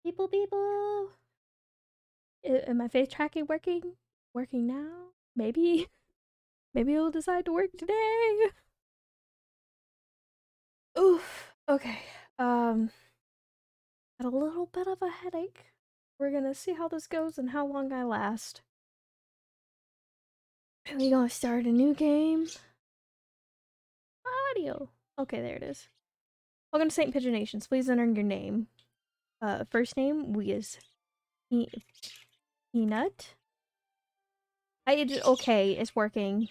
People. Am my face tracking working? Working now? Maybe. Maybe it'll decide to work today. Oof. Okay. Had a little bit of a headache. We're gonna see how this goes and how long I last. And we gonna start a new game. Audio. Okay, there it is. Welcome to St. Pigeon Nations. Please enter your name. First name Wiz. Peanut. Okay, it's working.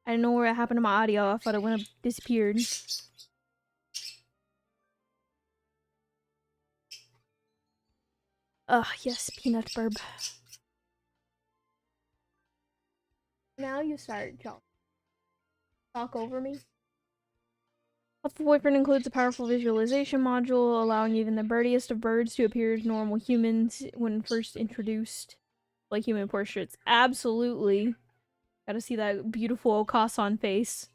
I don't know what happened to my audio. I thought it went up disappeared. Yes, Peanut Burb. Now you start, Joe. Talk over me. Hatoful Boyfriend includes a powerful visualization module, allowing even the birdiest of birds to appear as normal humans when first introduced. Like human portraits. Absolutely. Gotta see that beautiful Okasan face.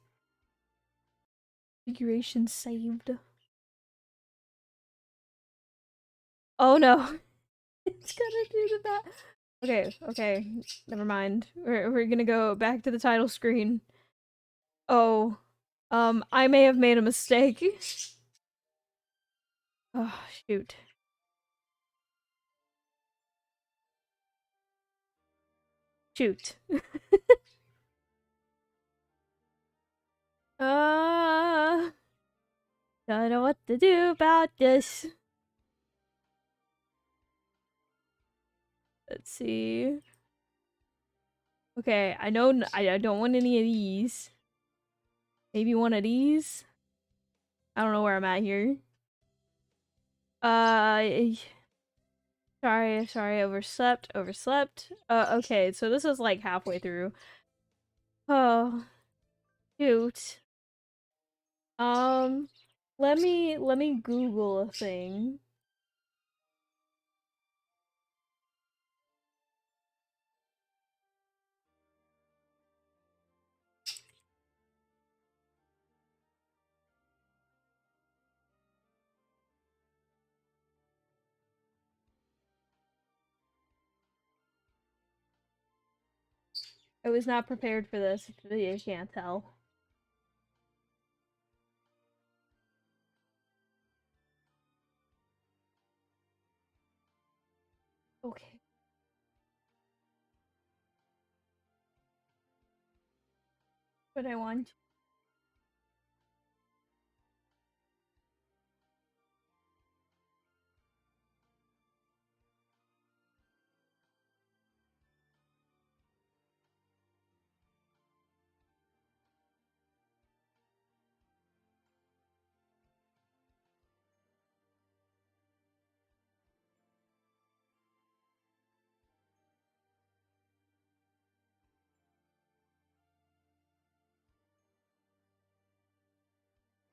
Configuration saved. Oh no. It's gonna do that. Okay. Never mind. We're gonna go back to the title screen. Oh. I may have made a mistake. Oh, shoot. Shoot. uh, don't know what to do about this. Let's see. Okay, I know I don't want any of these. Maybe one of these? I don't know where I'm at here. Uh, sorry, overslept. Okay, so this is like halfway through. Oh, shoot. Um, let me Google a thing. I was not prepared for this, if you can't tell. Okay. What I want.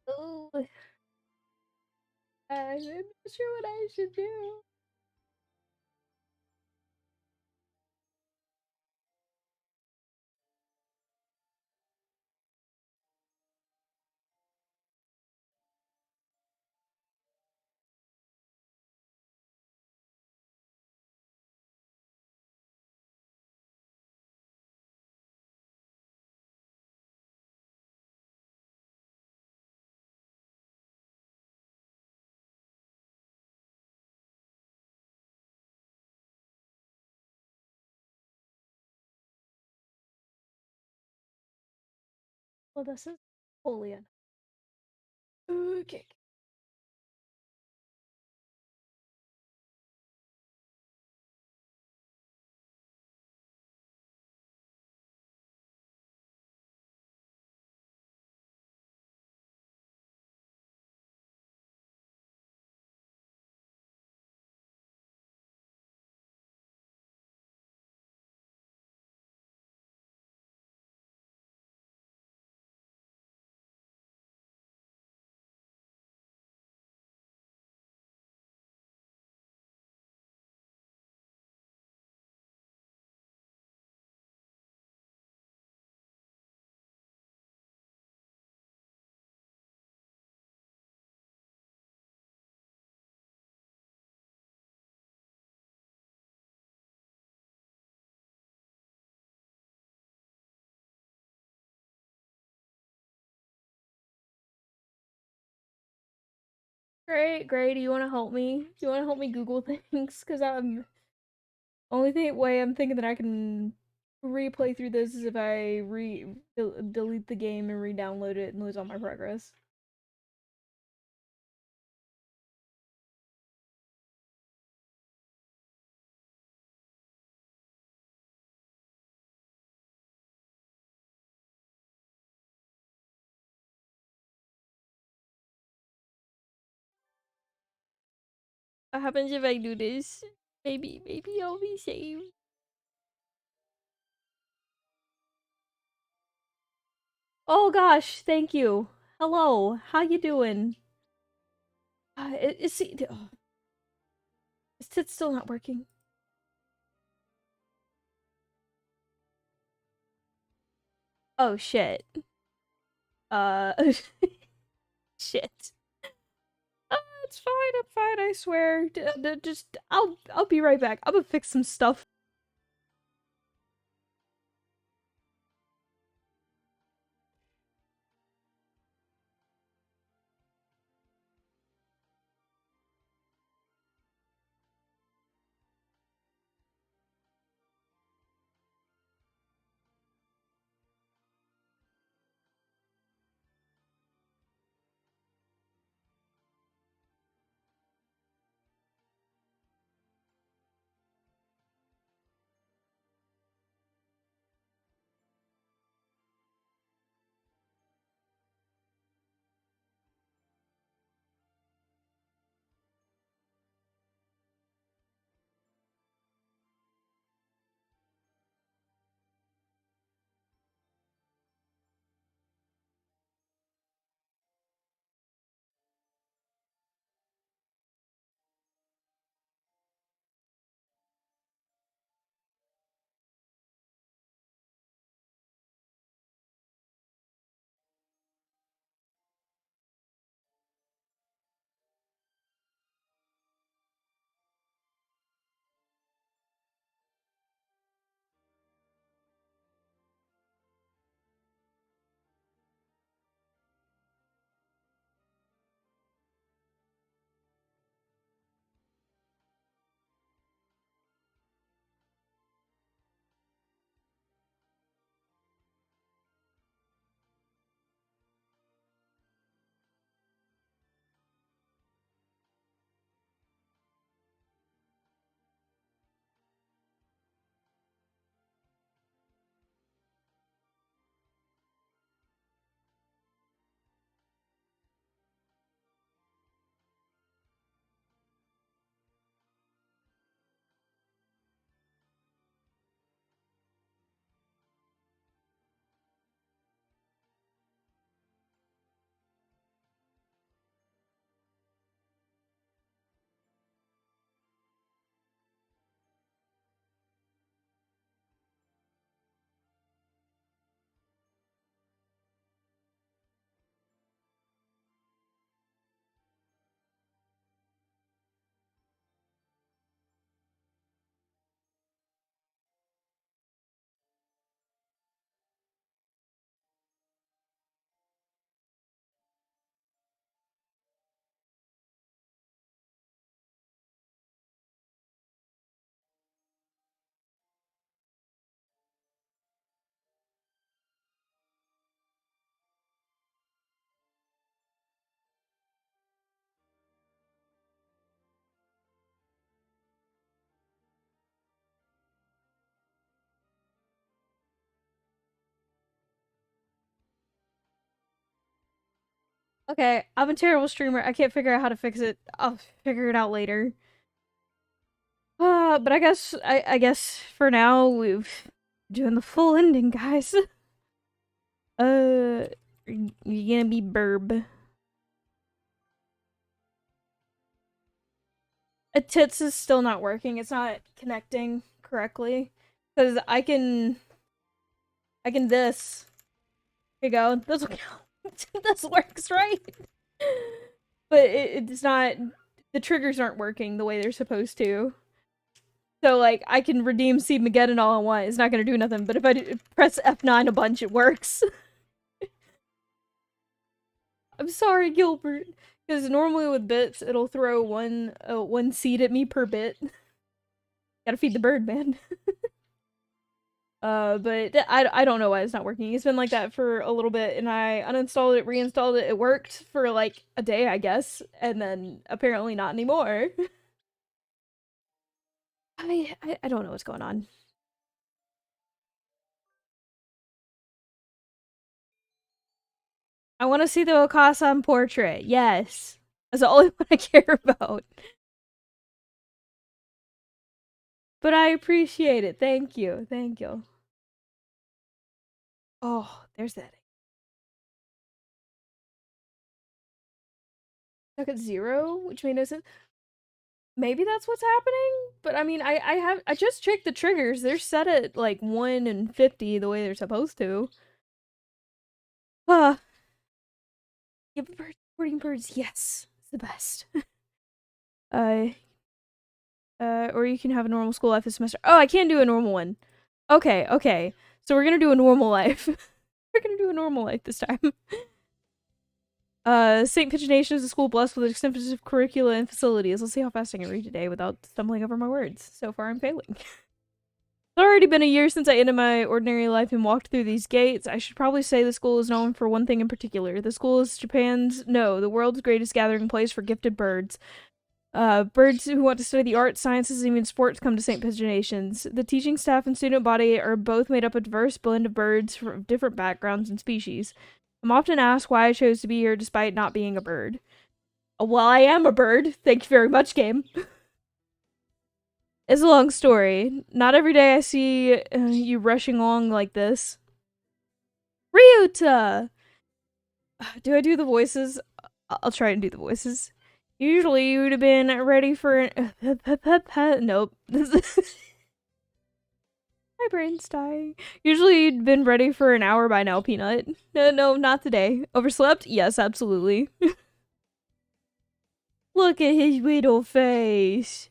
Oh, I'm not sure what I should do. Well, this is totally okay. Gray, do you want to help me? Do you want to help me Google things? Because I'm way I'm thinking that I can replay through this is if I delete the game and re-download it and lose all my progress. What happens if I do this? Maybe I'll be saved. Oh gosh, thank you. Hello, how you doing? Oh, is Tit's still not working? Oh shit. Uh, shit. It's fine. I'm fine. I swear. Just I'll be right back. I'm gonna fix some stuff. Okay, I'm a terrible streamer. I can't figure out how to fix it. I'll figure it out later. But I guess for now we've doing the full ending, guys. You gonna be Burb. Tits is still not working. It's not connecting correctly. Cause I can this. Here you go. This this works, right? But it's not. The triggers aren't working the way they're supposed to. So like I can redeem Seed Mageddon all I want. It's not gonna do nothing. But if I press F9 a bunch, it works. I'm sorry, Gilbert. Because normally with bits, it'll throw one seed at me per bit. Gotta feed the bird, man. But I don't know why it's not working. It's been like that for a little bit, and I uninstalled it, reinstalled it. It worked for like a day, I guess, and then apparently not anymore. I don't know what's going on. I want to see the Okasan portrait. Yes, that's the only one I care about. But I appreciate it. Thank you. Thank you. Oh, there's that. Stuck at 0, which made no sense. Maybe that's what's happening, but I mean, I just checked the triggers. They're set at like 1 and 50 the way they're supposed to. Uh, give birds, boarding birds. Yes, it's the best. uh, or you can have a normal school life this semester. Oh, I can't do a normal one. Okay, okay. So we're gonna do a normal life. We're gonna do a normal life this time. St. Pigeonation is a school blessed with extensive curricula and facilities. Let's see how fast I can read today without stumbling over my words. So far, I'm failing. It's already been a year since I ended my ordinary life and walked through these gates. I should probably say the school is known for one thing in particular. The school is the world's greatest gathering place for gifted birds. Birds who want to study the arts, sciences, and even sports come to St. Pigeonations. The teaching staff and student body are both made up of a diverse blend of birds from different backgrounds and species. I'm often asked why I chose to be here despite not being a bird. Well, I am a bird. Thank you very much, game. It's a long story. Not every day I see you rushing along like this. Ryuta! Do I do the voices? I'll try and do the voices. Usually you would have been ready for an nope. My brain's dying. Usually you'd been ready for an hour by now, Peanut. No, not today. Overslept? Yes, absolutely. Look at his little face.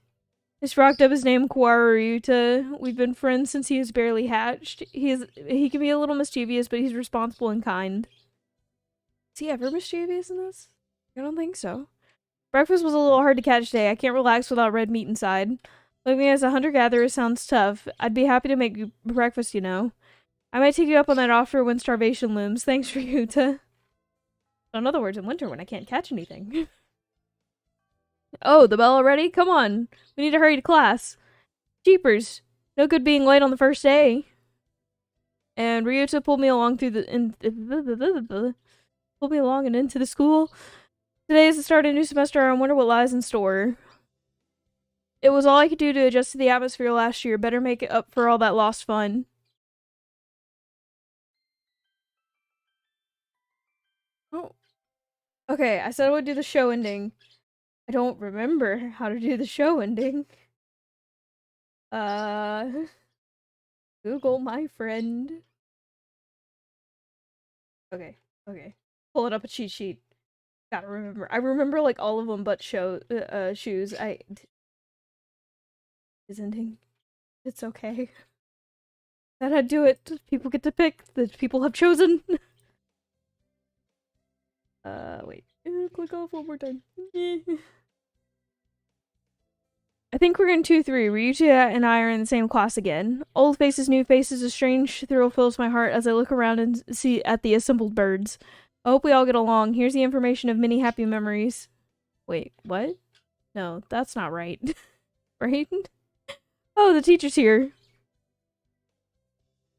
Just rocked up his name, Kawaru Ryuta. We've been friends since he was barely hatched. He can be a little mischievous, but he's responsible and kind. Is he ever mischievous in this? I don't think so. Breakfast was a little hard to catch today. I can't relax without red meat inside. Living as a hunter-gatherer sounds tough. I'd be happy to make you breakfast, you know. I might take you up on that offer when starvation looms. Thanks, Ryuta. In other words, in winter when I can't catch anything. Oh, the bell already? Come on. We need to hurry to class. Jeepers. No good being late on the first day. And Ryuta pulled me along pulled me along and into the school. Today is the start of a new semester. I wonder what lies in store. It was all I could do to adjust to the atmosphere last year. Better make it up for all that lost fun. Oh. Okay, I said I would do the show ending. I don't remember how to do the show ending. Google my friend. Okay, okay. Pulling up a cheat sheet. Gotta remember. I remember like all of them but shoes. Is ending. It's okay. That I'd do it. People get to pick. The people have chosen. Wait. Click off one more time. I think we're in 2-3. Ryuta and I are in the same class again. Old faces, new faces, a strange thrill fills my heart as I look around and see at the assembled birds. I hope we all get along. Here's the information of many happy memories. Wait, what? No, that's not right. Right? Oh, the teacher's here.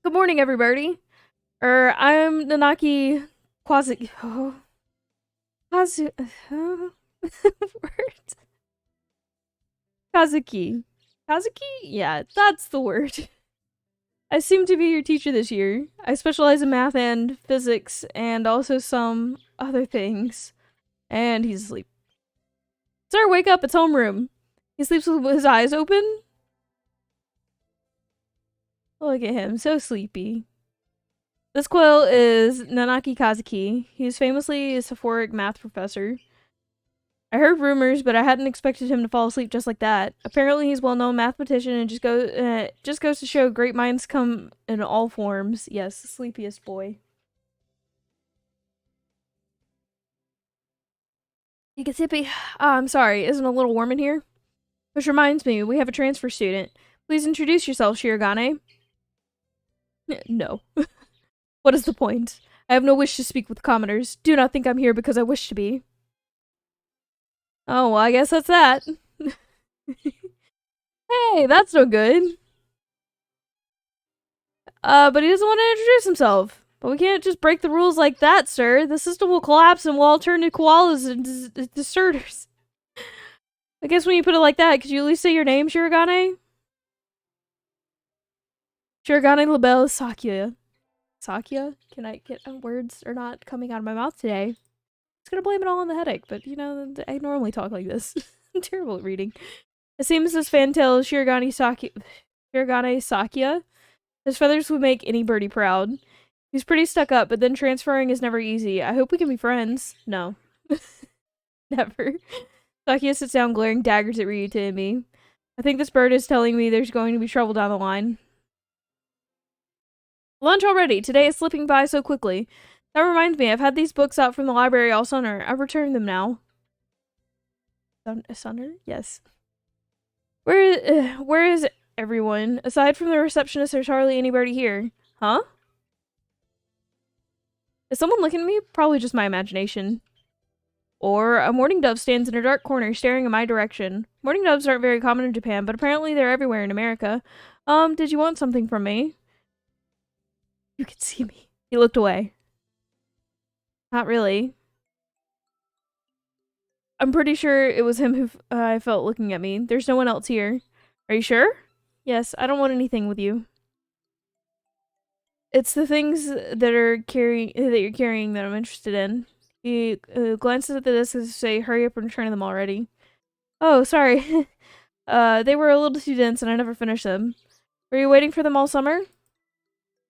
Good morning, everybody. I'm Nanaki Quasi... Oh. Kazu... Words. Kazuki. Kazuki? Yeah, that's the word. I seem to be your teacher this year. I specialize in math and physics, and also some other things. And he's asleep. Sir, wake up, it's homeroom. He sleeps with his eyes open. Look at him, so sleepy. This quill is Nanaki Kazuki. He is famously a Sephoric math professor. I heard rumors, but I hadn't expected him to fall asleep just like that. Apparently, he's a well-known mathematician, and just goes to show great minds come in all forms. Yes, the sleepiest boy. You get sippy. I'm sorry, isn't it a little warm in here? Which reminds me, we have a transfer student. Please introduce yourself, Shirogane. No. What is the point? I have no wish to speak with commoners. Do not think I'm here because I wish to be. Oh, well, I guess that's that. Hey, that's no good. But he doesn't want to introduce himself. But we can't just break the rules like that, sir. The system will collapse and we'll all turn into koalas and deserters. I guess when you put it like that, could you at least say your name, Shirogane? Shirogane Labelle Sakya. Sakya? Can I get words are not coming out of my mouth today? I was gonna blame it all on the headache, but you know, I normally talk like this. I'm terrible at reading. It seems this fantail Shirogane Sakya. His feathers would make any birdie proud. He's pretty stuck up, but then transferring is never easy. I hope we can be friends. No. Never. Sakya sits down, glaring daggers at Ryuta and me. I think this bird is telling me there's going to be trouble down the line. Lunch already. Today is slipping by so quickly. That reminds me, I've had these books out from the library all summer. I've returned them now. Summer? Yes. Where is everyone? Aside from the receptionist, there's hardly anybody here. Huh? Is someone looking at me? Probably just my imagination. Or a mourning dove stands in a dark corner staring in my direction. Mourning doves aren't very common in Japan, but apparently they're everywhere in America. Did you want something from me? You can see me. He looked away. Not really. I'm pretty sure it was him who I felt looking at me. There's no one else here. Are you sure? Yes, I don't want anything with you. It's the things that you're carrying that I'm interested in. He glances at the discs and say, "Hurry up and return them already." Oh, sorry. They were a little too dense and I never finished them. Were you waiting for them all summer?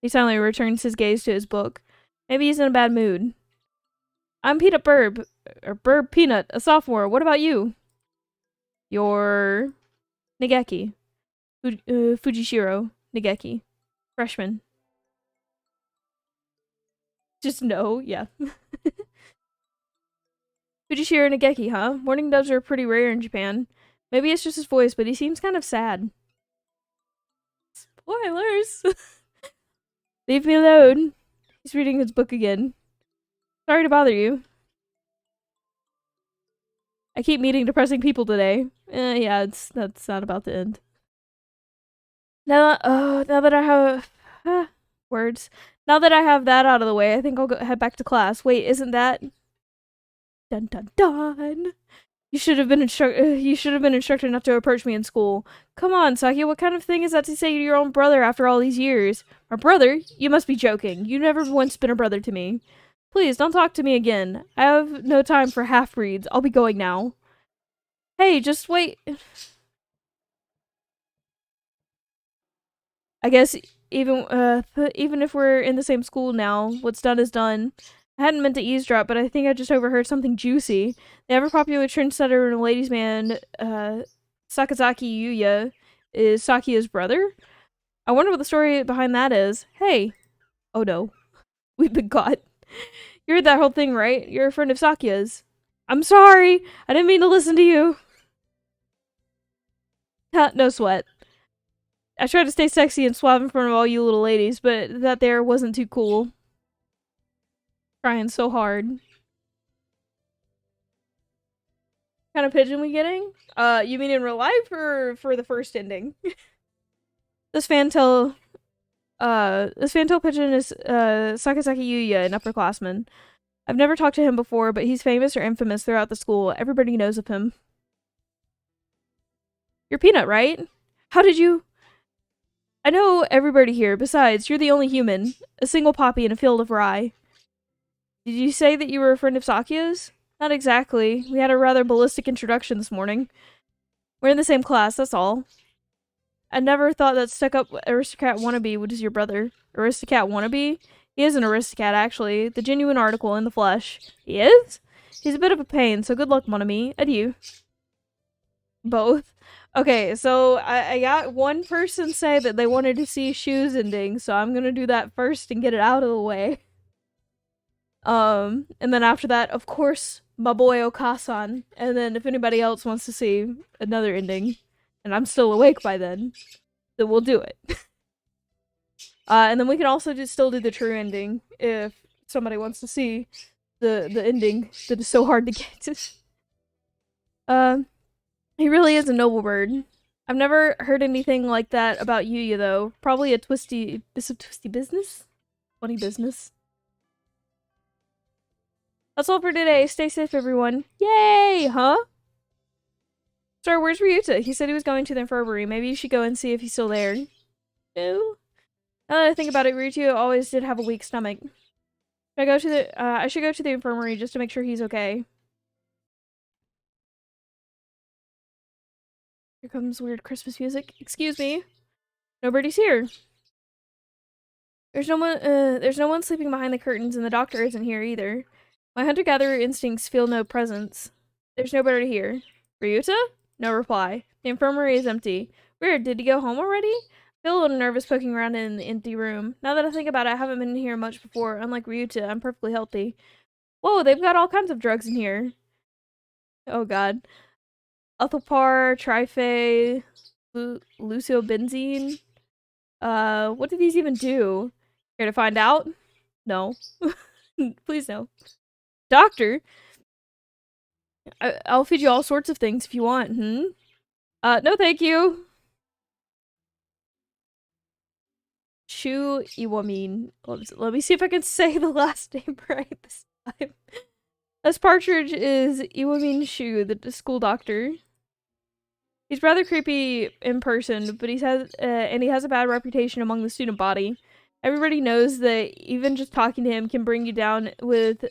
He silently returns his gaze to his book. Maybe he's in a bad mood. I'm Peanut Burb. Or Burb Peanut, a sophomore. What about you? You're Nageki. Fujishiro Nageki. Freshman. Just no, yeah. Fujishiro Nageki, huh? Morning doves are pretty rare in Japan. Maybe it's just his voice, but he seems kind of sad. Spoilers! Leave me alone. He's reading his book again. Sorry to bother you. I keep meeting depressing people today. Yeah, that's not about to end. Now that I have words. Now that I have that out of the way, I think I'll head back to class. Wait, isn't that dun dun dun? You should have been instructed not to approach me in school. Come on, Saki, what kind of thing is that to say to your own brother after all these years? My brother? You must be joking. You've never once been a brother to me. Please, don't talk to me again. I have no time for half-breeds. I'll be going now. Hey, just wait. I guess even if we're in the same school now, what's done is done. I hadn't meant to eavesdrop, but I think I just overheard something juicy. The ever-popular trendsetter and ladies' man, Sakazaki Yuya, is Sakia's brother? I wonder what the story behind that is. Hey. Oh no. We've been caught. You heard that whole thing, right? You're a friend of Sakia's. I'm sorry. I didn't mean to listen to you. No sweat. I tried to stay sexy and suave in front of all you little ladies, but that there wasn't too cool. Trying so hard. What kind of pigeon we getting? You mean in real life or for the first ending? This fantail pigeon is Sakazaki Yuya, an upperclassman. I've never talked to him before, but he's famous or infamous throughout the school. Everybody knows of him. You're Peanut, right? How did you... I know everybody here. Besides, you're the only human. A single poppy in a field of rye. Did you say that you were a friend of Sakia's? Not exactly. We had a rather ballistic introduction this morning. We're in the same class, that's all. I never thought that stuck-up aristocrat wannabe was your brother. Aristocrat wannabe? He is an aristocrat, actually. The genuine article in the flesh. He is? He's a bit of a pain, so good luck, mon ami. Adieu. Both. Okay, so I got one person say that they wanted to see shoes ending, so I'm gonna do that first and get it out of the way. And then after that, of course, my boy Okasan, and then if anybody else wants to see another ending, and I'm still awake by then we'll do it. And then we can also just still do the true ending if somebody wants to see the ending that is so hard to get. He really is a noble bird. I've never heard anything like that about Yuya though. Probably a twisty business? Funny business. That's all for today. Stay safe, everyone. Yay! Huh? Sorry, where's Ryuta? He said he was going to the infirmary. Maybe you should go and see if he's still there. No? Now that I think about it, Ryuta always did have a weak stomach. I should go to the infirmary just to make sure he's okay. Here comes weird Christmas music. Excuse me. Nobody's here. There's no one sleeping behind the curtains, and the doctor isn't here either. My hunter-gatherer instincts feel no presence. There's nobody here. Ryuta? No reply. The infirmary is empty. Weird, did he go home already? I feel a little nervous poking around in the empty room. Now that I think about it, I haven't been here much before. Unlike Ryuta, I'm perfectly healthy. Whoa, they've got all kinds of drugs in here. Oh god. Ethylpar, Trife, Luciobenzene. What do these even do? Here to find out? No. Please no. Doctor? I'll feed you all sorts of things if you want, no thank you. Shu Iwamin. Let me see if I can say the last name right this time. This partridge is Iwamin Shu, the school doctor. He's rather creepy in person, but he has a bad reputation among the student body. Everybody knows that even just talking to him can bring you down with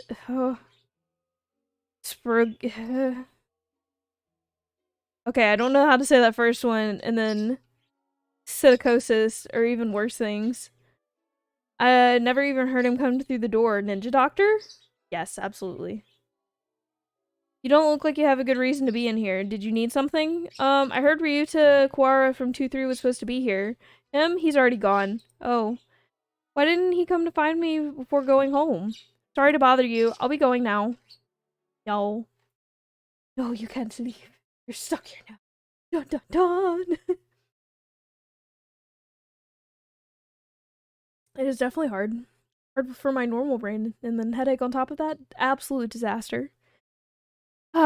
okay, I don't know how to say that first one, and then psittacosis, or even worse things. I never even heard him come through the door. Ninja doctor? Yes, absolutely. You don't look like you have a good reason to be in here. Did you need something? I heard Ryuta Kuwara from 2-3 was supposed to be here. Him? He's already gone. Oh. Why didn't he come to find me before going home? Sorry to bother you. I'll be going now. No. No, you can't leave. You're stuck here now. Dun dun dun! It is definitely hard. Hard for my normal brain, and then headache on top of that? Absolute disaster.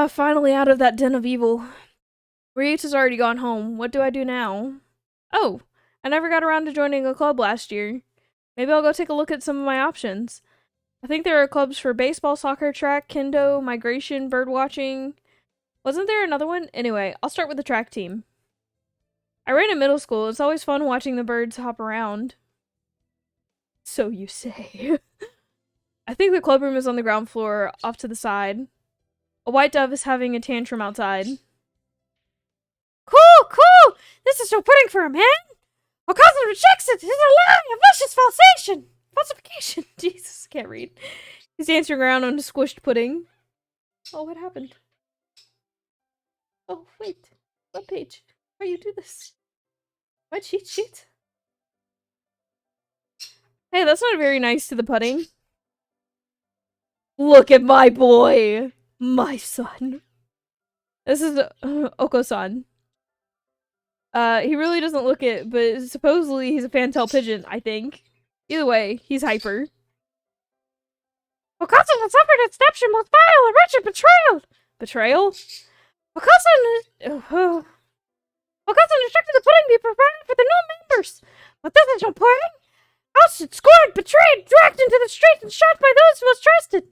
Finally out of that den of evil. Ryuta's already gone home. What do I do now? Oh, I never got around to joining a club last year. Maybe I'll go take a look at some of my options. I think there are clubs for baseball, soccer, track, kendo, migration, birdwatching. Wasn't there another one? Anyway, I'll start with the track team. I ran in middle school. It's always fun watching the birds hop around. So you say. I think the club room is on the ground floor, off to the side. A white dove is having a tantrum outside. Cool, cool! This is no pudding for a man! My cousin rejects it! It's a lie! A vicious falsation! Falsification! Jesus, can't read. He's dancing around on a squished pudding. Oh, what happened? Oh, wait. What page? Why you do this? What cheat sheet? Hey, that's not very nice to the pudding. Look at my boy! My son. This is Oko-san. He really doesn't look it, but supposedly he's a fantail pigeon, I think. Either way, he's hyper. Okasan has suffered its deception, most vile and wretched betrayal! Betrayal? Okasan instructed the pudding be provided for the new members! But this is no pudding! Ousted, scored, betrayed, dragged into the street, and shot by those most trusted!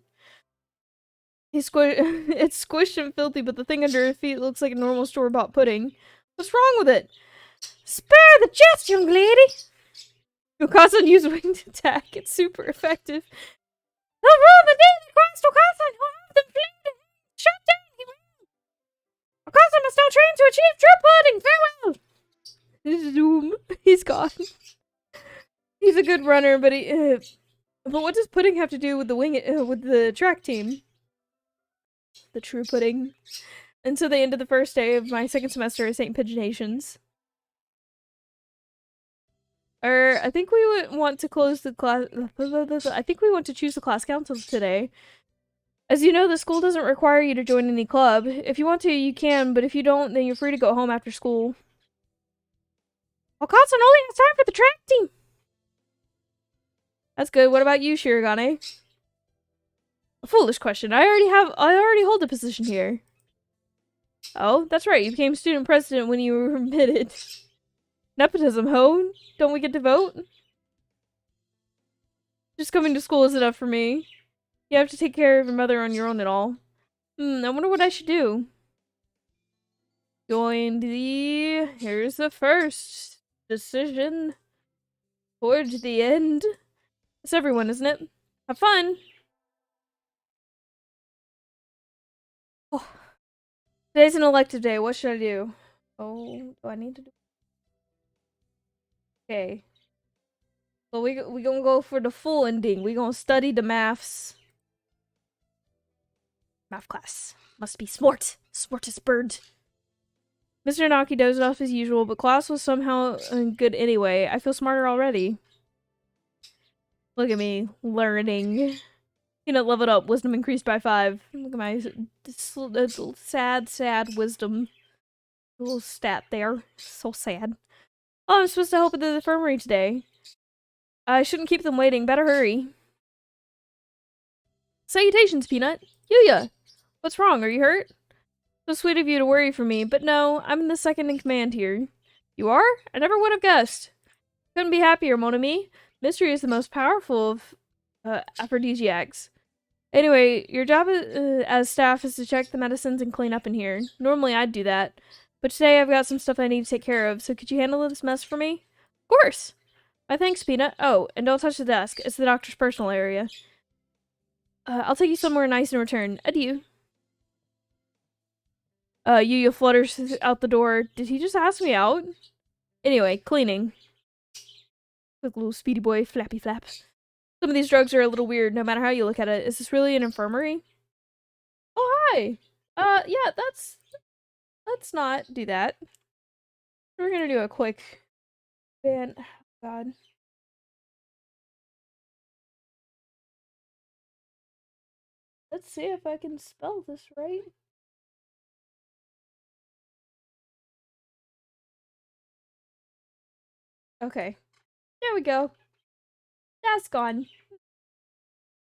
It's squished and filthy, but the thing under her feet looks like a normal store-bought pudding. What's wrong with it? Spare the jest, young lady! Okasan used winged attack. It's super effective. They'll rule the daily Christ Okasan who have them flayed and shot down. He will. Okasan must now train to achieve true pudding. Farewell! Zoom. He's gone. He's a good runner, but but what does pudding have to do with the track team? The true pudding. Until the end of the first day of my second semester at St. Pigeonations. I think we would want to close the class. I think we want to choose the class council today. As you know, the school doesn't require you to join any club. If you want to, you can, but if you don't, then you're free to go home after school. Okatsu only has time for the track team. That's good. What about you, Shirogane? A foolish question. I already hold a position here. Oh, that's right. You became student president when you were admitted. Nepotism, ho? Don't we get to vote? Just coming to school is enough for me. You have to take care of your mother on your own and all. I wonder what I should do. Here's the first decision. Towards the end. It's everyone, isn't it? Have fun! Oh. Today's an elective day. What should I do? Oh, do I need to do? Okay. So we gonna go for the full ending. We gonna study the math class. Must be smart. Smartest bird. Mr. Naki dozed off as usual, but class was somehow good anyway. I feel smarter already. Look at me, learning. Peanut leveled up. Wisdom increased by 5. Look at my sad wisdom. Little stat there. So sad. Oh, I'm supposed to help at the infirmary today. I shouldn't keep them waiting. Better hurry. Salutations, Peanut. Yuya! What's wrong? Are you hurt? So sweet of you to worry for me, but no, I'm the second in command here. You are? I never would have guessed. Couldn't be happier, mon ami. Mystery is the most powerful of aphrodisiacs. Anyway, your job as staff is to check the medicines and clean up in here. Normally I'd do that, but today I've got some stuff I need to take care of, so could you handle this mess for me? Of course! My thanks, Peanut. Oh, and don't touch the desk. It's the doctor's personal area. I'll take you somewhere nice in return. Adieu. Yuya flutters out the door. Did he just ask me out? Anyway, cleaning. Quick little speedy boy, flappy flap. Some of these drugs are a little weird, no matter how you look at it. Is this really an infirmary? Oh, hi! Yeah, let's not do that. We're gonna do a quick ban. Oh, God. Let's see if I can spell this right. Okay. There we go. That's gone.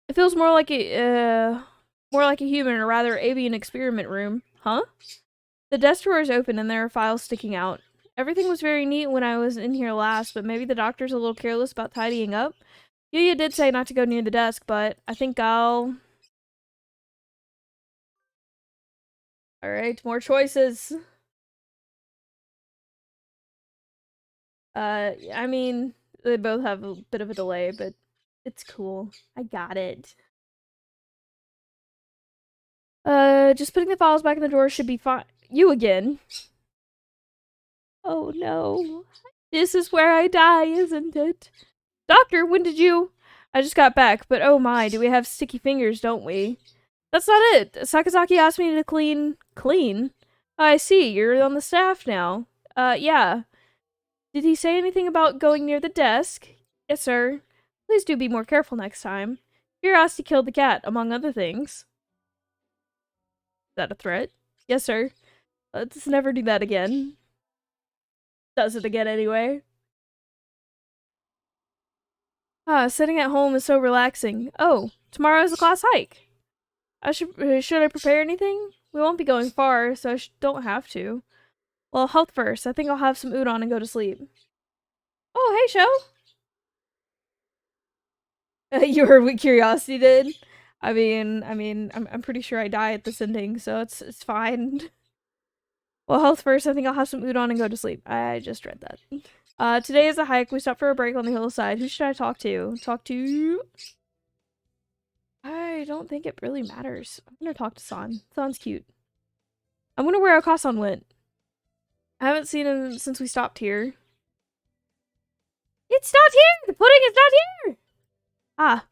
It feels more like a human, or rather avian experiment room. Huh? The desk drawer is open and there are files sticking out. Everything was very neat when I was in here last, but maybe the doctor's a little careless about tidying up. Yuya did say not to go near the desk, but I think I'll... Alright, more choices. I mean, they both have a bit of a delay, but it's cool. I got it. Just putting the files back in the drawer should be fine. You again. Oh no. This is where I die, isn't it? Doctor, when did you... I just got back, but oh my, do we have sticky fingers, don't we? That's not it. Sakazaki asked me to clean... Clean? Oh, I see, you're on the staff now. Yeah. Did he say anything about going near the desk? Yes, sir. Please do be more careful next time. Curiosity killed the cat, among other things. Is that a threat? Yes, sir. Let's never do that again. Does it again anyway. Sitting at home is so relaxing. Oh, tomorrow is a class hike. Should I prepare anything? We won't be going far, so I don't have to. Well, health first. I think I'll have some udon and go to sleep. Oh, hey, Sho! You heard what Curiosity did? I mean, I'm pretty sure I die at this ending, so it's fine. Well, health first. I think I'll have some udon and go to sleep. I just read that. Today is a hike. We stopped for a break on the hillside. Who should I talk to? I don't think it really matters. I'm gonna talk to San. San's cute. I wonder where Okasan went. I haven't seen him since we stopped here. It's not here! The pudding is not here! Ah.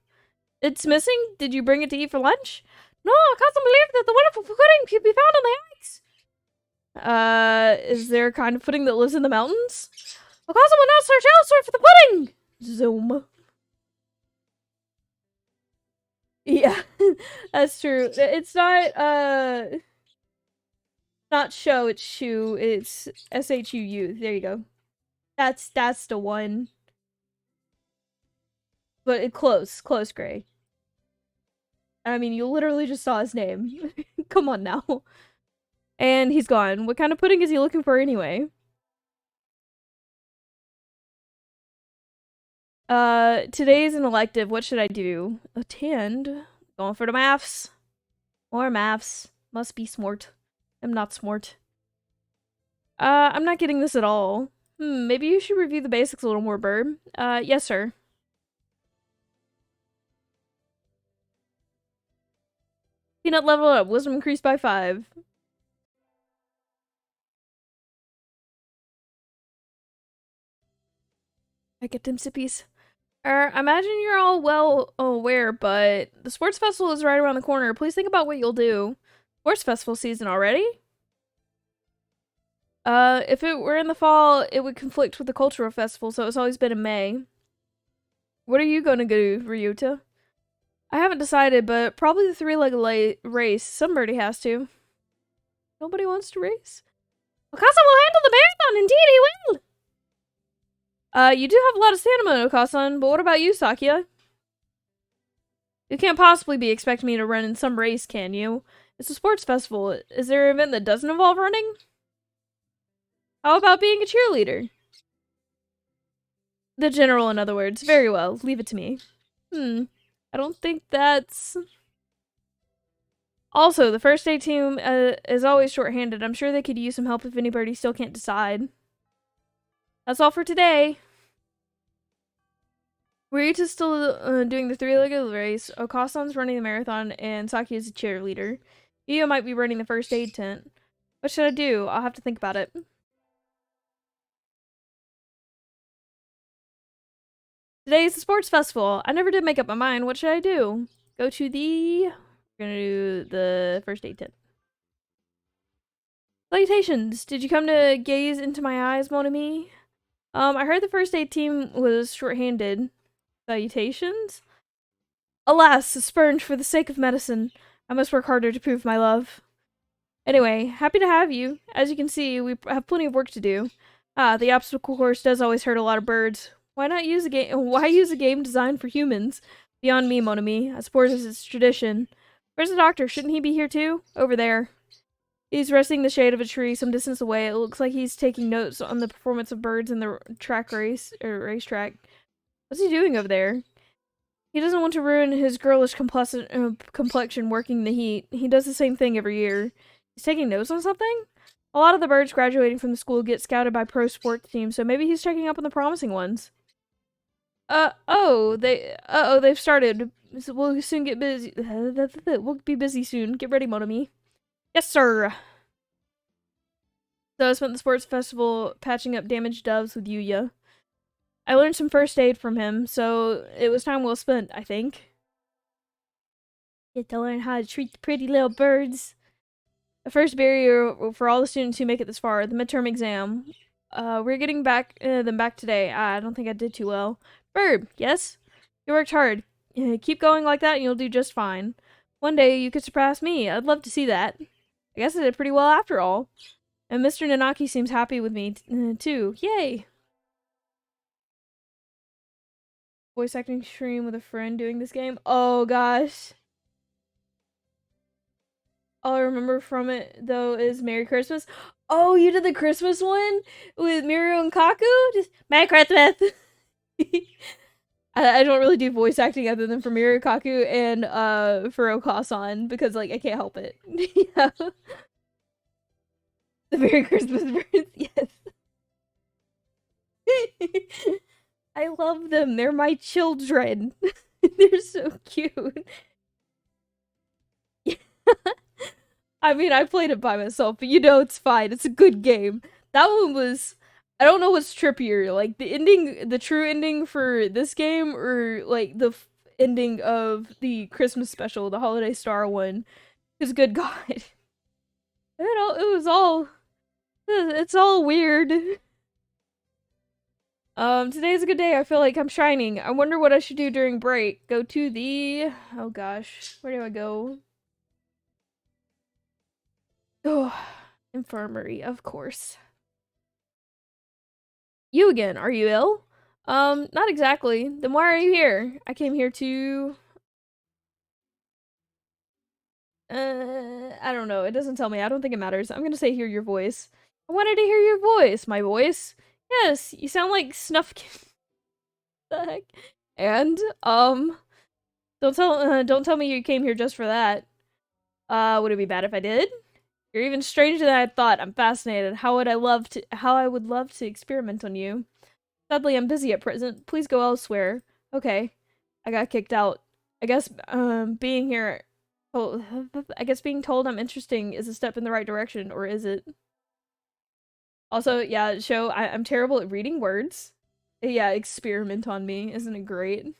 It's missing? Did you bring it to eat for lunch? No, I can't believe that the wonderful pudding could be found on the hikes. Is there a kind of pudding that lives in the mountains? Okasan will now search elsewhere for the pudding! Zoom. Yeah. That's true. It's not show, it's shoe. It's SHUU. There you go. That's the one. But close, Gray. I mean, you literally just saw his name. Come on now. And he's gone. What kind of pudding is he looking for anyway? Today's an elective. What should I do? Attend. Going for the maths. More maths. Must be smart. I'm not smart. I'm not getting this at all. Maybe you should review the basics a little more, Bird. Yes, sir. Peanut level up. Wisdom increased by 5. I get them sippies. I imagine you're all well aware, but the sports festival is right around the corner. Please think about what you'll do. Sports festival season already? If it were in the fall, it would conflict with the cultural festival, so it's always been in May. What are you gonna do, Ryuta? I haven't decided, but probably the three-legged race. Somebody has to. Nobody wants to race? Okasa will handle the marathon, indeed he will! You do have a lot of stamina, Okasan, but what about you, Sakia? You can't possibly be expecting me to run in some race, can you? It's a sports festival. Is there an event that doesn't involve running? How about being a cheerleader? The general, in other words. Very well. Leave it to me. I don't think that's... Also, the first aid team is always short-handed. I'm sure they could use some help if anybody still can't decide. That's all for today. Ryuta's still doing the three-legged race. Okasan's running the marathon, and Saki is a cheerleader. Io might be running the first aid tent. What should I do? I'll have to think about it. Today is the sports festival. I never did make up my mind. What should I do? Go to the... We're gonna do the first aid tent. Salutations! Did you come to gaze into my eyes, mon ami? I heard the first aid team was short-handed. Salutations? Alas, spurned for the sake of medicine. I must work harder to prove my love. Anyway, happy to have you. As you can see, we have plenty of work to do. The obstacle course does always hurt a lot of birds. Why not use a game? Why use a game designed for humans? Beyond me, mon ami. I suppose it's tradition. Where's the doctor? Shouldn't he be here too? Over there. He's resting in the shade of a tree some distance away. It looks like he's taking notes on the performance of birds in the racetrack. What's he doing over there? He doesn't want to ruin his girlish complexion working the heat. He does the same thing every year. He's taking notes on something? A lot of the birds graduating from the school get scouted by pro sports teams, so maybe he's checking up on the promising ones. They've started. So we'll soon get busy. We'll be busy soon. Get ready, mon ami. Yes, sir. So I spent the sports festival patching up damaged doves with Yuya. I learned some first aid from him, so it was time well spent, I think. Get to learn how to treat the pretty little birds. The first barrier for all the students who make it this far, the midterm exam. We're getting them back today. I don't think I did too well. Bird, yes? You worked hard. Keep going like that and you'll do just fine. One day you could surpass me. I'd love to see that. I guess I did pretty well after all. And Mr. Nanaki seems happy with me, too. Yay! Voice acting stream with a friend doing this game. Oh, gosh. All I remember from it, though, is Merry Christmas. Oh, you did the Christmas one? With Miru and Kaku? Just, Merry Christmas! I don't really do voice acting other than for Miru, Kaku, and for Okasan, because, like, I can't help it. Yeah. The Merry Christmas birds, yes. I love them. They're my children. They're so cute. I mean, I played it by myself, but you know it's fine. It's a good game. That one was... I don't know what's trippier, like the ending, the true ending for this game, or like the ending of the Christmas special, the Holiday Star one. Because good God. It's all weird. Today's a good day. I feel like I'm shining. I wonder what I should do during break. Go to the... Oh gosh. Where do I go? Oh, infirmary, of course. You again. Are you ill? Not exactly. Then why are you here? I came here to... I don't know. It doesn't tell me. I don't think it matters. I'm gonna say hear your voice. I wanted to hear your voice. My voice? Yes, you sound like Snuff. The heck? And, don't tell me you came here just for that. Would it be bad if I did? You're even stranger than I thought. I'm fascinated. How I would love to experiment on you. Sadly, I'm busy at present. Please go elsewhere. Okay. I got kicked out. I guess, being here, oh, I guess being told I'm interesting is a step in the right direction, or is it? Also, yeah, I'm terrible at reading words. Yeah, experiment on me. Isn't it great?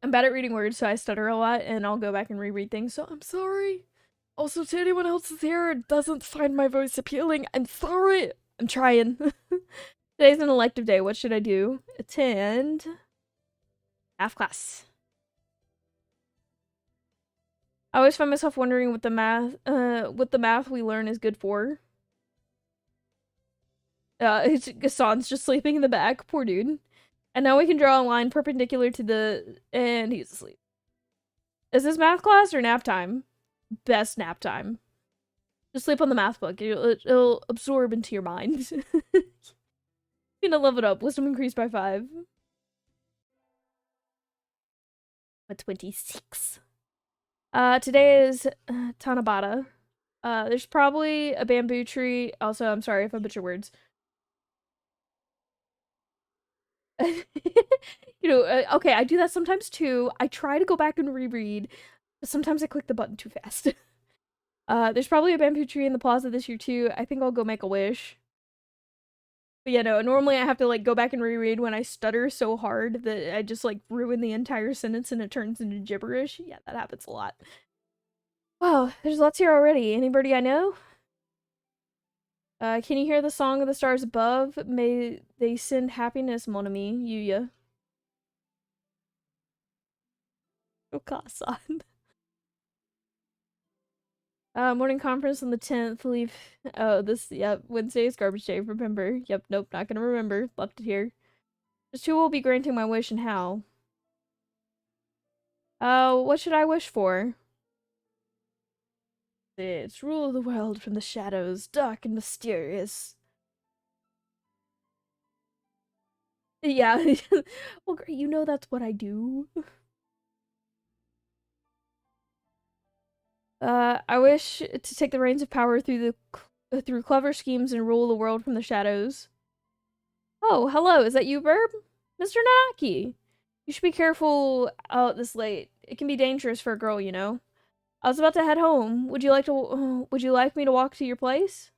I'm bad at reading words, so I stutter a lot, and I'll go back and reread things, so I'm sorry. Also, to anyone else who's here and doesn't find my voice appealing, I'm sorry. I'm trying. Today's an elective day. What should I do? Attend math class. I always find myself wondering what the math we learn is good for. Gaston's just sleeping in the back. Poor dude. And now we can draw a line perpendicular to the... And he's asleep. Is this math class or nap time? Best nap time. Just sleep on the math book. It'll absorb into your mind. You're gonna love it up. Wisdom increased by 5. A 26. Today is Tanabata. There's probably a bamboo tree. Also, I'm sorry if I butcher words. Okay, I do that sometimes too. I try to go back and reread, but sometimes I click the button too fast. There's probably a bamboo tree in the plaza this year too. I think I'll go make a wish. But yeah, no, normally I have to like go back and reread when I stutter so hard that I just like ruin the entire sentence and it turns into gibberish. Yeah, that happens a lot. Wow, there's lots here already. Anybody I know? Can you hear the song of the stars above? May they send happiness, mon ami, Yuya. Okasan. Morning conference on the 10th. Leave. Oh, yep, Wednesday is garbage day. Remember. Yep, nope, not gonna remember. Left it here. Just who will be granting my wish and how? What should I wish for? It's rule the world from the shadows, dark and mysterious. Yeah. Well, great, you know that's what I do. I wish to take the reins of power through clever schemes and rule the world from the shadows. Oh, hello, is that you, Burb? Mr. Nanaki! You should be careful out this late. It can be dangerous for a girl, you know. I was about to head home. Would you like me to walk to your place?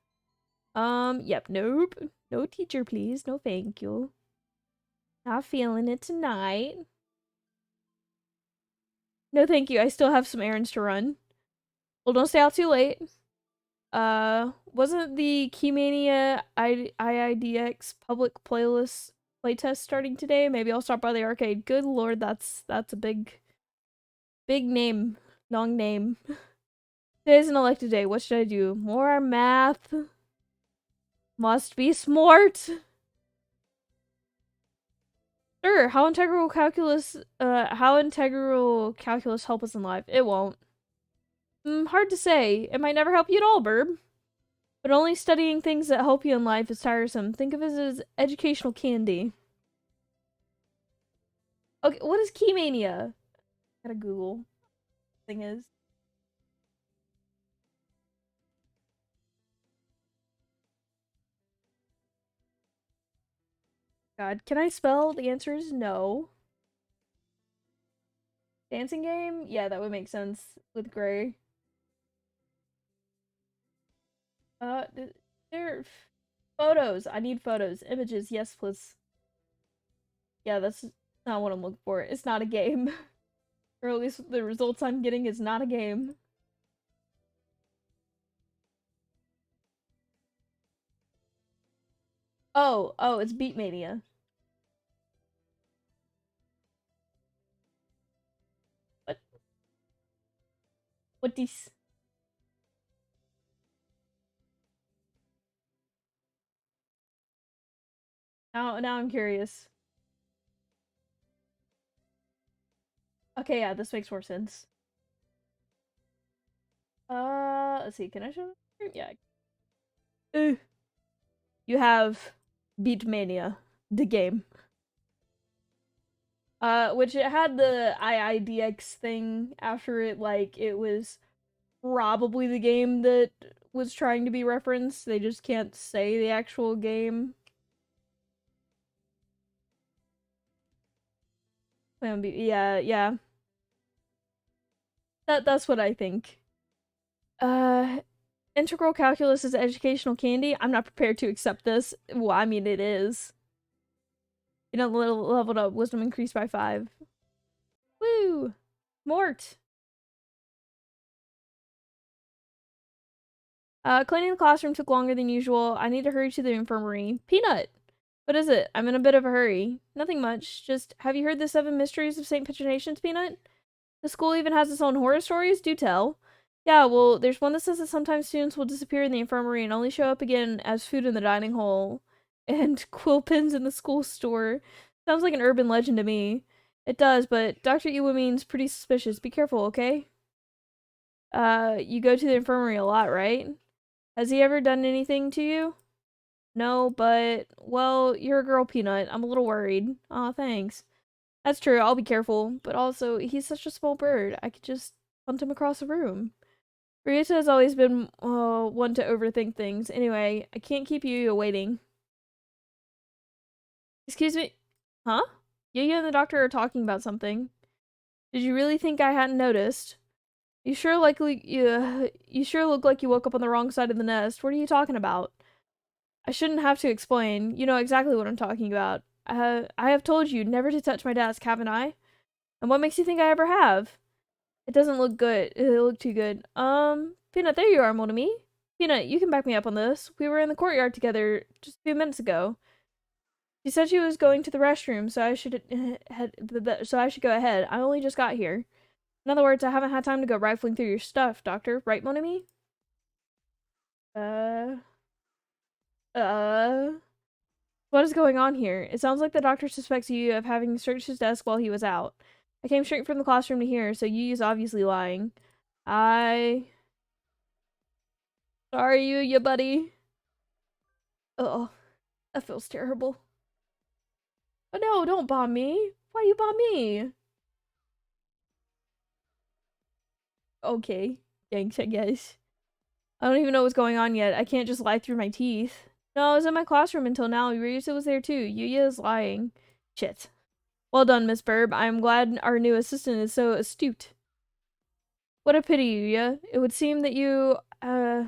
Yep, nope. No teacher, please. No thank you. Not feeling it tonight. No thank you, I still have some errands to run. Well, don't stay out too late. Wasn't the Keymania IIDX public playlist playtest starting today? Maybe I'll stop by the arcade. Good lord, that's a big name. Long name. Today's an elective day. What should I do? More math. Must be smart. Sure, how integral calculus help us in life? It won't. Hard to say. It might never help you at all, Burb. But only studying things that help you in life is tiresome. Think of it as educational candy. Okay, what is Keymania? Gotta Google. Thing is. God, can I spell? The answer is no. Dancing game? Yeah, that would make sense with Gray. There photos. I need photos. Images, yes, please. Yeah, that's not what I'm looking for. It's not a game. Or at least the results I'm getting is not a game. Oh, it's Beat Mania. What? What these? Now I'm curious. Okay, yeah, this makes more sense. Let's see. Can I show? Yeah. Uh, you have Beat Mania, the game. Which it had the IIDX thing after it, like, it was probably the game that was trying to be referenced. They just can't say the actual game. Yeah, yeah. That's what I think. Uh, Integral calculus is educational candy. I'm not prepared to accept this. Well, I mean, it is. You know, leveled up. Wisdom increased by 5. Woo! Mort. Cleaning the classroom took longer than usual. I need to hurry to the infirmary. Peanut! What is it? I'm in a bit of a hurry. Nothing much. Just, have you heard the 7 mysteries of St. Petrination's, Peanut? The school even has its own horror stories? Do tell. Yeah, well, there's one that says that sometimes students will disappear in the infirmary and only show up again as food in the dining hall. And quill pens in the school store. Sounds like an urban legend to me. It does, but Dr. Iwamin's pretty suspicious. Be careful, okay? You go to the infirmary a lot, right? Has he ever done anything to you? No, but, well, you're a girl, Peanut. I'm a little worried. Aw, thanks. That's true, I'll be careful. But also, he's such a small bird. I could just punt him across the room. Ryuta has always been one to overthink things. Anyway, I can't keep Yuya waiting. Excuse me? Huh? Yuya and the doctor are talking about something. Did you really think I hadn't noticed? You sure look like you woke up on the wrong side of the nest. What are you talking about? I shouldn't have to explain. You know exactly what I'm talking about. I have told you never to touch my desk, haven't I? And what makes you think I ever have? It doesn't look good. It looked too good. Peanut, there you are, mon ami. Peanut, you can back me up on this. We were in the courtyard together just a few minutes ago. She said she was going to the restroom, so I should go ahead. I only just got here. In other words, I haven't had time to go rifling through your stuff, Doctor. Right, mon ami? Uh, uh. What is going on here? It sounds like the doctor suspects you of having searched his desk while he was out. I came straight from the classroom to here, so Yuya's obviously lying. I... Sorry, Yuya, buddy. Oh, that feels terrible. Oh no, don't bomb me. Why you bomb me? Okay, thanks, I guess. I don't even know what's going on yet. I can't just lie through my teeth. No, I was in my classroom until now. Ryusa was there too. Yuya is lying. Shit. Well done, Miss Burb. I am glad our new assistant is so astute. What a pity, Yuya. It would seem that you are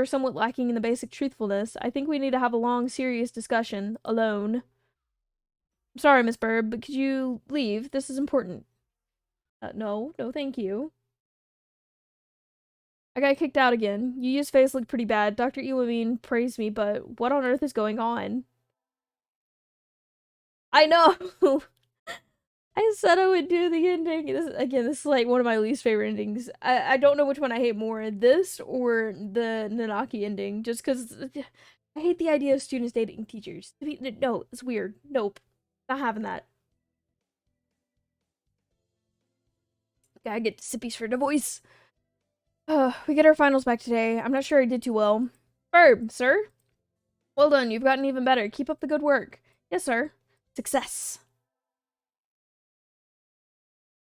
somewhat lacking in the basic truthfulness. I think we need to have a long, serious discussion, alone. I'm sorry, Miss Burb, but could you leave? This is important. No, thank you. I got kicked out again. Yuya's face looked pretty bad. Dr. Iwamin praised me, but what on earth is going on? I know! I said I would do the ending. This is like one of my least favorite endings. I don't know which one I hate more, this or the Nanaki ending, just because I hate the idea of students dating teachers. No, it's weird. Nope. Not having that. Gotta get sippies for the voice. We get our finals back today. I'm not sure I did too well. Verb, sir. Well done, you've gotten even better. Keep up the good work. Yes, sir. Success.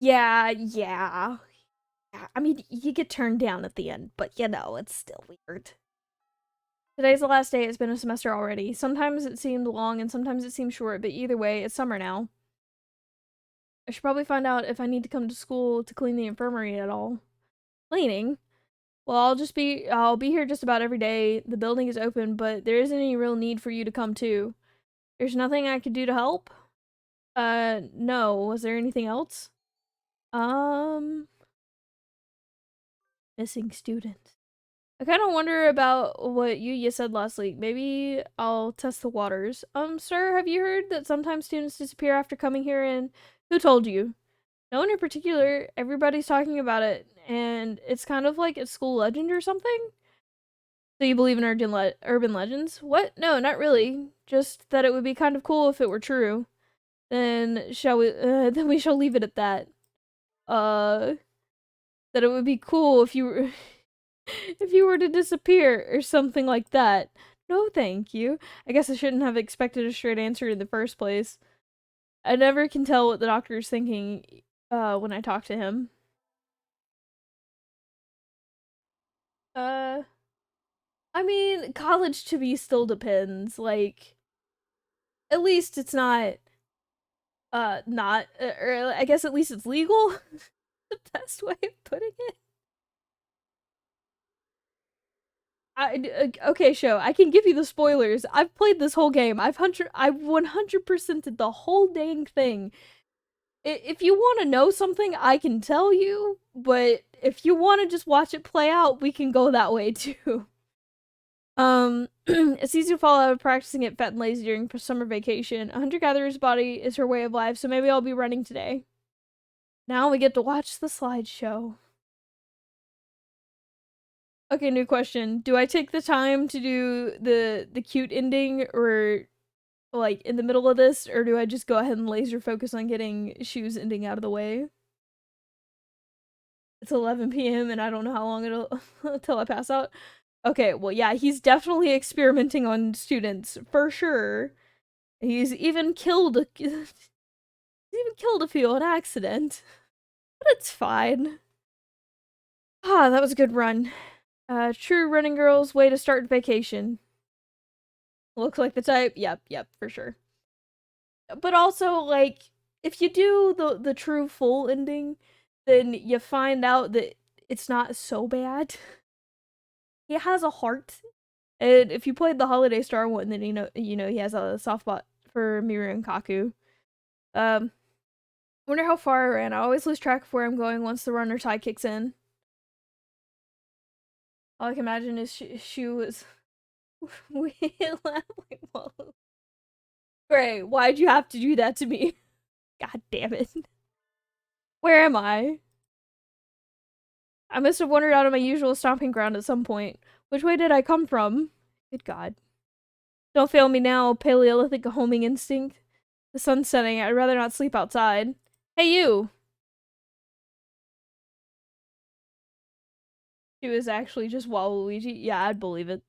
Yeah. I mean, you get turned down at the end, but you know, it's still weird. Today's the last day. It's been a semester already. Sometimes it seemed long and sometimes it seemed short, but either way, it's summer now. I should probably find out if I need to come to school to clean the infirmary at all. Cleaning? Well, I'll be here just about every day. The building is open, but there isn't any real need for you to come too. There's nothing I could do to help? No. Was there anything else? Um, Missing student. I kind of wonder about what you said last week. Maybe I'll test the waters. Sir, have you heard that sometimes students disappear after coming here and who told you? No one in particular. Everybody's talking about it, and it's kind of like a school legend or something. So you believe in urban legends? What? No, not really. Just that it would be kind of cool if it were true. Then shall we? Then we shall leave it at that. Uh, that it would be cool if you were, if you were to disappear or something like that. No, thank you. I guess I shouldn't have expected a straight answer in the first place. I never can tell what the doctor is thinking when I talk to him. Uh, I mean, college to me still depends. Like, at least it's not, or I guess at least it's legal. The best way of putting it. Okay, show. I can give you the spoilers. I've played this whole game. I've 100%ed the whole dang thing. If you want to know something, I can tell you. But if you want to just watch it play out, we can go that way too. It's easy to fall out of practicing it fat and lazy during summer vacation. A hunter-gatherer's body is her way of life, so maybe I'll be running today. Now we get to watch the slideshow. Okay, new question. Do I take the time to do the cute ending or like in the middle of this, or do I just go ahead and laser focus on getting shoes ending out of the way? It's 11 p.m. and I don't know how long it'll until I pass out. Okay, well yeah, he's definitely experimenting on students for sure. He's even killed a few on accident. But it's fine. Ah, that was a good run. True running girl's way to start vacation. Looks like the type. Yep, for sure. But also, like, if you do the true full ending, then you find out that it's not so bad. He has a heart. And if you played the Holiday Star one, then you know he has a soft spot for Miru and Kaku. Um, wonder how far I ran. I always lose track of where I'm going once the runner tie kicks in. All I can imagine is she was Great, why'd you have to do that to me? God damn it. Where am I? I must have wandered out of my usual stomping ground at some point. Which way did I come from? Good God. Don't fail me now, Paleolithic homing instinct. The sun's setting. I'd rather not sleep outside. Hey, you! She was actually just Waluigi. Yeah, I'd believe it.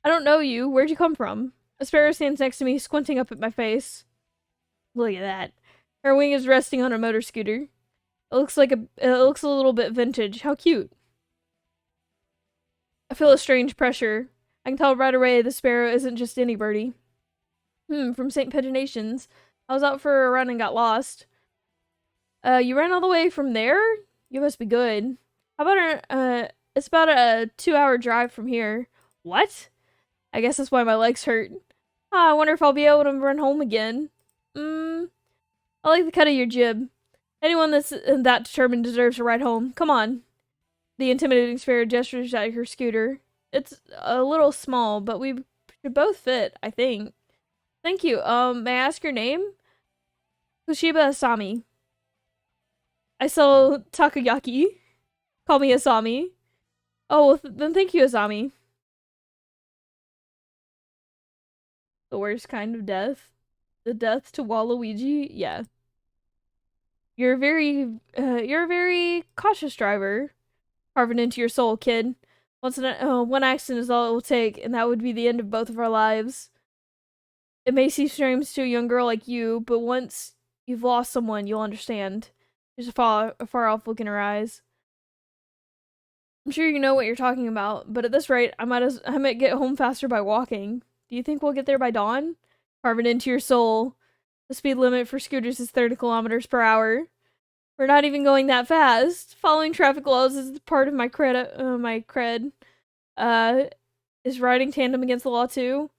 I don't know you. Where'd you come from? A sparrow stands next to me, squinting up at my face. Look at that. Her wing is resting on a motor scooter. It looks a little bit vintage. How cute. I feel a strange pressure. I can tell right away the sparrow isn't just any birdie. From St. Paginations. I was out for a run and got lost. You ran all the way from there? You must be good. How about it's about a 2-hour drive from here. What? I guess that's why my legs hurt. I wonder if I'll be able to run home again. I like the cut of your jib. Anyone that's that determined deserves a ride home. Come on. The intimidating sparrow gestures at her scooter. It's a little small, but we should both fit, I think. Thank you. May I ask your name? Kushiba Asami. I sell takoyaki. Call me Asami. Oh, well, then thank you, Asami. The worst kind of death. The death to Waluigi? Yeah. You're a very cautious driver. Carve it into your soul, kid. One accident is all it will take, and that would be the end of both of our lives. It may seem strange to a young girl like you, but once you've lost someone, you'll understand. There's a far off look in her eyes. I'm sure you know what you're talking about, but at this rate, I might get home faster by walking. Do you think we'll get there by dawn? Carve it into your soul. The speed limit for scooters is 30 kilometers per hour. We're not even going that fast. Following traffic laws is part of my cred. Is riding tandem against the law too?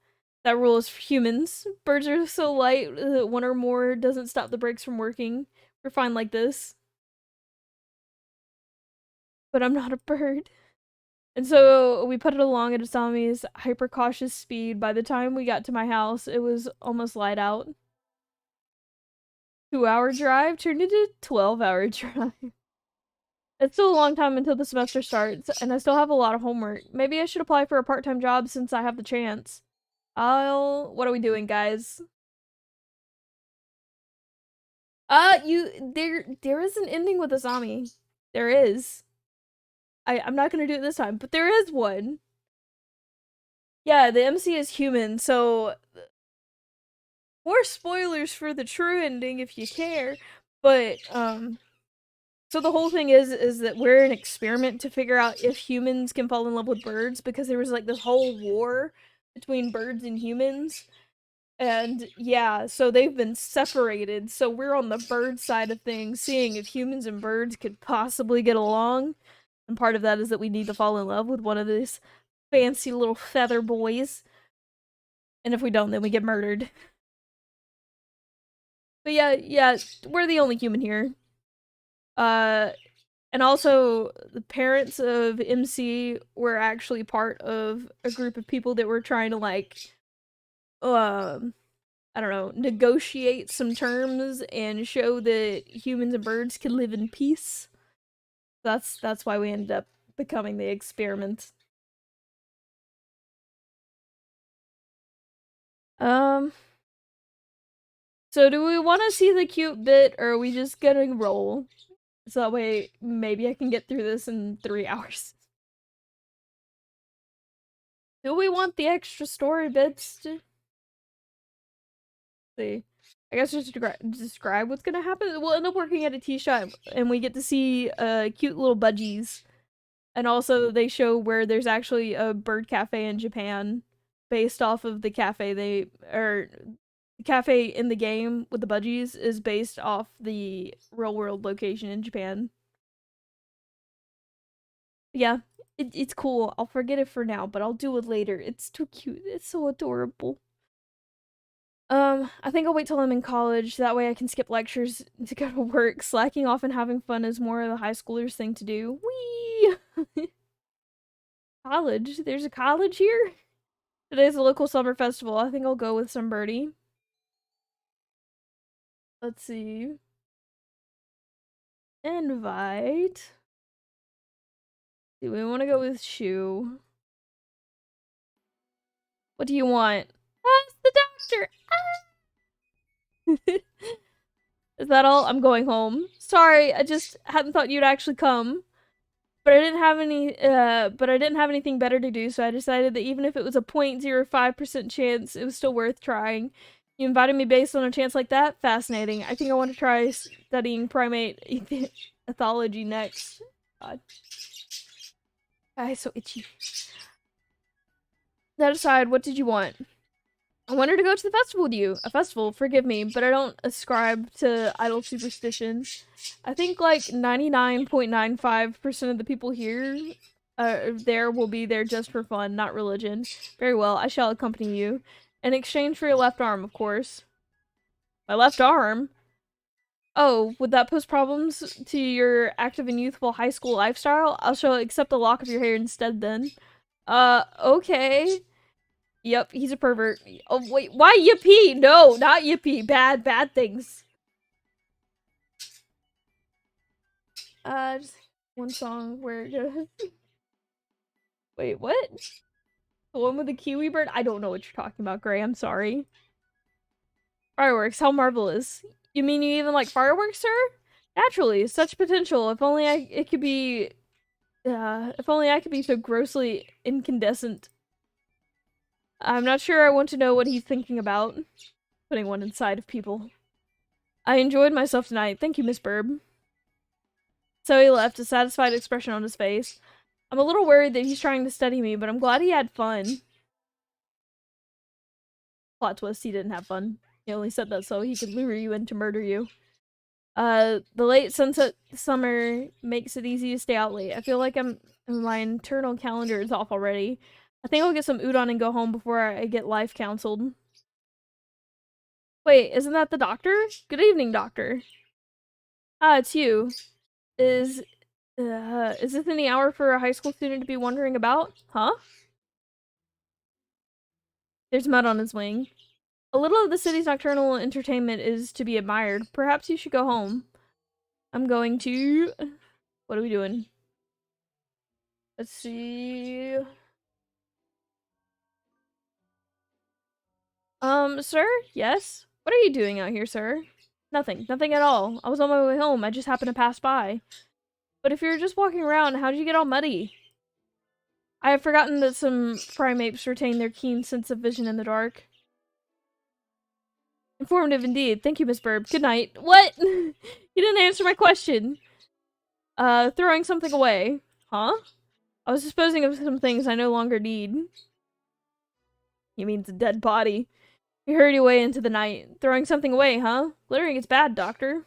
That rule is for humans. Birds are so light that one or more doesn't stop the brakes from working. We're fine like this. but I'm not a bird. And so we put it along at Asami's hyper cautious speed. By the time we got to my house, it was almost light out. 2-hour drive turned into 12-hour drive. It's still a long time until the semester starts, and I still have a lot of homework. Maybe I should apply for a part-time job since I have the chance. What are we doing, guys? There is an ending with Asami. There is. I'm not gonna do it this time, but there is one. Yeah, the MC is human, so more spoilers for the true ending if you care. But so the whole thing is that we're an experiment to figure out if humans can fall in love with birds, because there was like this whole war between birds and humans. And yeah, so they've been separated. So we're on the bird side of things, seeing if humans and birds could possibly get along. And part of that is that we need to fall in love with one of these fancy little feather boys. And if we don't, then we get murdered. But yeah, we're the only human here. And also the parents of MC were actually part of a group of people that were trying to like I don't know, negotiate some terms and show that humans and birds can live in peace. That's why we ended up becoming the experiment. Um so do we want to see the cute bit, or are we just gonna roll? So that way maybe I can get through this in 3 hours. Do we want the extra story bits to see? I guess just describe what's gonna happen. We'll end up working at a tea shop, and we get to see cute little budgies. And also, they show where there's actually a bird cafe in Japan, based off of the cafe the cafe in the game with the budgies is based off the real world location in Japan. Yeah, it's cool. I'll forget it for now, but I'll do it later. It's too cute. It's so adorable. I think I'll wait till I'm in college. That way I can skip lectures to go to work. Slacking off and having fun is more of the high schoolers thing to do. Whee! College? There's a college here? Today's a local summer festival. I think I'll go with some birdie. Let's see. Invite. Do we want to go with Shu? What do you want? Ask the doctor! Ah! Is that all? I'm going home. Sorry, I just hadn't thought you'd actually come. But I didn't have anything better to do, so I decided that even if it was a 0.05% chance, it was still worth trying. You invited me based on a chance like that? Fascinating. I think I want to try studying primate ethology next. God. I'm so itchy. That aside, what did you want? I wanted to go to the festival with you. A festival, forgive me, but I don't ascribe to idle superstition. I think like 99.95% of the people here there will be there just for fun, not religion. Very well, I shall accompany you. In exchange for your left arm, of course. My left arm? Oh, would that pose problems to your active and youthful high school lifestyle? I shall accept a lock of your hair instead then. Okay. Yep, he's a pervert. Oh, wait, why yippee? No, not yippee. Bad things. Just one song where... Wait, what? The one with the kiwi bird? I don't know what you're talking about, Gray. I'm sorry. Fireworks, how marvelous. You mean you even like fireworks, sir? Naturally, such potential. If only it could be... if only I could be so grossly incandescent. I'm not sure I want to know what he's thinking about. Putting one inside of people. I enjoyed myself tonight. Thank you, Miss Burb. So he left, a satisfied expression on his face. I'm a little worried that he's trying to study me, but I'm glad he had fun. Plot twist, he didn't have fun. He only said that so he could lure you in to murder you. The late sunset summer makes it easy to stay out late. I feel like my internal calendar is off already. I think I'll get some udon and go home before I get life counseled. Wait, isn't that the doctor? Good evening, doctor. Ah, it's you. Is Is this any hour for a high school student to be wondering about? Huh? There's mud on his wing. A little of the city's nocturnal entertainment is to be admired. Perhaps you should go home. I'm going to... What are we doing? Let's see... Sir? Yes? What are you doing out here, sir? Nothing. Nothing at all. I was on my way home. I just happened to pass by. But if you're just walking around, how did you get all muddy? I have forgotten that some primates retain their keen sense of vision in the dark. Informative indeed. Thank you, Miss Burb. Good night. What? You didn't answer my question. Throwing something away. Huh? I was disposing of some things I no longer need. He means a dead body. He hurried away into the night. Throwing something away, huh? Littering is bad, Doctor.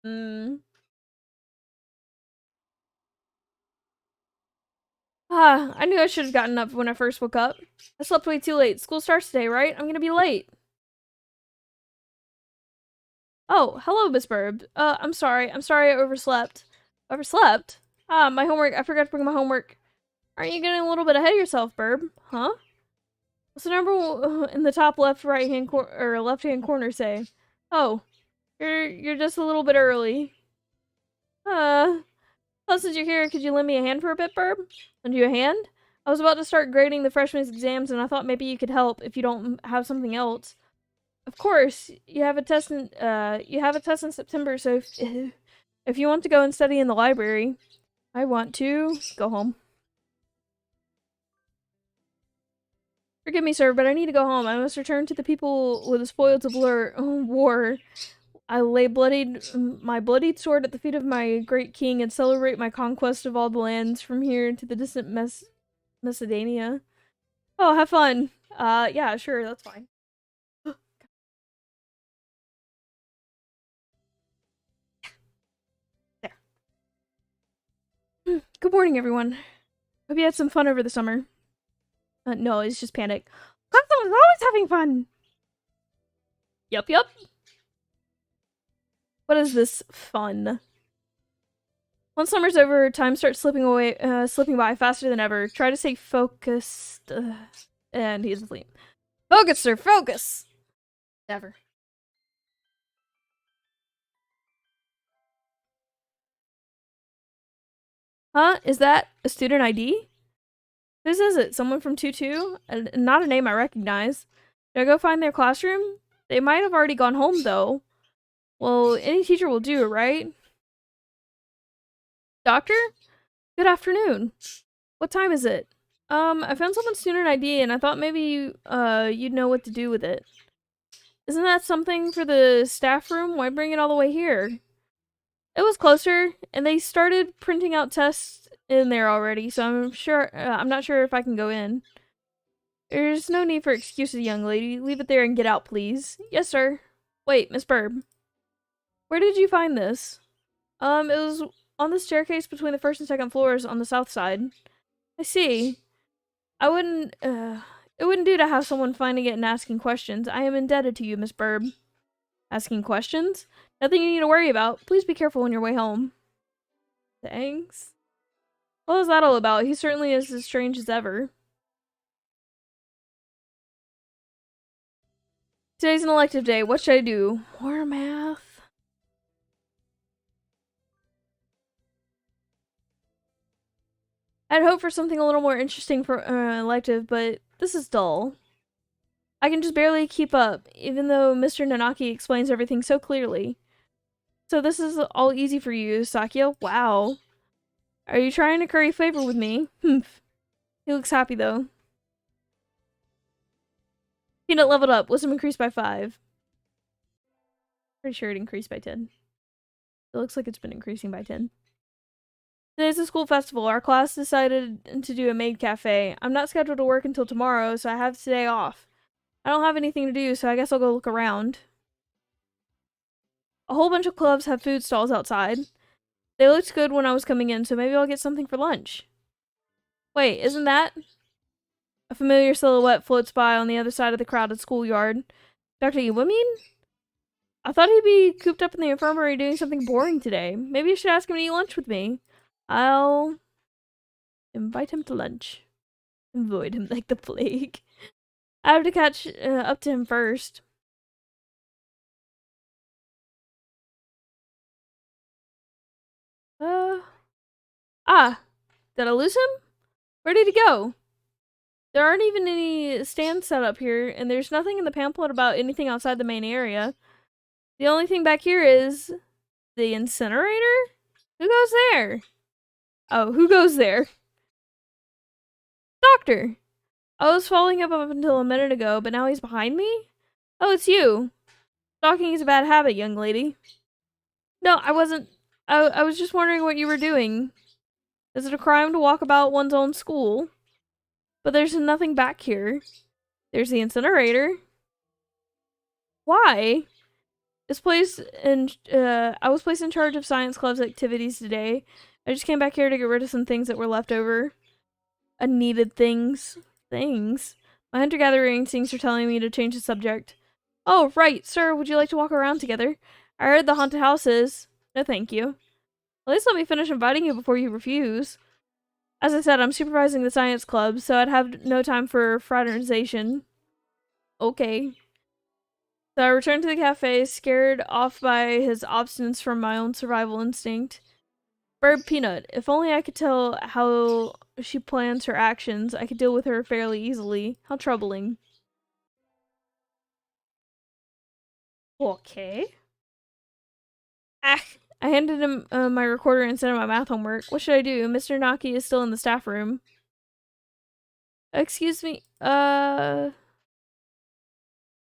I knew I should have gotten up when I first woke up. I slept way too late. School starts today, right? I'm gonna be late. Oh, hello, Miss Burb. I'm sorry. I'm sorry I overslept. Overslept? My homework. I forgot to bring my homework. Aren't you getting a little bit ahead of yourself, Burb? Huh? What's the number in the top left left hand corner say? Oh, you're just a little bit early. Well, since you're here, could you lend me a hand for a bit, Burb? Lend you a hand? I was about to start grading the freshmen's exams, and I thought maybe you could help if you don't have something else. Of course, you have a test in September, so if you want to go and study in the library, I want to go home. Forgive me, sir, but I need to go home. I must return to the people with the spoils of war. I lay my bloodied sword at the feet of my great king and celebrate my conquest of all the lands from here to the distant Macedonia. Oh, have fun. Yeah, sure, that's fine. There. Good morning, everyone. Hope you had some fun over the summer. No, it's just panic. Clemson is always having fun! Yup. What is this fun? Once summer's over, time starts slipping by faster than ever. Try to stay focused. And he's asleep. Focus, sir, focus! Never. Huh? Is that a student ID? Whose is it? Someone from 2-2? Not a name I recognize. Should I go find their classroom? They might have already gone home, though. Well, any teacher will do, right? Doctor? Good afternoon. What time is it? I found someone's student ID and I thought maybe you'd know what to do with it. Isn't that something for the staff room? Why bring it all the way here? It was closer, and they started printing out tests in there already, so I'm not sure if I can go in. There's no need for excuses, young lady. Leave it there and get out, please. Yes, sir. Wait, Miss Burb. Where did you find this? It was on the staircase between the first and second floors on the south side. I see. It wouldn't do to have someone finding it and asking questions. I am indebted to you, Miss Burb. Asking questions? Nothing you need to worry about. Please be careful on your way home. Thanks. What was that all about? He certainly is as strange as ever. Today's an elective day. What should I do? More math? I'd hope for something a little more interesting for elective, but this is dull. I can just barely keep up, even though Mr. Nanaki explains everything so clearly. So this is all easy for you, Sakya? Wow. Are you trying to curry favor with me? Humph. He looks happy, though. Peanut leveled up. Wisdom increased by 5. Pretty sure it increased by 10. It looks like it's been increasing by 10. Today's a school festival. Our class decided to do a maid cafe. I'm not scheduled to work until tomorrow, so I have today off. I don't have anything to do, so I guess I'll go look around. A whole bunch of clubs have food stalls outside. They looked good when I was coming in, so maybe I'll get something for lunch. Wait, isn't that? A familiar silhouette floats by on the other side of the crowded schoolyard. Dr. Iwamin? I thought he'd be cooped up in the infirmary doing something boring today. Maybe I should ask him to eat lunch with me. I'll invite him to lunch. Avoid him like the plague. I have to catch up to him first. Did I lose him? Where did he go? There aren't even any stands set up here, and there's nothing in the pamphlet about anything outside the main area. The only thing back here is the incinerator? Who goes there? Oh, who goes there? Doctor! I was following him up until a minute ago, but now he's behind me? Oh, it's you. Stalking is a bad habit, young lady. No, I wasn't. I was just wondering what you were doing. Is it a crime to walk about one's own school? But there's nothing back here. There's the incinerator. Why? I was placed in charge of science club's activities today. I just came back here to get rid of some things that were left over. Unneeded things. Things? My hunter-gatherer instincts are telling me to change the subject. Oh, right, sir, would you like to walk around together? I heard the haunted houses. No, thank you. At least let me finish inviting you before you refuse. As I said, I'm supervising the science club, so I'd have no time for fraternization. Okay. So I returned to the cafe, scared off by his obstinance from my own survival instinct. Bird Peanut, if only I could tell how she plans her actions, I could deal with her fairly easily. How troubling. Okay. Ah! I handed him my recorder instead of my math homework. What should I do? Mr. Naki is still in the staff room. Excuse me, Mr.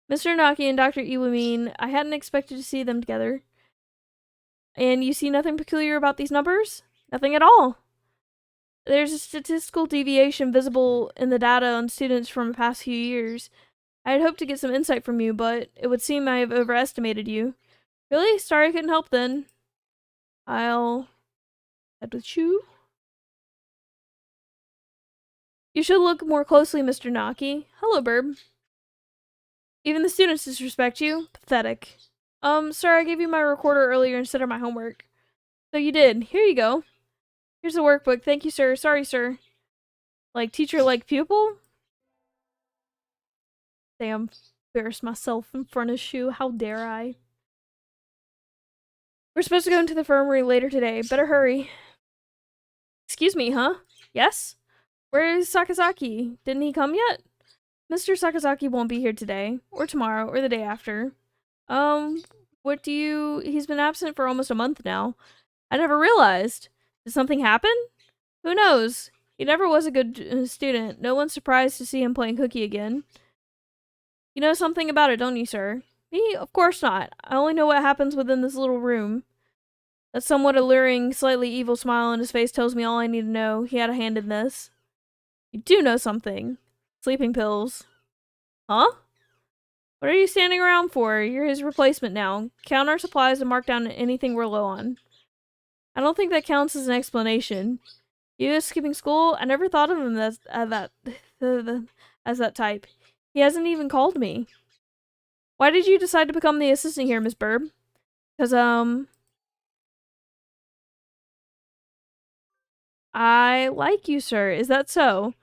Naki and Dr. Iwamine, I hadn't expected to see them together. And you see nothing peculiar about these numbers? Nothing at all. There's a statistical deviation visible in the data on students from the past few years. I had hoped to get some insight from you, but it would seem I have overestimated you. Really? Sorry I couldn't help then. I'll head with you. You should look more closely, Mr. Naki. Hello, Burb. Even the students disrespect you? Pathetic. Sir, I gave you my recorder earlier instead of my homework. So you did. Here you go. Here's the workbook. Thank you, sir. Sorry, sir. Like teacher, like pupil? Damn. Embarrassed myself in front of Shu. How dare I? We're supposed to go into the infirmary later today. Better hurry. Excuse me, huh? Yes? Where is Sakazaki? Didn't he come yet? Mr. Sakazaki won't be here today, or tomorrow, or the day after. He's been absent for almost a month now. I never realized. Did something happen? Who knows? He never was a good student. No one's surprised to see him playing hooky again. You know something about it, don't you, sir? Me? Of course not. I only know what happens within this little room. That somewhat alluring, slightly evil smile on his face tells me all I need to know. He had a hand in this. You do know something. Sleeping pills. Huh? What are you standing around for? You're his replacement now. Count our supplies and mark down anything we're low on. I don't think that counts as an explanation. You is skipping school? I never thought of him as that type. He hasn't even called me. Why did you decide to become the assistant here, Miss Burb? Because, I like you, sir. Is that so?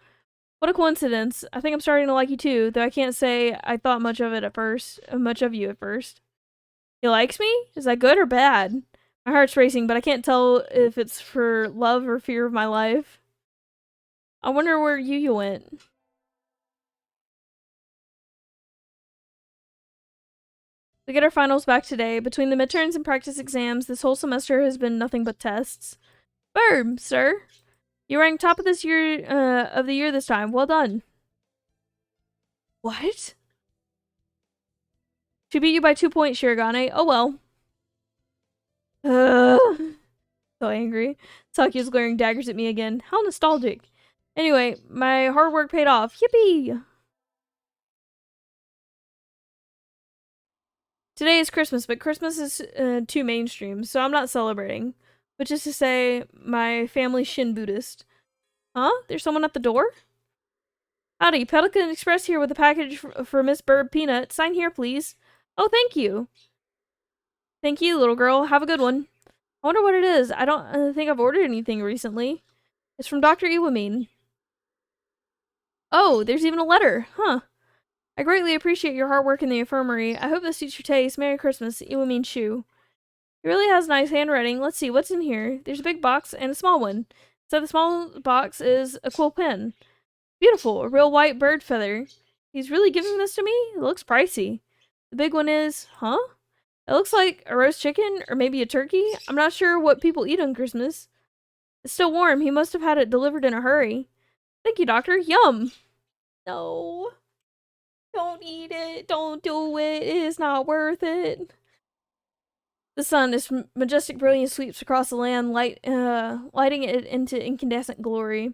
What a coincidence. I think I'm starting to like you too, though I can't say I thought much of you at first. He likes me? Is that good or bad? My heart's racing, but I can't tell if it's for love or fear of my life. I wonder where you went. We get our finals back today. Between the midterms and practice exams, this whole semester has been nothing but tests. Burb, sir. You ranked top of the year this time. Well done. What? She beat you by 2 points, Shirogane. Oh well. So angry. Saki's glaring daggers at me again. How nostalgic. Anyway, my hard work paid off. Yippee! Today is Christmas, but Christmas is too mainstream, so I'm not celebrating. Which is to say, my family's Shin Buddhist. Huh? There's someone at the door? Howdy, Pelican Express here with a package for Miss Bird Peanut. Sign here, please. Oh, thank you. Thank you, little girl. Have a good one. I wonder what it is. I don't think I've ordered anything recently. It's from Dr. Iwamine. Oh, there's even a letter. Huh. I greatly appreciate your hard work in the infirmary. I hope this suits your taste. Merry Christmas, Iwamine Shu. It really has nice handwriting. Let's see, what's in here? There's a big box and a small one. So the small box is a quill pen. Beautiful, a real white bird feather. He's really giving this to me? It looks pricey. The big one is, huh? It looks like a roast chicken or maybe a turkey. I'm not sure what people eat on Christmas. It's still warm. He must have had it delivered in a hurry. Thank you, doctor. Yum. No. Don't eat it. Don't do it. It is not worth it. The sun, its majestic brilliance, sweeps across the land, lighting it into incandescent glory.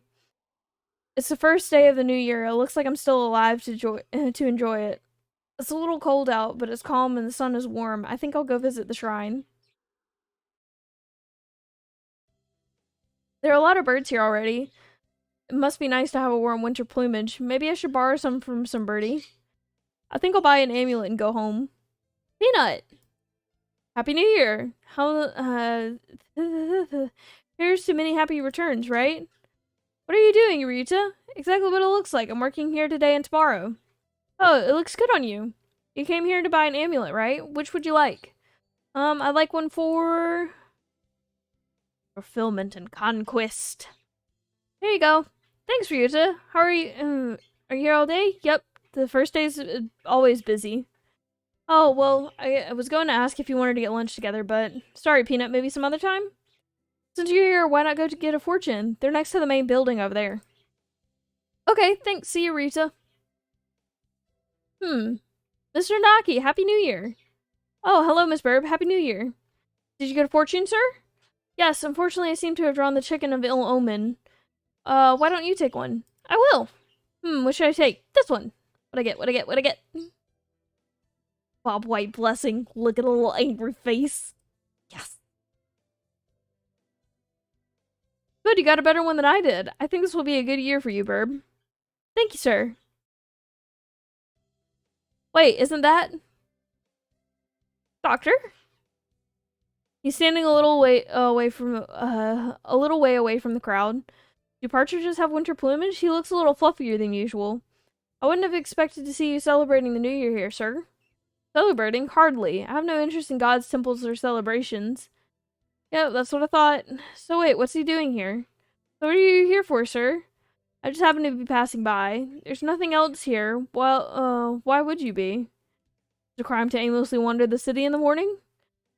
It's the first day of the new year. It looks like I'm still alive to enjoy it. It's a little cold out, but it's calm and the sun is warm. I think I'll go visit the shrine. There are a lot of birds here already. It must be nice to have a warm winter plumage. Maybe I should borrow some from some birdie. I think I'll buy an amulet and go home. Peanut! Happy New Year! Here's to many happy returns, right? What are you doing, Rita? Exactly what it looks like. I'm working here today and tomorrow. Oh, it looks good on you. You came here to buy an amulet, right? Which would you like? I'd like one for fulfillment and conquest. Here you go. Thanks, Ryuta. How are you? Are you here all day? Yep. The first day's always busy. Oh, well, I was going to ask if you wanted to get lunch together, but sorry, Peanut, maybe some other time? Since you're here, why not go to get a fortune? They're next to the main building over there. Okay, thanks. See you, Rita. Mr. Naki, Happy New Year. Oh, hello, Miss Burb. Happy New Year. Did you get a fortune, sir? Yes, unfortunately I seem to have drawn the chicken of ill omen. Why don't you take one? I will. What should I take? This one. What'd I get? Bob White blessing. Look at a little angry face. Yes. Good, you got a better one than I did. I think this will be a good year for you, Burb. Thank you, sir. Wait, isn't that Doctor? He's standing a little way away from the crowd. Do partridges have winter plumage? He looks a little fluffier than usual. I wouldn't have expected to see you celebrating the New Year here, sir. Celebrating? Hardly. I have no interest in God's temples or celebrations. Yep, that's what I thought. So wait, what's he doing here? So what are you here for, sir? I just happened to be passing by. There's nothing else here. Well, why would you be? It's a crime to aimlessly wander the city in the morning?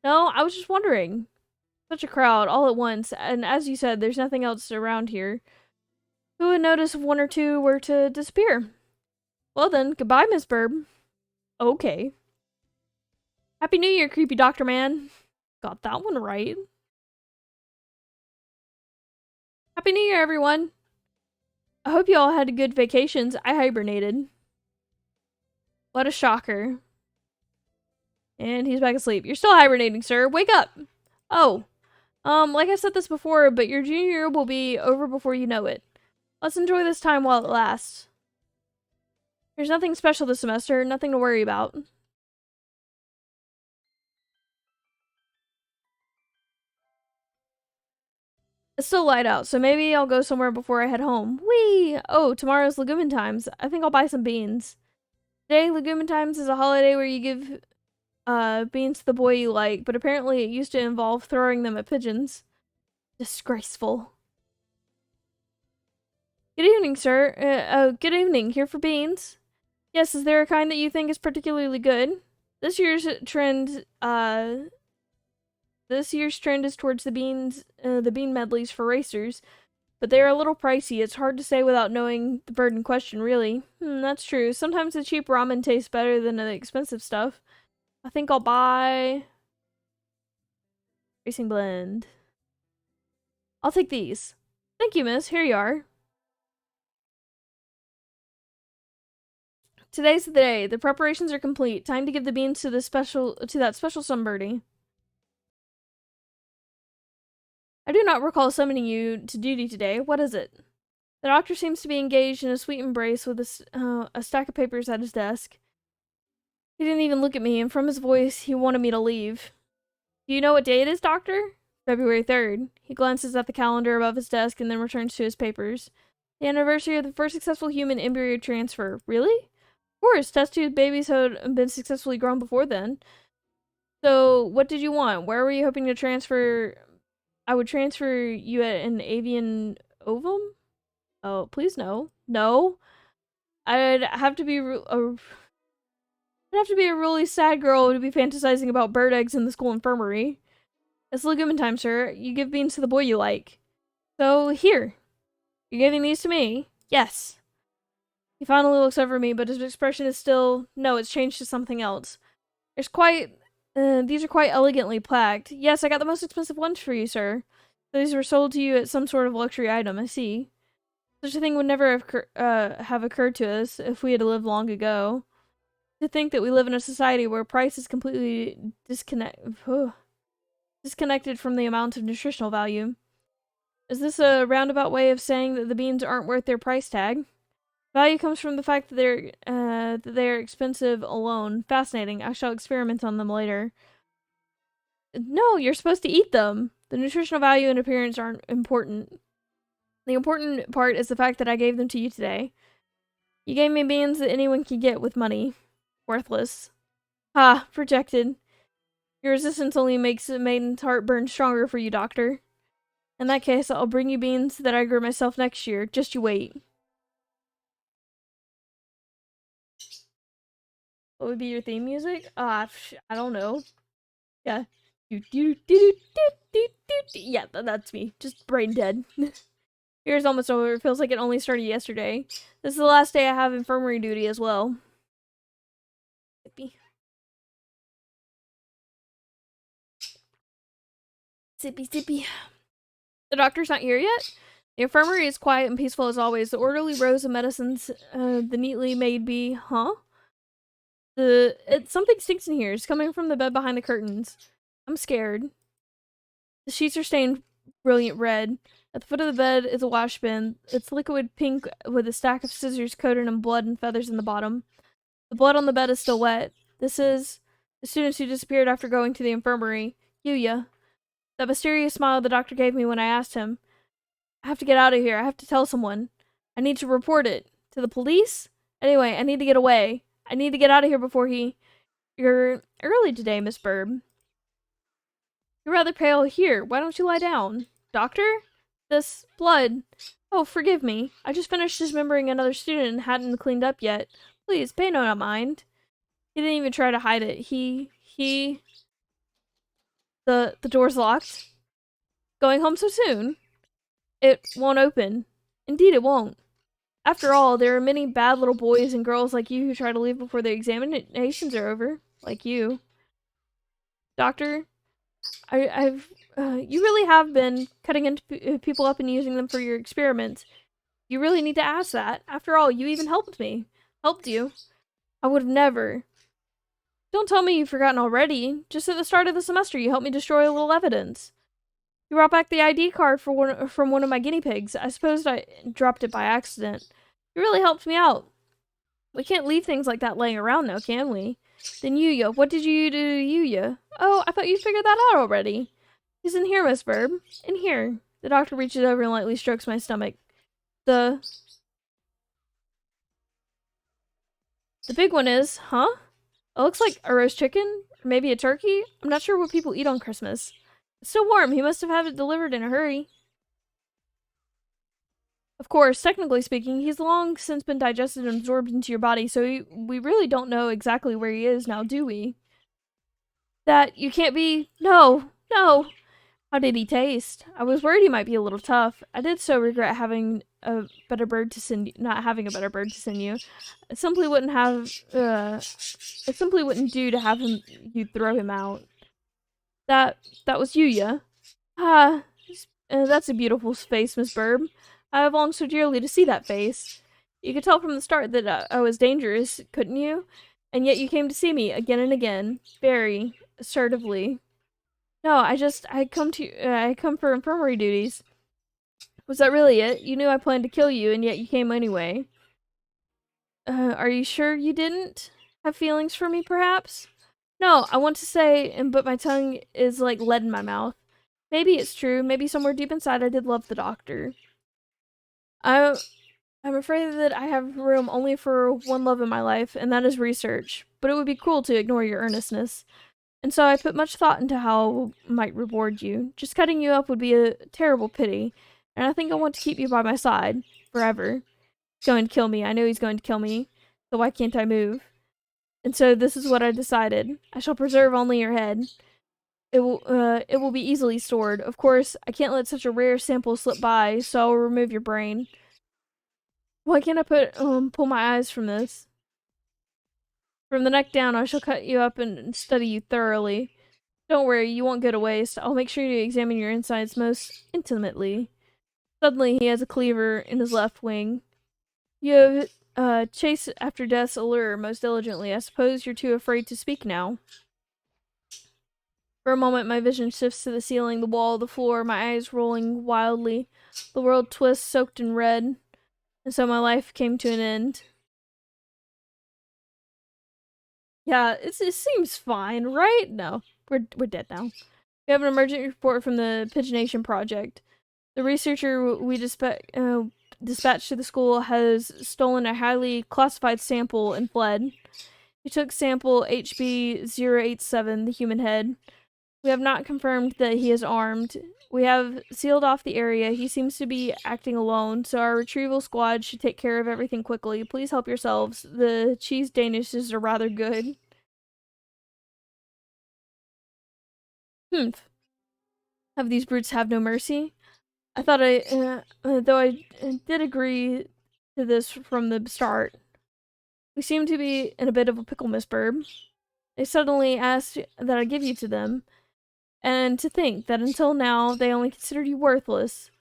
No, I was just wondering. Such a crowd, all at once, and as you said, there's nothing else around here. Who would notice if one or two were to disappear? Well then, goodbye, Miss Burb. Okay. Happy New Year, creepy doctor man. Got that one right. Happy New Year, everyone. I hope you all had good vacations. I hibernated. What a shocker. And he's back asleep. You're still hibernating, sir. Wake up. Oh. Like I said this before, but your junior year will be over before you know it. Let's enjoy this time while it lasts. There's nothing special this semester, nothing to worry about. It's still light out, so maybe I'll go somewhere before I head home. Whee! Oh, tomorrow's Legumin Times. I think I'll buy some beans. Today, Legumin Times is a holiday where you give beans to the boy you like, but apparently it used to involve throwing them at pigeons. Disgraceful. Good evening, sir. Good evening. Here for beans? Yes, is there a kind that you think is particularly good? This year's trend is towards the bean medleys for racers, but they are a little pricey. It's hard to say without knowing the bird in question, really. That's true. Sometimes the cheap ramen tastes better than the expensive stuff. I think I'll buy Racing Blend. I'll take these. Thank you, miss. Here you are. Today's the day. The preparations are complete. Time to give the beans to that special sunbirdie. I do not recall summoning you to duty today. What is it? The doctor seems to be engaged in a sweet embrace with a stack of papers at his desk. He didn't even look at me, and from his voice, he wanted me to leave. Do you know what day it is, doctor? February 3rd. He glances at the calendar above his desk and then returns to his papers. The anniversary of the first successful human embryo transfer. Really? Of course, test tube babies had been successfully grown before then. So, what did you want? Where were you hoping to transfer? I would transfer you at an avian ovum? Oh, please no. No. I'd have to be I'd have to be a really sad girl to be fantasizing about bird eggs in the school infirmary. It's legume time, sir. You give beans to the boy you like. So, here. You're giving these to me? Yes. He finally looks over me, but his expression is still, no, it's changed to something else. These are quite elegantly plaqued. Yes, I got the most expensive ones for you, sir. These were sold to you at some sort of luxury item, I see. Such a thing would never have occurred to us if we had lived long ago. To think that we live in a society where price is completely disconnected from the amount of nutritional value. Is this a roundabout way of saying that the beans aren't worth their price tag? Value comes from the fact that they're expensive alone. Fascinating. I shall experiment on them later. No, you're supposed to eat them. The nutritional value and appearance aren't important. The important part is the fact that I gave them to you today. You gave me beans that anyone can get with money. Worthless. Ha, projected. Your resistance only makes a maiden's heart burn stronger for you, doctor. In that case, I'll bring you beans that I grew myself next year. Just you wait. What would be your theme music? I don't know. Yeah. Yeah, that's me. Just brain dead. Year's almost over. It feels like it only started yesterday. This is the last day I have infirmary duty as well. Sippy. Sippy, sippy. The doctor's not here yet? The infirmary is quiet and peaceful as always. The orderly rows of medicines, the neatly made bee. Huh? Something stinks in here. It's coming from the bed behind the curtains. I'm scared. The sheets are stained brilliant red. At the foot of the bed is a wash bin. It's liquid pink with a stack of scissors coated in blood and feathers in the bottom. The blood on the bed is still wet. This is the student who disappeared after going to the infirmary. Yuya. That mysterious smile the doctor gave me when I asked him. I have to get out of here. I have to tell someone. I need to report it. To the police? Anyway, I need to get away. I need to get out of here before he... You're early today, Miss Burb. You're rather pale. Here, why don't you lie down? Doctor? This blood... Oh, forgive me. I just finished dismembering another student and hadn't cleaned up yet. Please, pay no mind. He didn't even try to hide it. The door's locked. Going home so soon? It won't open. Indeed, it won't. After all, there are many bad little boys and girls like you who try to leave before the examinations are over. Like you. Doctor, you really have been cutting into people up and using them for your experiments. You really need to ask that. After all, you even helped me. Helped you. I would have never. Don't tell me you've forgotten already. Just at the start of the semester, you helped me destroy a little evidence. You brought back the ID card from one of my guinea pigs. I suppose I dropped it by accident. You really helped me out. We can't leave things like that laying around now, can we? Then Yuya, what did you do to Yuya? Oh, I thought you figured that out already. He's in here, Miss Burb. In here. The doctor reaches over and lightly strokes my stomach. The big one is, huh? It looks like a roast chicken, or maybe a turkey. I'm not sure what people eat on Christmas. It's still warm. He must have had it delivered in a hurry. Of course, technically speaking, he's long since been digested and absorbed into your body, so we really don't know exactly where he is now, do we? That you can't be... No! No! How did he taste? I was worried he might be a little tough. I did so regret having a better bird to send you, not having a better bird to send you. It simply wouldn't do to have you throw him out. That was Yuya. Ah, that's a beautiful face, Miss Burb. I have longed so dearly to see that face. You could tell from the start that I was dangerous, couldn't you? And yet you came to see me again and again, very assertively. No, I come for infirmary duties. Was that really it? You knew I planned to kill you, and yet you came anyway. Are you sure you didn't have feelings for me, perhaps? No, I want to say, but my tongue is like lead in my mouth. Maybe it's true. Maybe somewhere deep inside I did love the doctor. I, I'm afraid that I have room only for one love in my life, and that is research. But it would be cruel to ignore your earnestness. And so I put much thought into how I might reward you. Just cutting you up would be a terrible pity, and I think I want to keep you by my side forever. He's going to kill me. I know he's going to kill me. So why can't I move? And so this is what I decided. I shall preserve only your head. It will be easily stored. Of course, I can't let such a rare sample slip by, so I'll remove your brain. Why can't I pull my eyes from this? From the neck down, I shall cut you up and study you thoroughly. Don't worry, you won't go to waste. I'll make sure to examine your insides most intimately. Suddenly, he has a cleaver in his left wing. You have chased after death's allure most diligently. I suppose you're too afraid to speak now. For a moment, my vision shifts to the ceiling, the wall, the floor, my eyes rolling wildly. The world twists, soaked in red, and so my life came to an end. Yeah, it seems fine, right? No, we're dead now. We have an emergent report from the Pigeonation Project. The researcher we dispatched to the school has stolen a highly classified sample and fled. He took sample HB087, the human head. We have not confirmed that he is armed. We have sealed off the area. He seems to be acting alone, so our retrieval squad should take care of everything quickly. Please help yourselves. The cheese danishes are rather good. Humph. Have these brutes have no mercy? I thought though I did agree to this from the start. We seem to be in a bit of a pickle, Miss Burb. They suddenly asked that I give you to them, and to think that until now they only considered you worthless.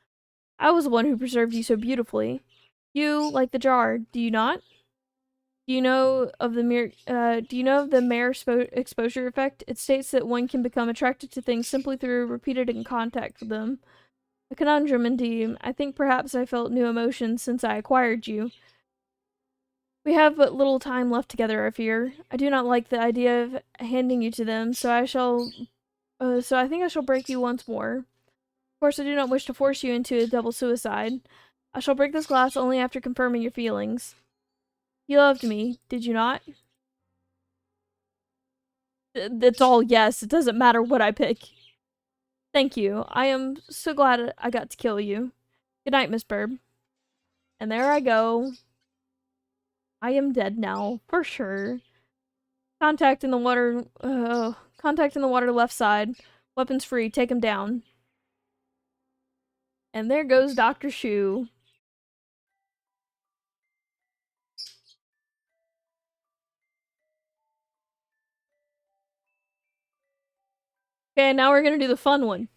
I was the one who preserved you so beautifully. You, like the jar, do you not? Do you know of the mere exposure effect? It states that one can become attracted to things simply through repeated contact with them. A conundrum indeed. I think perhaps I felt new emotions since I acquired you. We have but little time left together, I fear. I do not like the idea of handing you to them, so I think I shall break you once more. Of course, I do not wish to force you into a double suicide. I shall break this glass only after confirming your feelings. You loved me, did you not? It's all yes. It doesn't matter what I pick. Thank you. I am so glad I got to kill you. Good night, Miss Burb. And there I go. I am dead now, for sure. Contact in the water. Contact in the water left side. Weapons free. Take him down. And there goes Dr. Shu. Okay, now we're gonna do the fun one.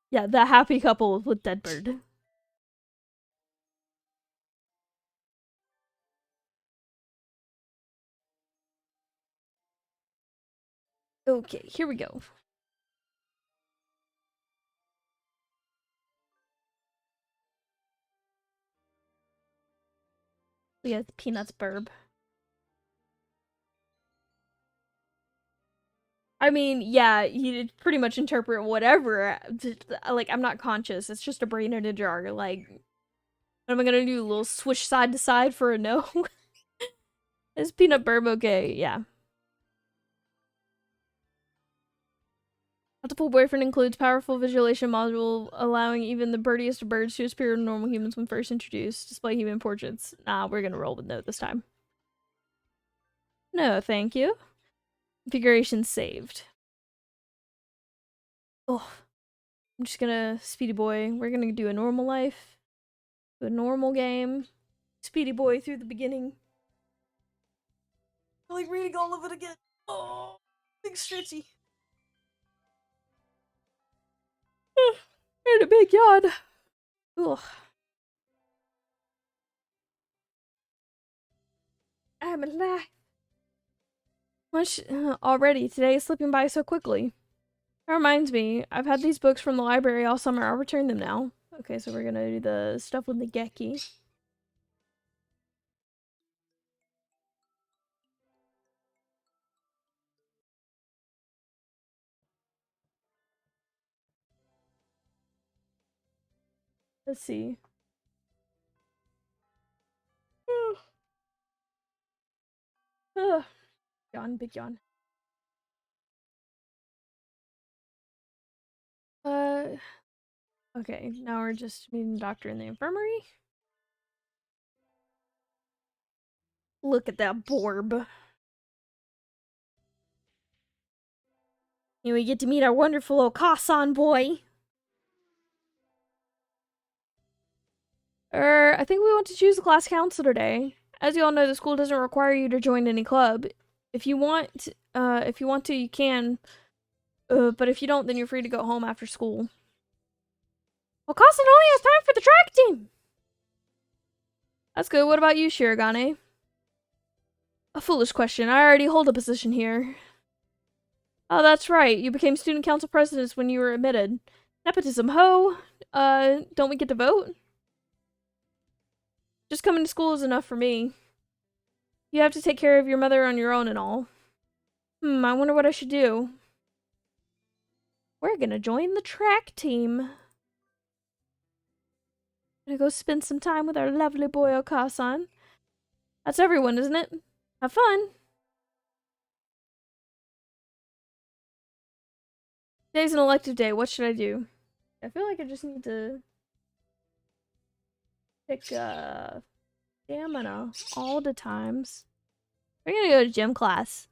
Yeah, the happy couple with Deadbird. Okay, here we go. We got the Peanuts Burb. I mean, yeah, you pretty much interpret whatever. Like, I'm not conscious. It's just a brain in a jar. Like, what am I gonna do? A little swish side to side for a no? Is Peanut Burb okay? Yeah. Hatoful Boyfriend includes powerful visualization module, allowing even the birdiest of birds to appear to normal humans when first introduced. Display human portraits. Nah, we're gonna roll with no this time. No, thank you. Configuration saved. Oh, I'm just gonna Speedy Boy. We're gonna do a normal life. Do a normal game. Speedy Boy through the beginning. I like reading all of it again. Oh, big stretchy. In a big yawn. Ugh. I'm alive. Much already. Today is slipping by so quickly. That reminds me, I've had these books from the library all summer. I'll return them now. Okay, so we're gonna do the stuff with the Geki. Let's see. Yawn, big yawn. Okay, now we're just meeting the doctor in the infirmary. Look at that Borb. And we get to meet our wonderful Okasan boy. I think we want to choose a class counselor today. As you all know, the school doesn't require you to join any club. If you want to, you can. But if you don't, then you're free to go home after school. Okasan only has time for the track team. That's good. What about you, Shirogane? A foolish question. I already hold a position here. Oh, that's right. You became student council president when you were admitted. Nepotism, ho. Don't we get to vote? Just coming to school is enough for me. You have to take care of your mother on your own and all. I wonder what I should do. We're gonna join the track team. Gonna go spend some time with our lovely boy Okasan. That's everyone, isn't it? Have fun. Today's an elective day. What should I do? I feel like I just need to pick stamina all the times. We're gonna go to gym class.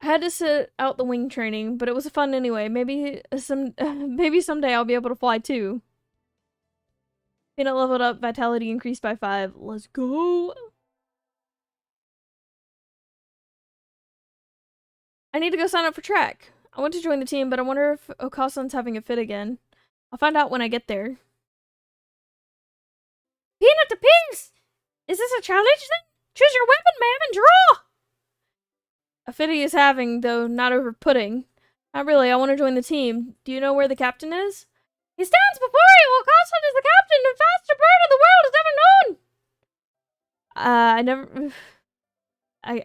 I had to sit out the wing training, but it was fun anyway. Maybe someday I'll be able to fly too. Peanut leveled up, vitality increased by 5. Let's go. I need to go sign up for track. I want to join the team, but I wonder if Okasan's having a fit again. I'll find out when I get there. Peanut the pigs! Is this a challenge then? Choose your weapon, ma'am, and draw! A fit he is having, though not over pudding. Not really, I want to join the team. Do you know where the captain is? He stands before you! Okasan is the captain and fastest bird in the world has ever known!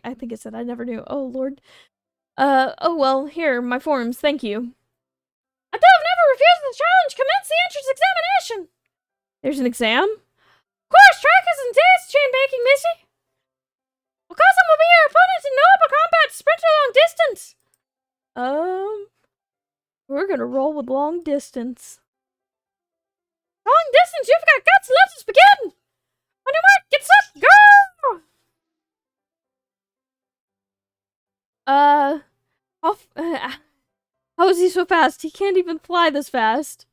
I think it said I never knew. Oh, Lord. Oh well, here, my forms, thank you. I have never refused the challenge! Commence the entrance examination! There's an exam? Of course, track is intense, chain banking, missy! Okasan will be your opponent in no upper combat sprint a long distance! We're gonna roll with long distance. Long distance, you've got guts, let us begin! On your mark, get set, go! How is he so fast? He can't even fly this fast.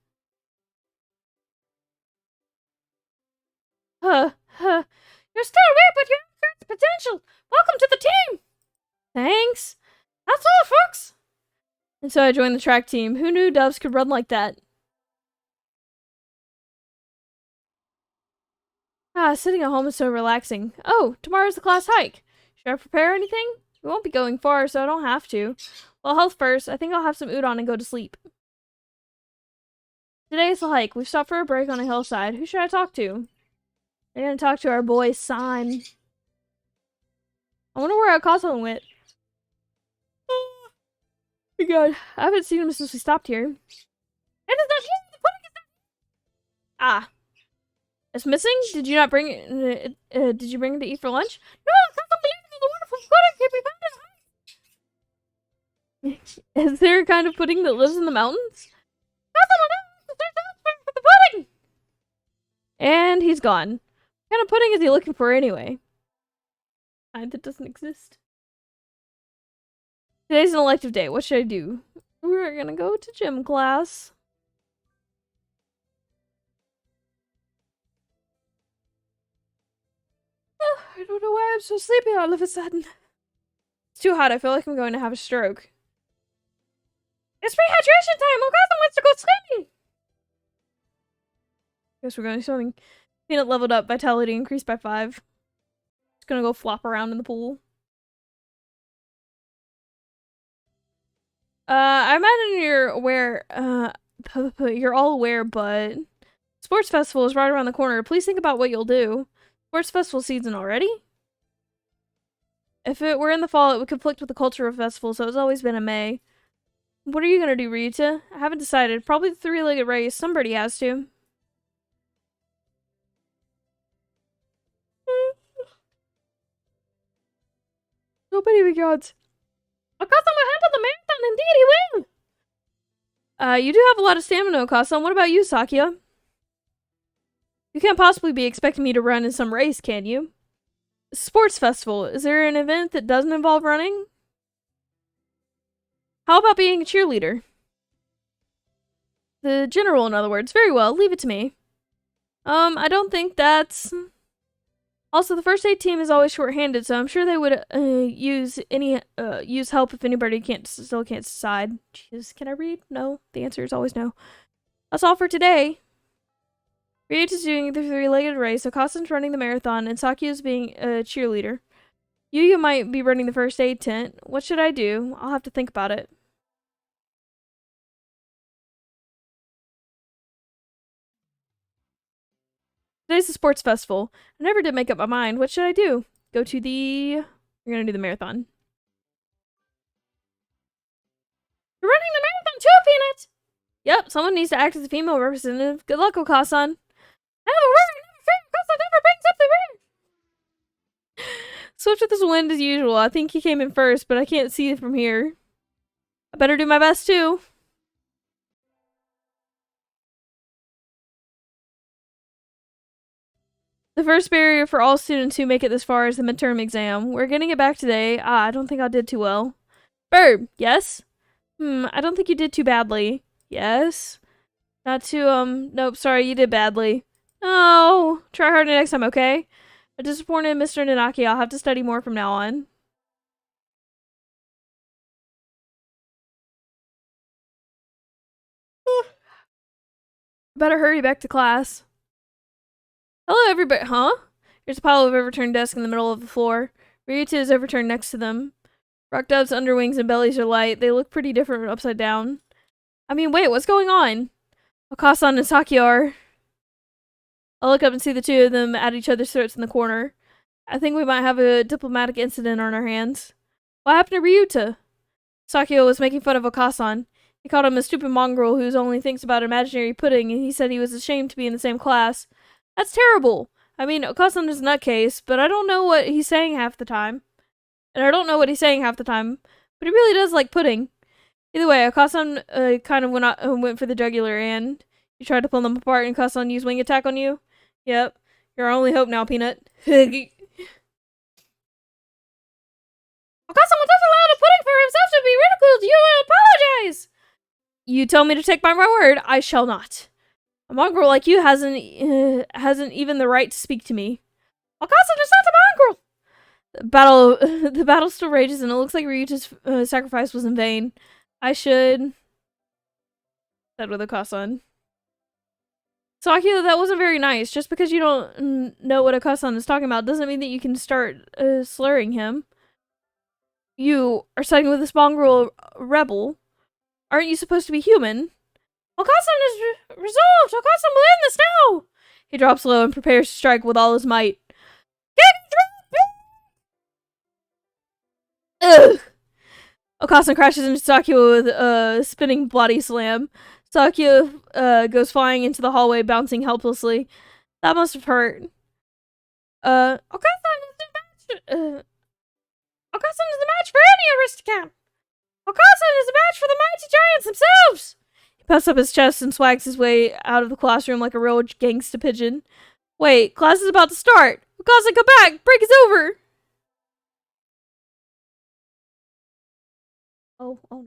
You're still away, but you have great potential. Welcome to the team. Thanks. That's all, folks. And so I joined the track team. Who knew doves could run like that? Sitting at home is so relaxing. Oh, tomorrow's the class hike. Should I prepare anything? We won't be going far, so I don't have to. Well, health first. I think I'll have some udon and go to sleep. Today's the hike. We've stopped for a break on a hillside. Who should I talk to? We're gonna talk to our boy, San. I wonder where Akasan went. Oh my god. I haven't seen him since we stopped here. It is not here! The pudding is not... Ah. It's missing? Did you not bring it? Did you bring it to eat for lunch? No, I can't believe it. The wonderful pudding can be found in the... Is there a kind of pudding that lives in the mountains? For the pudding! And he's gone. What kind of pudding is he looking for anyway? That doesn't exist. Today's an elective day. What should I do? We're gonna go to gym class. Oh, I don't know why I'm so sleepy all of a sudden. It's too hot. I feel like I'm going to have a stroke. It's rehydration time! Okasan wants to go swimming! Guess we're going swimming. Peanut leveled up. Vitality increased by 5. Just gonna go flop around in the pool. I imagine you're aware, you're all aware, but Sports Festival is right around the corner. Please think about what you'll do. Sports Festival season already? If it were in the fall, it would conflict with the cultural festival, so it's always been in May. What are you gonna do, Rita? I haven't decided. Probably the three-legged race. Somebody has to. Nobody regards. Akasan will handle the marathon. Indeed, he will. You do have a lot of stamina, Akasan. What about you, Sakia? You can't possibly be expecting me to run in some race, can you? Sports festival. Is there an event that doesn't involve running? How about being a cheerleader? The general, in other words. Very well. Leave it to me. I don't think that's... Also, the first aid team is always short-handed, so I'm sure they would use help if anybody still can't decide. Jeez, can I read? No. The answer is always no. That's all for today. Ryuta's doing the three-legged race, Akasan's running the marathon, and Sakia's being a cheerleader. Yuya might be running the first aid tent. What should I do? I'll have to think about it. Today's the sports festival. I never did make up my mind. What should I do? Go to the... We're gonna do the marathon. You're running the marathon too, Peanut! Yep, someone needs to act as a female representative. Good luck, Okasan. Never worry, never fear, Okasan never brings up the rear! Swift with this wind as usual. I think he came in first, but I can't see it from here. I better do my best too. The first barrier for all students who make it this far is the midterm exam. We're getting it back today. I don't think I did too well. Bird, yes? I don't think you did too badly. Yes? Not too, nope, sorry, you did badly. No, try harder next time, okay? I'm disappointed, Mr. Nanaki. I'll have to study more from now on. Better hurry back to class. Hello, everybody. Huh? There's a pile of overturned desks in the middle of the floor. Ryuta is overturned next to them. Rock Dove's underwings and bellies are light. They look pretty different upside down. I mean, wait, what's going on? Okasan and Saki are... I look up and see the two of them at each other's throats in the corner. I think we might have a diplomatic incident on our hands. What happened to Ryuta? Sakio was making fun of Okasan. He called him a stupid mongrel who only thinks about imaginary pudding, and he said he was ashamed to be in the same class. That's terrible. I mean, Okasan is a nutcase, but I don't know what he's saying half the time. But he really does like pudding. Either way, Okasan kind of went for the jugular, and you tried to pull them apart, and Okasan used wing attack on you? Yep. You're our only hope now, Peanut. Okasan will not allow the pudding for himself to be ridiculed. You will apologize. You tell me to take my word. I shall not. A mongrel like you hasn't even the right to speak to me. Okasan is not a mongrel. The battle still rages, and it looks like Ryuta's sacrifice was in vain. I should... said with Okasan. Sakio, that wasn't very nice. Just because you don't know what Okasan is talking about doesn't mean that you can start slurring him. You are siding with this mongrel rebel. Aren't you supposed to be human? Okasan is resolved! Okasan will end this now! He drops low and prepares to strike with all his might. Ugh! Okasan crashes into Sakio with a spinning body slam. Sakio goes flying into the hallway, bouncing helplessly. That must have hurt. Okasan is the match for any aristocrat! Okasan is a match for the mighty giants themselves! He puffs up his chest and swags his way out of the classroom like a real gangsta pigeon. Wait, class is about to start! Okasan, come back! Break is over! Oh no.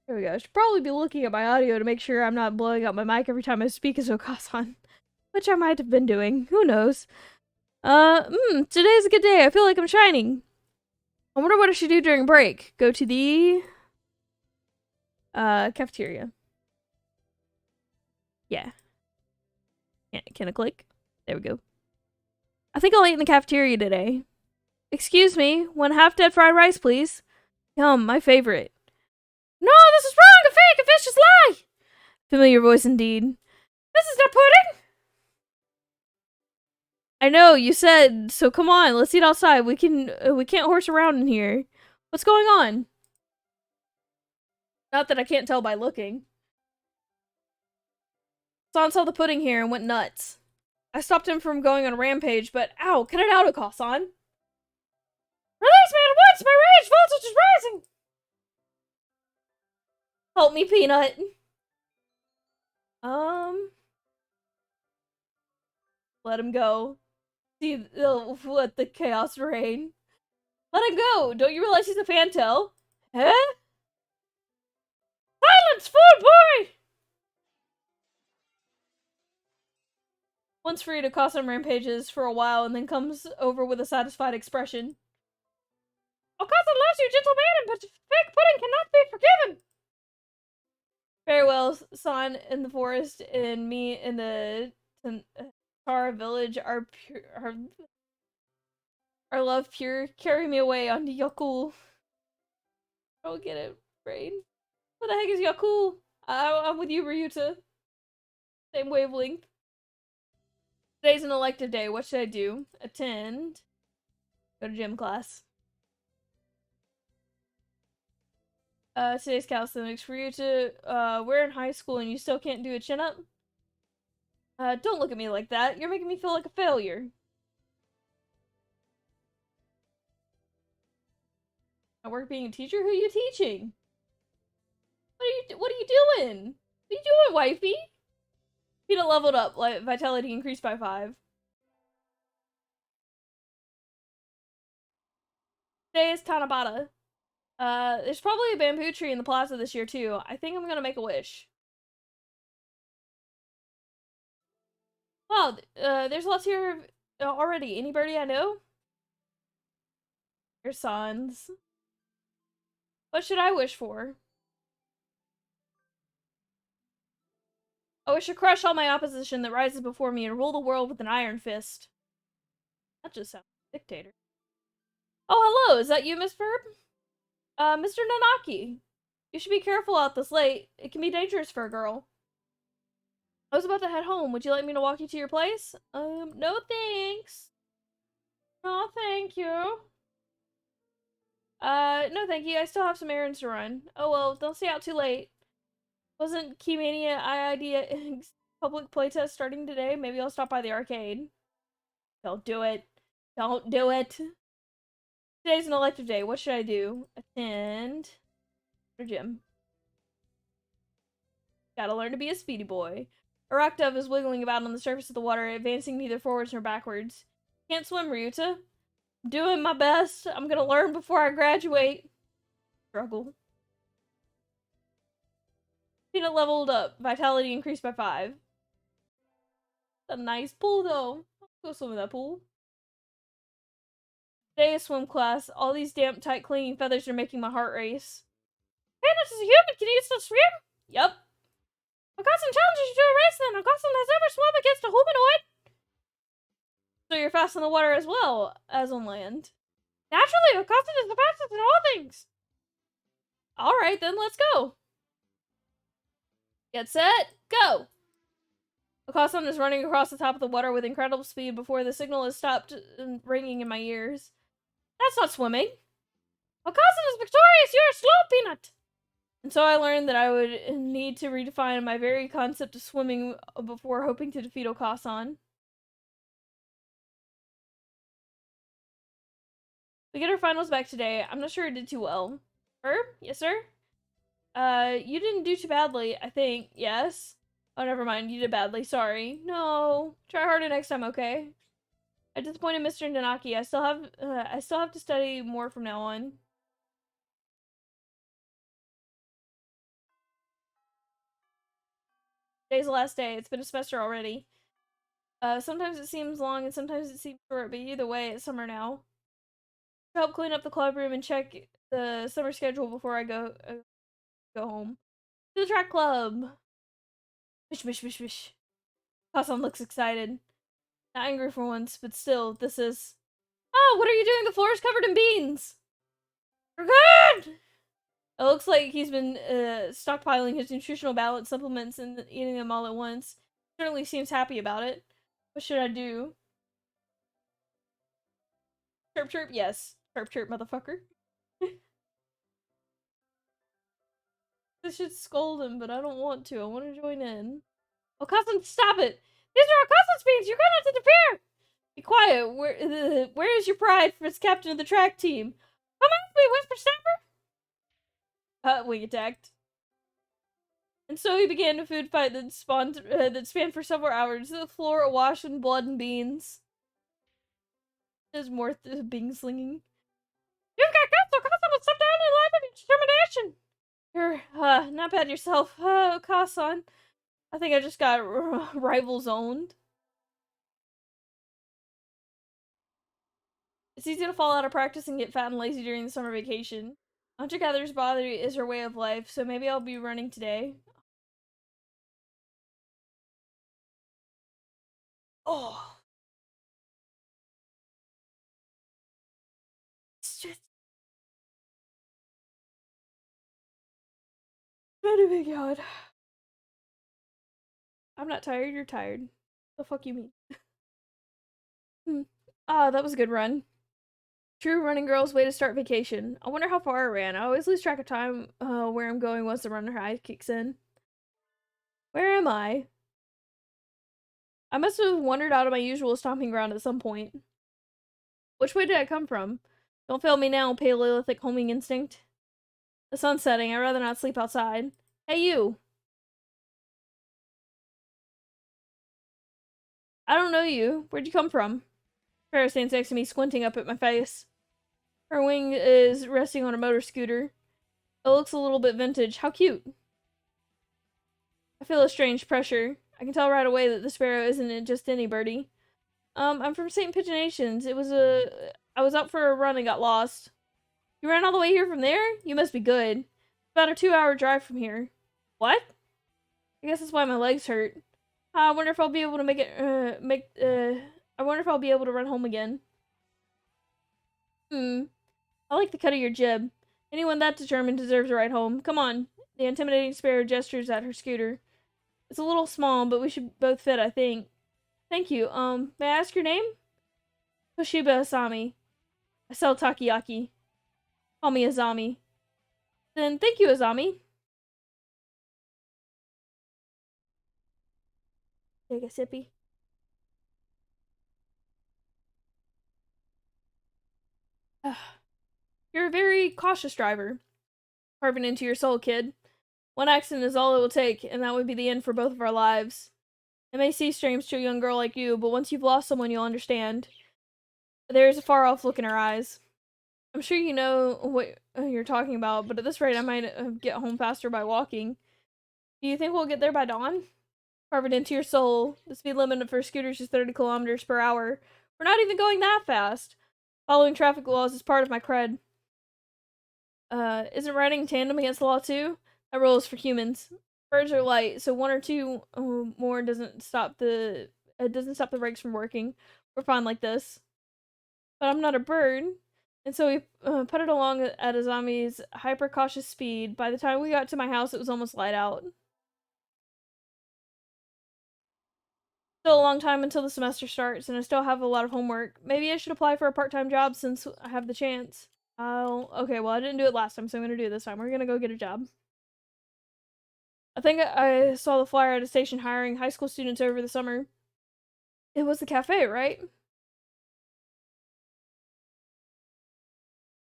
There we go. I should probably be looking at my audio to make sure I'm not blowing up my mic every time I speak as Okasan. Which I might have been doing. Who knows? Today's a good day. I feel like I'm shining. I wonder what I should do during break. Go to the... cafeteria. Yeah. Can I click? There we go. I think I'll eat in the cafeteria today. Excuse me, 1 half-dead fried rice, please. Yum, my favorite. No, this is wrong! A fake! A vicious lie! Familiar voice indeed. This is not pudding! I know, you said, so come on, let's eat outside. We can't horse around in here. What's going on? Not that I can't tell by looking. San saw the pudding here and went nuts. I stopped him from going on a rampage, but ow, cut it out, Okasan. Release me at once! My rage voltage is rising! Help me, Peanut. Let him go. See, let the chaos reign. Let him go! Don't you realize he's a fantail? Huh? Silence, fool boy! Once free to cause some rampages for a while and then comes over with a satisfied expression. Okasan loves you, gentle man, but fake pudding cannot be forgiven! Very well, San in the forest and me in the Tara village are pure. Our love pure. Carry me away on Yakul. I don't get it, brain. What the heck is Yakul? I'm with you, Ryuta. Same wavelength. Today's an elective day. What should I do? Attend. Go to gym class. Today's calisthenics. For you to, we're in high school and you still can't do a chin-up? Don't look at me like that. You're making me feel like a failure. I work being a teacher? Who are you teaching? What are you doing? What are you doing, wifey? Peanut leveled up, like vitality increased by 5. Today is Tanabata. There's probably a bamboo tree in the plaza this year too. I think I'm gonna make a wish. Wow, there's lots here already. Anybody I know? Your sons. What should I wish for? I wish to crush all my opposition that rises before me and rule the world with an iron fist. That just sounds like a dictator. Oh, hello, is that you, Miss Verb? Mr. Nanaki. You should be careful out this late. It can be dangerous for a girl. I was about to head home. Would you like me to walk you to your place? No thanks. No, thank you. No thank you. I still have some errands to run. Oh well, don't stay out too late. Wasn't Keymania IID public playtest starting today? Maybe I'll stop by the arcade. Don't do it. Don't do it. Today's an elective day. What should I do? Attend or gym. Gotta learn to be a speedy boy. A rock dove is wiggling about on the surface of the water, advancing neither forwards nor backwards. Can't swim, Ryuta. I'm doing my best. I'm gonna learn before I graduate. Struggle. Peanut leveled up. Vitality increased by 5. It's a nice pool, though. I'll go swim in that pool. Today is swim class. All these damp, tight, clinging feathers are making my heart race. Peanut is a human. Can you still swim? Yup. Okasan challenges you to a race then. Okasan has ever swum against a humanoid. So you're fast in the water as well as on land. Naturally, Okasan is the fastest in all things. Alright, then let's go. Get set, go! Okasan is running across the top of the water with incredible speed before the signal has stopped ringing in my ears. That's not swimming. Okasan is victorious! You're a slow peanut! And so I learned that I would need to redefine my very concept of swimming before hoping to defeat Okasan. We get our finals back today. I'm not sure I did too well. Herb? Yes, sir? You didn't do too badly, I think. Yes? Oh, never mind. You did badly. Sorry. No. Try harder next time, okay? I disappointed Mr. Nanaki. I still have to study more from now on. Today's the last day. It's been a semester already. Sometimes it seems long and sometimes it seems short, but either way, it's summer now. Help clean up the club room and check the summer schedule before I go home. To the track club! Bish, bish, bish, bish. Kasan looks excited. Not angry for once, but still, this is... Oh, what are you doing? The floor is covered in beans! We're good! It looks like he's been stockpiling his nutritional balance supplements and eating them all at once. Certainly seems happy about it. What should I do? Chirp chirp? Yes. Chirp chirp, motherfucker. I should scold him, but I don't want to. I want to join in. Oh, Cousin, stop it! These are our cousin speeds! You're going to interfere! Be quiet. Where is your pride as captain of the track team? Come on, me, Whisper Snapper! We attacked. And so he began a food fight that spanned for several hours, the floor awash in blood and beans. There's more bean slinging. You've got guts, so Cousin will step down in life of your determination! You're, not bad yourself. Oh, Kasan. I think I just got rival zoned. It's easy to fall out of practice and get fat and lazy during the summer vacation. Hunter-gatherer's body is her way of life, so maybe I'll be running today. Oh. It's just... Oh my god. I'm not tired, you're tired. The fuck you mean? Ah, that was a good run. True running girl's way to start vacation. I wonder how far I ran. I always lose track of time where I'm going once the runner high kicks in. Where am I? I must have wandered out of my usual stomping ground at some point. Which way did I come from? Don't fail me now, Paleolithic homing instinct. The sun's setting. I'd rather not sleep outside. Hey, you! I don't know you. Where'd you come from? Farrah stands next to me, squinting up at my face. Her wing is resting on a motor scooter. It looks a little bit vintage. How cute. I feel a strange pressure. I can tell right away that the sparrow isn't just any birdie. I'm from St. Pigeonations. I was out for a run and got lost. You ran all the way here from there? You must be good. It's about a 2-hour drive from here. What? I guess that's why my legs hurt. I wonder if I'll be able to I wonder if I'll be able to run home again. I like the cut of your jib. Anyone that determined deserves a ride home. Come on. The intimidating sparrow gestures at her scooter. It's a little small, but we should both fit, I think. Thank you. May I ask your name? Toshiba Asami. I sell takoyaki. Call me Azami. Then thank you, Azami. Take a sippy. You're a very cautious driver. Carving into your soul, kid. One accident is all it will take, and that would be the end for both of our lives. It may seem strange to a young girl like you, but once you've lost someone, you'll understand. There is a far-off look in her eyes. I'm sure you know what you're talking about, but at this rate, I might get home faster by walking. Do you think we'll get there by dawn? Carve it into your soul. The speed limit for scooters is 30 kilometers per hour. We're not even going that fast. Following traffic laws is part of my cred. Isn't riding in tandem against the law too? That rule is for humans. Birds are light, so one or two more doesn't stop the brakes from working. We're fine like this. But I'm not a bird. And so we put it along at Azami's hyper-cautious speed. By the time we got to my house, it was almost light out. Still a long time until the semester starts, and I still have a lot of homework. Maybe I should apply for a part-time job since I have the chance. Okay, well, I didn't do it last time, so I'm gonna do it this time. We're gonna go get a job. I think I saw the flyer at a station hiring high school students over the summer. It was the cafe, right?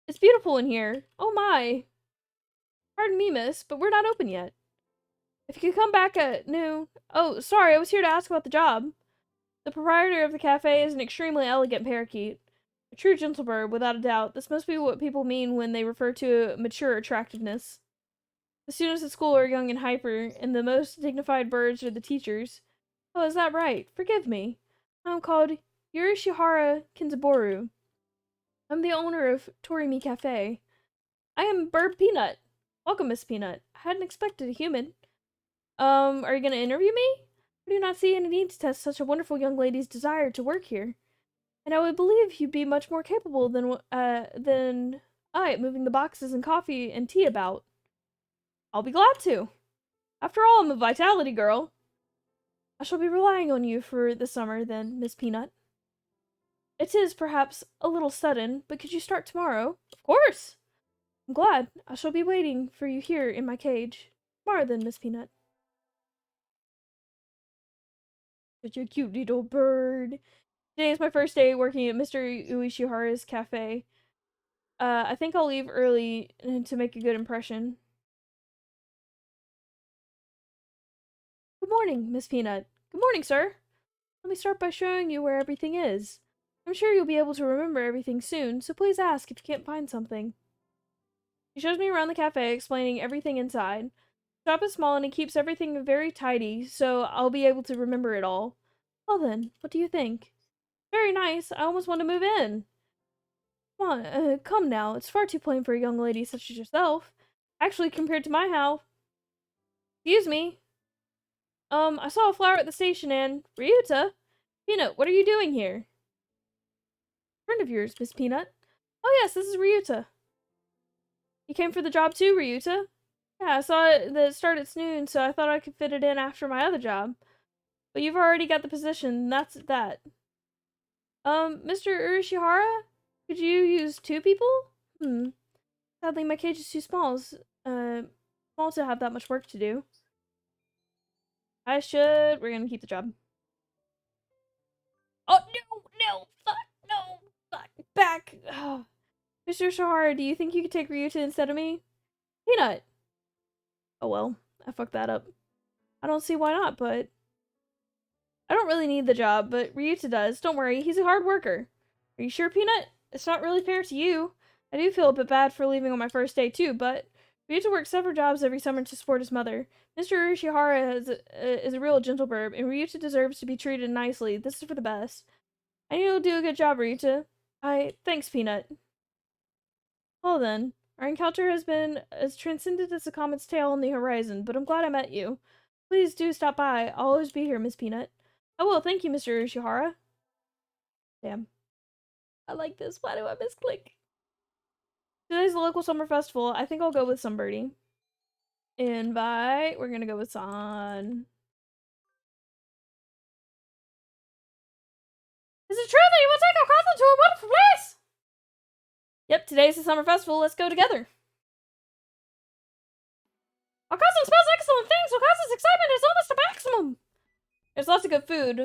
It's beautiful in here. Oh my. Pardon me, miss, but we're not open yet. If you could come back at noon... Oh, sorry, I was here to ask about the job. The proprietor of the cafe is an extremely elegant parakeet. A true gentlebird, without a doubt. This must be what people mean when they refer to mature attractiveness. The students at school are young and hyper, and the most dignified birds are the teachers. Oh, is that right? Forgive me. I'm called Yurishihara Kinzaboru. I'm the owner of Torimi Cafe. I am Bird Peanut. Welcome, Miss Peanut. I hadn't expected a human. Are you gonna interview me? I do not see any need to test such a wonderful young lady's desire to work here. And I would believe you'd be much more capable than I at moving the boxes and coffee and tea about. I'll be glad to. After all, I'm a vitality girl. I shall be relying on you for the summer, then, Miss Peanut. It is, perhaps, a little sudden, but could you start tomorrow? Of course! I'm glad. I shall be waiting for you here in my cage. Tomorrow then, Miss Peanut. Such a cute little bird. Today is my first day working at Mr. Ueshihara's cafe. I think I'll leave early to make a good impression. Good morning, Miss Peanut. Good morning, sir. Let me start by showing you where everything is. I'm sure you'll be able to remember everything soon, so please ask if you can't find something. He shows me around the cafe, explaining everything inside. The shop is small and he keeps everything very tidy, so I'll be able to remember it all. Well then, what do you think? Very nice. I almost want to move in. Come on, come now. It's far too plain for a young lady such as yourself. Actually, compared to my house. Excuse me. I saw a flower at the station and... Ryuta? Peanut, what are you doing here? Friend of yours, Miss Peanut. Oh yes, this is Ryuta. You came for the job too, Ryuta? Yeah, I saw it that it started at noon, so I thought I could fit it in after my other job. But you've already got the position, that's that. Mr. Urashihara? Could you use 2 people? Sadly, my cage is too small. Small to have that much work to do. We're gonna keep the job. Oh, no, fuck, back. Oh. Mr. Shahara, do you think you could take Ryuta instead of me? Peanut. Oh well, I fucked that up. I don't see why not, but... I don't really need the job, but Ryuta does. Don't worry, he's a hard worker. Are you sure, Peanut? It's not really fair to you. I do feel a bit bad for leaving on my first day, too, but Ryuta works several jobs every summer to support his mother. Mr. Urashihara is a real gentle bird, and Ryuta deserves to be treated nicely. This is for the best. I know you'll do a good job, Ryuta. Thanks, Peanut. Well then, our encounter has been as transcendent as a comet's tail on the horizon, but I'm glad I met you. Please do stop by. I'll always be here, Miss Peanut. Oh well, thank you, Mr. Urashihara. Damn. I like this. Why do I misclick? Today's the local summer festival. I think I'll go with Sunbirdie. Invite. We're gonna go with San. Is it true that you will take our cousin to a wonderful place? Yep, today's the summer festival. Let's go together. Our cousin smells excellent things. Our cousin's excitement is almost a maximum. There's lots of good food.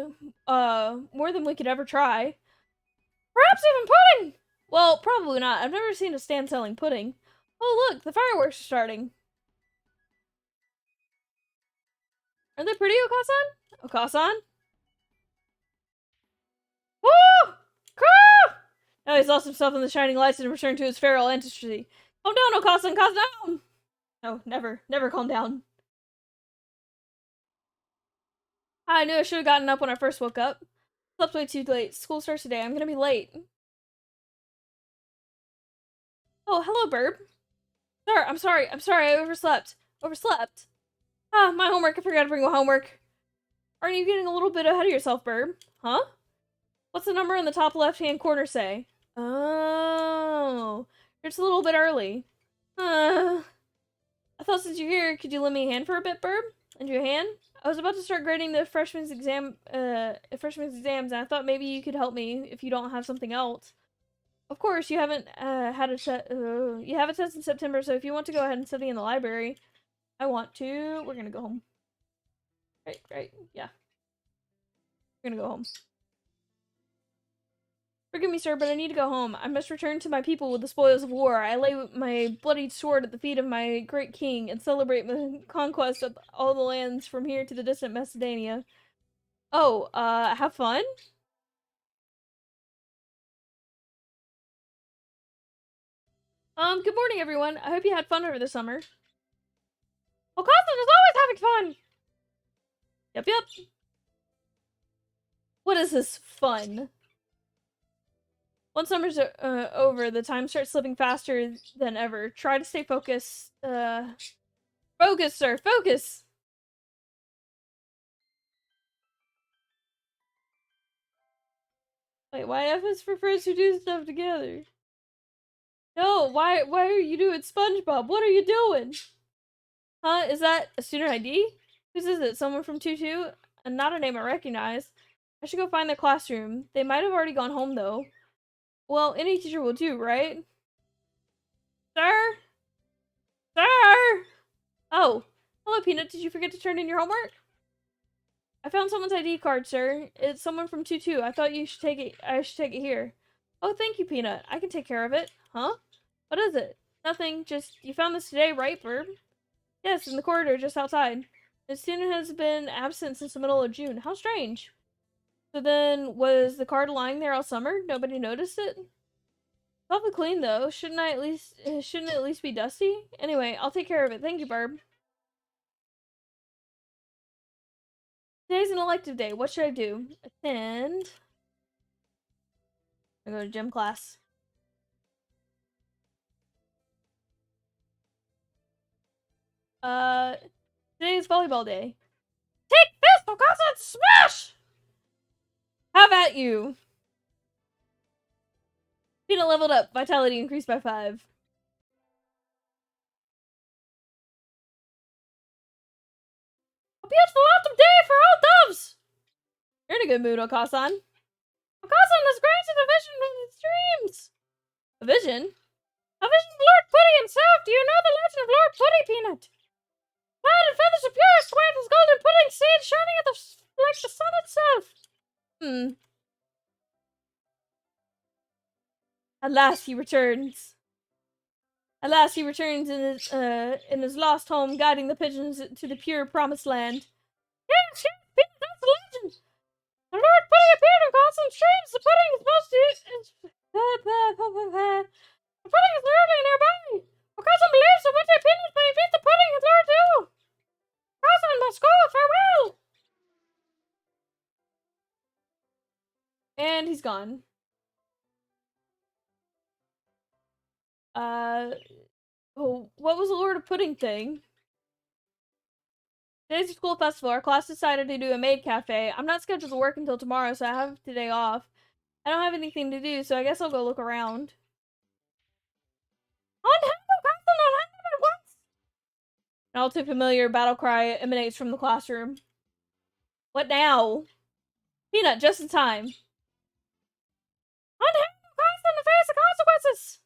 More than we could ever try. Perhaps even pudding! Well, probably not. I've never seen a stand selling pudding. Oh, look, the fireworks are starting. Are they pretty, Okasan? Okasan? Woo! Caw! Now he's lost himself in the shining lights and returned to his feral ancestry. Calm down, Okasan, calm down! No, never calm down. I knew I should have gotten up when I first woke up. Slept way too late. School starts today. I'm gonna be late. Oh, hello, Burb. I'm sorry, I overslept. Ah, my homework. I forgot to bring my homework. Aren't you getting a little bit ahead of yourself, Burb? Huh? What's the number in the top left-hand corner say? Oh, you're just a little bit early. I thought since you're here, could you lend me a hand for a bit, Burb? Lend you a hand? I was about to start grading the freshman's exams, and I thought maybe you could help me if you don't have something else. Of course, you haven't had a test. You have a test in September, so if you want to go ahead and study in the library, I want to. We're gonna go home. Right, yeah. We're gonna go home. Forgive me, sir, but I need to go home. I must return to my people with the spoils of war. I lay my bloodied sword at the feet of my great king and celebrate the conquest of all the lands from here to the distant Macedonia. Oh, have fun? Good morning, everyone. I hope you had fun over the summer. Well, Constant is always having fun! Yep. What is this fun? Once summer's over, the time starts slipping faster than ever. Try to stay focused. Focus, sir, focus! Wait, why F is for friends who do stuff together? No, why are you doing SpongeBob? What are you doing? Huh? Is that a student ID? Whose is it? Someone from 2-2? And not a name I recognize. I should go find the classroom. They might have already gone home, though. Well, any teacher will do, right? Sir? Sir? Oh. Hello, Peanut. Did you forget to turn in your homework? I found someone's ID card, sir. It's someone from 2-2. I thought you should take it. I should take it here. Oh, thank you, Peanut. I can take care of it. Huh? What is it? Nothing. Just, you found this today, right, Verb? Yes, in the corridor just outside. The student has been absent since the middle of June. How strange. So then, was the card lying there all summer? Nobody noticed it? Awfully clean, though. Shouldn't it at least be dusty? Anyway, I'll take care of it. Thank you, Barb. Today's an elective day. What should I do? Attend. I go to gym class. Today's volleyball day. Take this, Pocahontas, and smash! How about you? Peanut leveled up. Vitality increased by 5. A beautiful autumn day for all doves! You're in a good mood, Okasan. Okasan has granted a vision in his dreams! A vision? A vision of Lord Putty himself! Do you know the legend of Lord Putty, Peanut? Clad in feathers of purest white, his golden pudding seed shining like the sun itself. At last he returns. At last he returns in his lost home, guiding the pigeons to the pure promised land. Yes, Peanut, that's the legend. The Lord Putty appeared in constant streams. The pudding is supposed to. The pudding is literally nearby. Okasan believes that one day Peanut may beat the pudding and Lord too. Okasan must go. Farewell. And he's gone. Oh, what was the Lord of Pudding thing? Today's a school festival. Our class decided to do a maid cafe. I'm not scheduled to work until tomorrow, so I have today off. I don't have anything to do, so I guess I'll go look around. An all too familiar battle cry emanates from the classroom. What now? Peanut, just in time. Unhandle Okasan to face the consequences!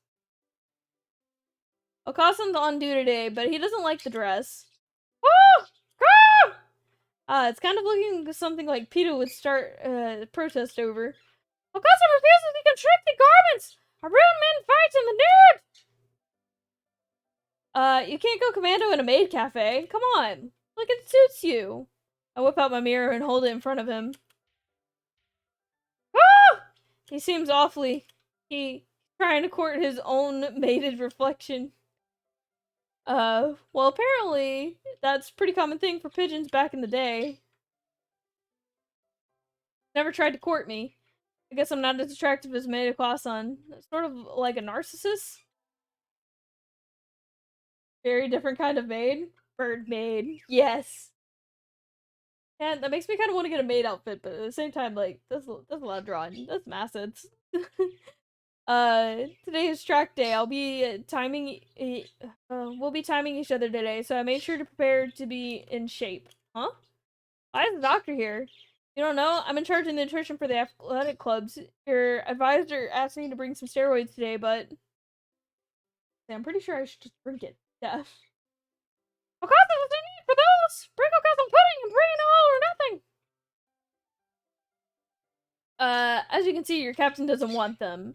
Okasan's on due today, but he doesn't like the dress. Oh! Go! It's kind of looking something like PETA would start protest over. Okasan refuses to constrict the garments! A real men fights in the nude! You can't go commando in a maid cafe. Come on. Look, it suits you. I whip out my mirror and hold it in front of him. Ah! He seems awfully... trying to court his own mated reflection. Well, apparently, that's a pretty common thing for pigeons back in the day. Never tried to court me. I guess I'm not as attractive as Maid Okasan. Sort of like a narcissist. Very different kind of maid. Bird maid. Yes. And that makes me kind of want to get a maid outfit, but at the same time, like, that's a lot of drawing. That's assets. Today is track day. I'll be timing, we'll be timing each other today, so I made sure to prepare to be in shape. Huh? Why is the doctor here? You don't know? I'm in charge of nutrition for the athletic clubs. Your advisor asked me to bring some steroids today, but I'm pretty sure I should just drink it. Yeah. Okasan, what's the need for those? Sprinkle some pudding and bring it all or nothing. As you can see, your captain doesn't want them.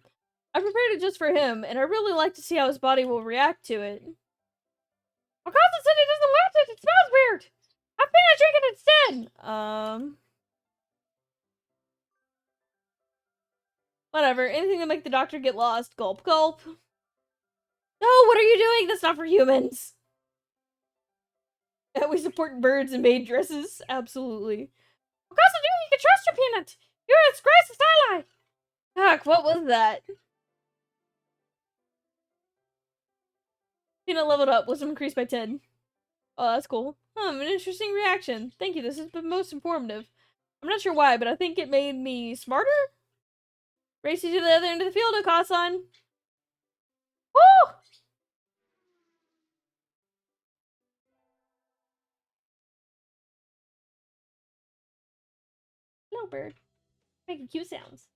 I prepared it just for him, and I really like to see how his body will react to it. Okasan said he doesn't like it. It smells weird. I'm gonna drink it instead. Whatever. Anything to make the doctor get lost. Gulp, gulp. No, what are you doing? That's not for humans. We support birds and maid dresses. Absolutely. Okasan, you can trust your Peanut. You're a disgrace ally. Heck, what was that? Peanut leveled up. Wisdom increased by 10. Oh, that's cool. An interesting reaction. Thank you. This has been most informative. I'm not sure why, but I think it made me smarter. Race you to the other end of the field, Okasan. Woo! Hello, bird. Making cute sounds.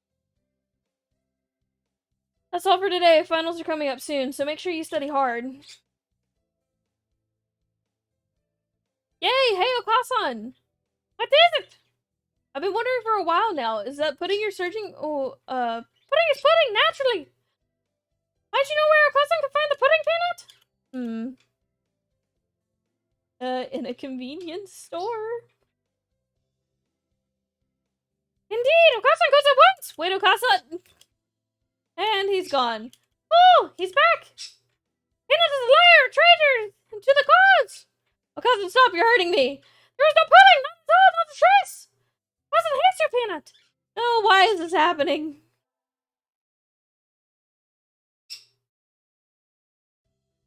That's all for today. Finals are coming up soon, so make sure you study hard. Yay! Hey, Okasan! What is it? I've been wondering for a while now. Is that pudding you're searching? Oh, pudding is pudding, naturally! How'd you know where Okasan could find the pudding peanut? In a convenience store. Indeed! Okasan goes at once! Wait, Okasan! And he's gone. Oh, he's back! Peanut is a liar! Traitor! To the cause! Okasan, stop! You're hurting me! There is no pudding! Not at all! Not a trace! Okasan hates your peanut! Oh, why is this happening?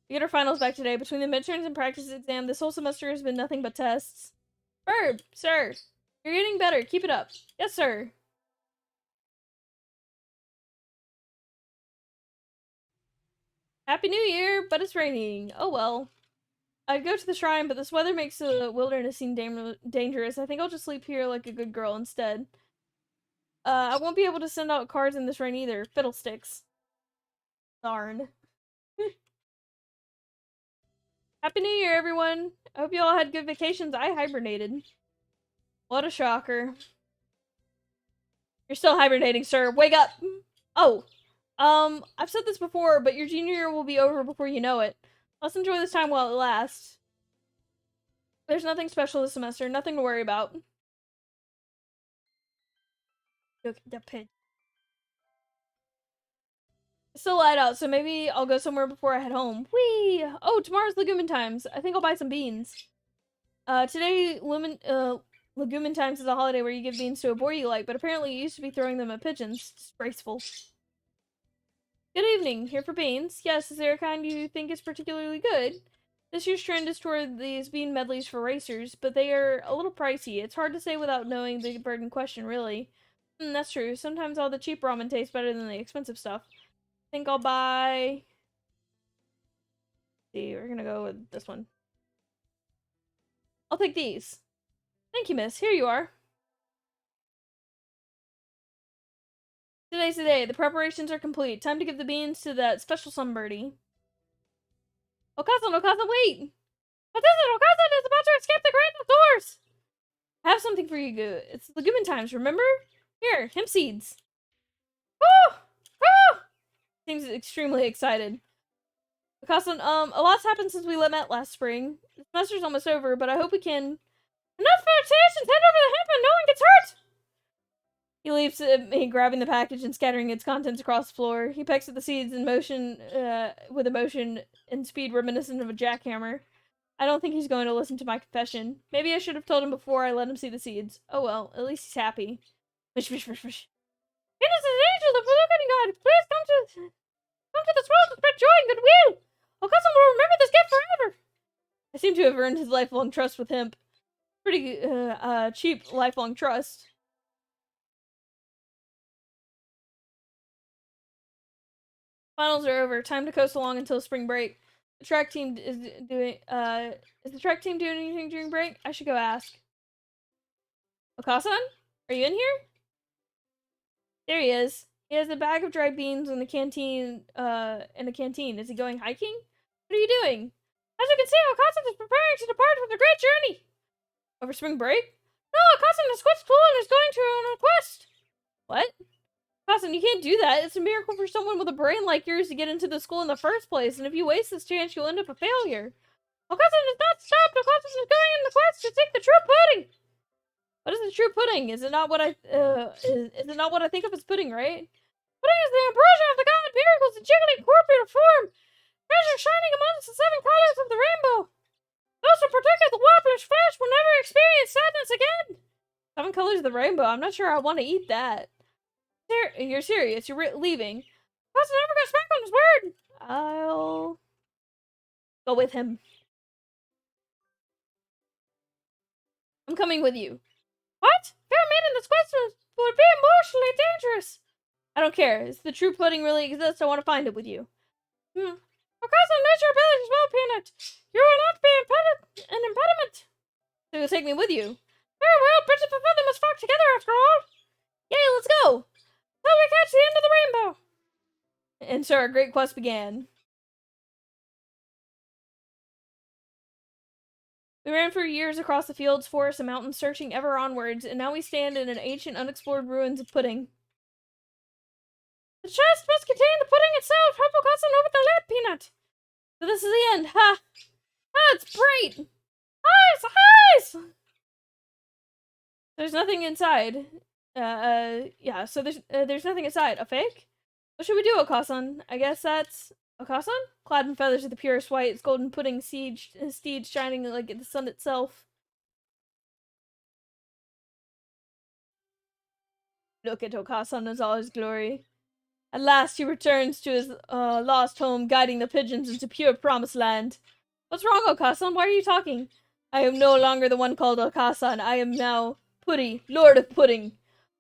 We get our finals back today. Between the midterms and practice exam, this whole semester has been nothing but tests. Bird, sir. You're getting better. Keep it up. Yes, sir. Happy New Year, but it's raining. Oh well. I'd go to the shrine, but this weather makes the wilderness seem dangerous. I think I'll just sleep here like a good girl instead. I won't be able to send out cards in this rain either. Fiddlesticks. Darn. Happy New Year, everyone. I hope you all had good vacations. I hibernated. What a shocker. You're still hibernating, sir. Wake up! Oh. I've said this before, but your junior year will be over before you know it. Let's enjoy this time while it lasts. There's nothing special this semester. Nothing to worry about. Look at the pit. It's still light out, so maybe I'll go somewhere before I head home. Whee! Oh, tomorrow's legumin times. I think I'll buy some beans. Today, legumin times is a holiday where you give beans to a boy you like, but apparently you used to be throwing them at pigeons. Disgraceful. Good evening. Here for beans. Yes, is there a kind you think is particularly good? This year's trend is toward these bean medleys for racers, but they are a little pricey. It's hard to say without knowing the bird in question, really. That's true. Sometimes all the cheap ramen tastes better than the expensive stuff. I think I'll buy... Let's see, we're gonna go with this one. I'll take these. Thank you, miss. Here you are. Today's the day. The preparations are complete. Time to give the beans to that special sunbirdie. Okasan, wait! What is it? Okasan is about to escape the great outdoors! I have something for you good. It's legumin times, remember? Here, hemp seeds. Woo! Woo! Seems extremely excited. Okasan, a lot's happened since we met last spring. The semester's almost over, but I hope we can... Enough flirtations! Hand over the hemp and no one gets hurt! He leaps at me, grabbing the package and scattering its contents across the floor. He pecks at the seeds in motion, with a motion and speed reminiscent of a jackhammer. I don't think he's going to listen to my confession. Maybe I should have told him before I let him see the seeds. Oh well, at least he's happy. Fish, fish, fish, fish. Venus is an angel, the forgotten god. Please come to this world to spread joy and goodwill. Okasan will remember this gift forever. I seem to have earned his lifelong trust with hemp. Pretty, cheap lifelong trust. Finals are over. Time to coast along until spring break. The track team is the track team doing anything during break? I should go ask. Okasan? Are you in here? There he is. He has a bag of dried beans in the canteen, Is he going hiking? What are you doing? As you can see, Okasan is preparing to depart for the great journey. Over spring break? No, Okasan has quit school and is going to on a quest. What? Okasan, you can't do that. It's a miracle for someone with a brain like yours to get into the school in the first place, and if you waste this chance, you'll end up a failure. Okasan is not stopped. Okasan is going on the quest to seek the true pudding. What is the true pudding? Is it not what I think of as pudding, right? Pudding is the ambrosia of the god. Miracles, a jiggling corporeal form. Treasure shining amongst the seven colors of the rainbow. Those who protected the wobbler's flesh will never experience sadness again. Seven colors of the rainbow. I'm not sure I want to eat that. You're serious? You're leaving? Okasan never goes back on his word. I'll go with him. I'm coming with you. What? Fair maiden, this quest would be emotionally dangerous. I don't care. If the true pudding really exists, I want to find it with you. Okasan knows your abilities well, Peanut. You will not be an impediment. So you'll take me with you. Very well, birds of a feather must flock together after all. Yay, let's go. Till we catch the end of the rainbow. And so our great quest began. We ran for years across the fields, forests, and mountains, searching ever onwards, and now we stand in an ancient, unexplored ruins of pudding. The chest must contain the pudding itself! Help Okasan over the lid, Peanut! So this is the end, ha! Ah, it's bright! Eyes! Eyes! There's nothing inside. Yeah, so there's nothing inside. A fake? What should we do, Okasan? I guess that's... Okasan? Clad in feathers of the purest white, its golden pudding steed shining like the sun itself. Look at Okasan in all his glory. At last he returns to his lost home, guiding the pigeons into pure promised land. What's wrong, Okasan? Why are you talking? I am no longer the one called Okasan. I am now Putty, Lord of Pudding.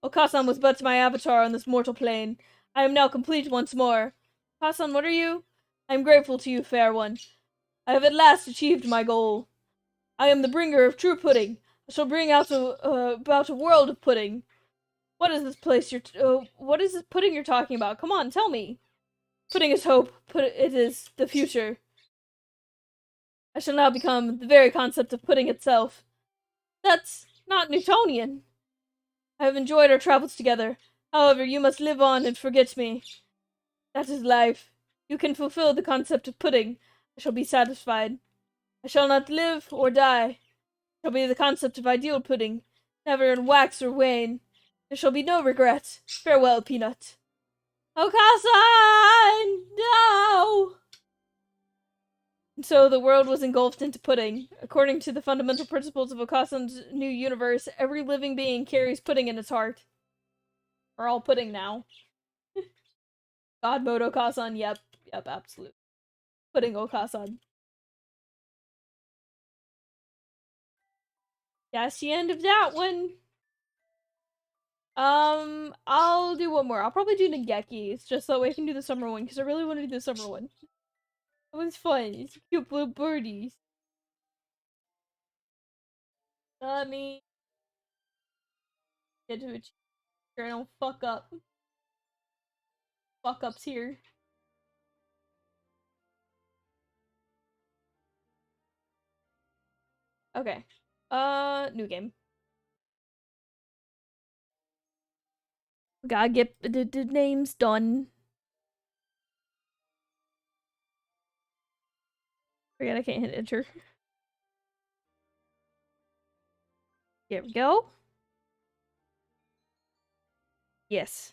Okasan was but my avatar on this mortal plane. I am now complete once more. Okasan, what are you? I am grateful to you, fair one. I have at last achieved my goal. I am the bringer of true pudding. I shall bring out about a world of pudding. What is this place what is this pudding you're talking about? Come on, tell me. Pudding is hope. It is the future. I shall now become the very concept of pudding itself. That's not Newtonian. I have enjoyed our travels together. However, you must live on and forget me. That is life. You can fulfill the concept of pudding. I shall be satisfied. I shall not live or die. It shall be the concept of ideal pudding, never in wax or wane. There shall be no regrets. Farewell, Peanut. Okasan! No! And so the world was engulfed into pudding. According to the fundamental principles of Okasan's new universe, every living being carries pudding in its heart. We're all pudding now. God mode Okasan, yep, absolute. Pudding Okasan. That's the end of that one. I'll do one more. I'll probably do Nageki, just so I can do the summer one, because I really want to do the summer one. It was fun. It's cute little birdies. Let me get to it. I don't fuck up. Fuck ups here. Okay. New game. Gotta get the names done. Forget I can't hit enter. Here we go. Yes.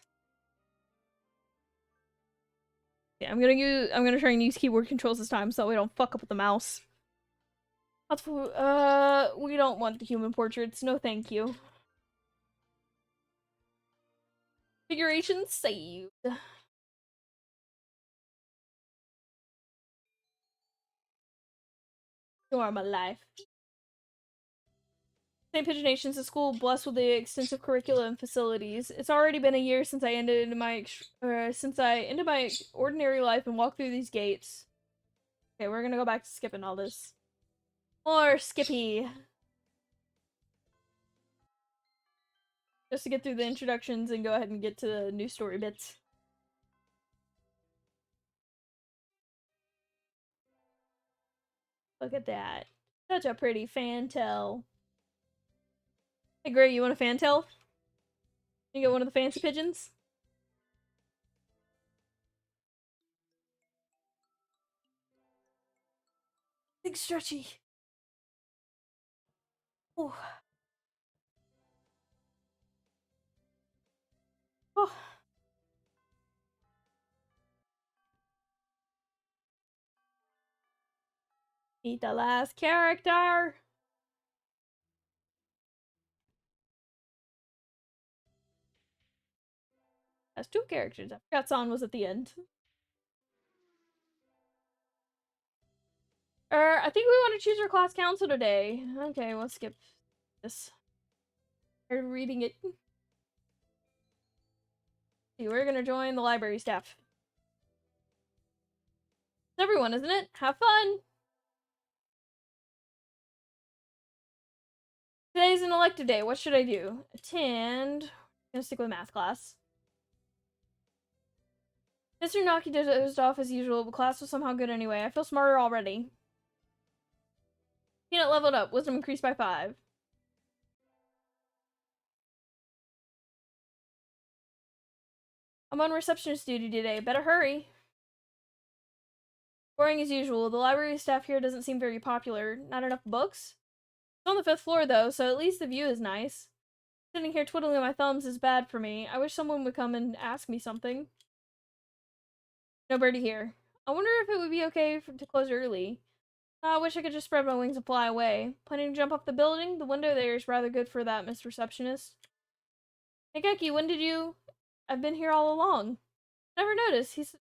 Yeah, I'm gonna try and use keyboard controls this time so we don't fuck up with the mouse. We don't want the human portraits. No thank you. Configuration saved. You are my life. St. Pigeonation's a school blessed with the extensive curricula and facilities. It's already been a year since I ended my ordinary life and walked through these gates. Okay, we're gonna go back to skipping all this. More Skippy. Just to get through the introductions and go ahead and get to the new story bits. Look at that. Such a pretty fantail. Hey Gray, you want a fantail? You get one of the fancy pigeons? Big stretchy. Oh. Oh. Meet the last character. That's two characters. I forgot San was at the end. I think we want to choose our class council today. Okay, we'll skip this. I'm reading it. See, we're gonna join the library staff. It's everyone, isn't it? Have fun! Today's an elective day. What should I do? Attend. I'm gonna stick with math class. Mr. Naki dozed off as usual, but class was somehow good anyway. I feel smarter already. Peanut leveled up. Wisdom increased by 5. I'm on receptionist duty today. Better hurry. Boring as usual. The library staff here doesn't seem very popular. Not enough books? It's on the 5th floor, though, so at least the view is nice. Sitting here twiddling my thumbs is bad for me. I wish someone would come and ask me something. Nobody here. I wonder if it would be okay to close early. I wish I could just spread my wings and fly away. Planning to jump off the building? The window there is rather good for that, Miss Receptionist. Hey, Geki, when did you... I've been here all along. Never noticed. He's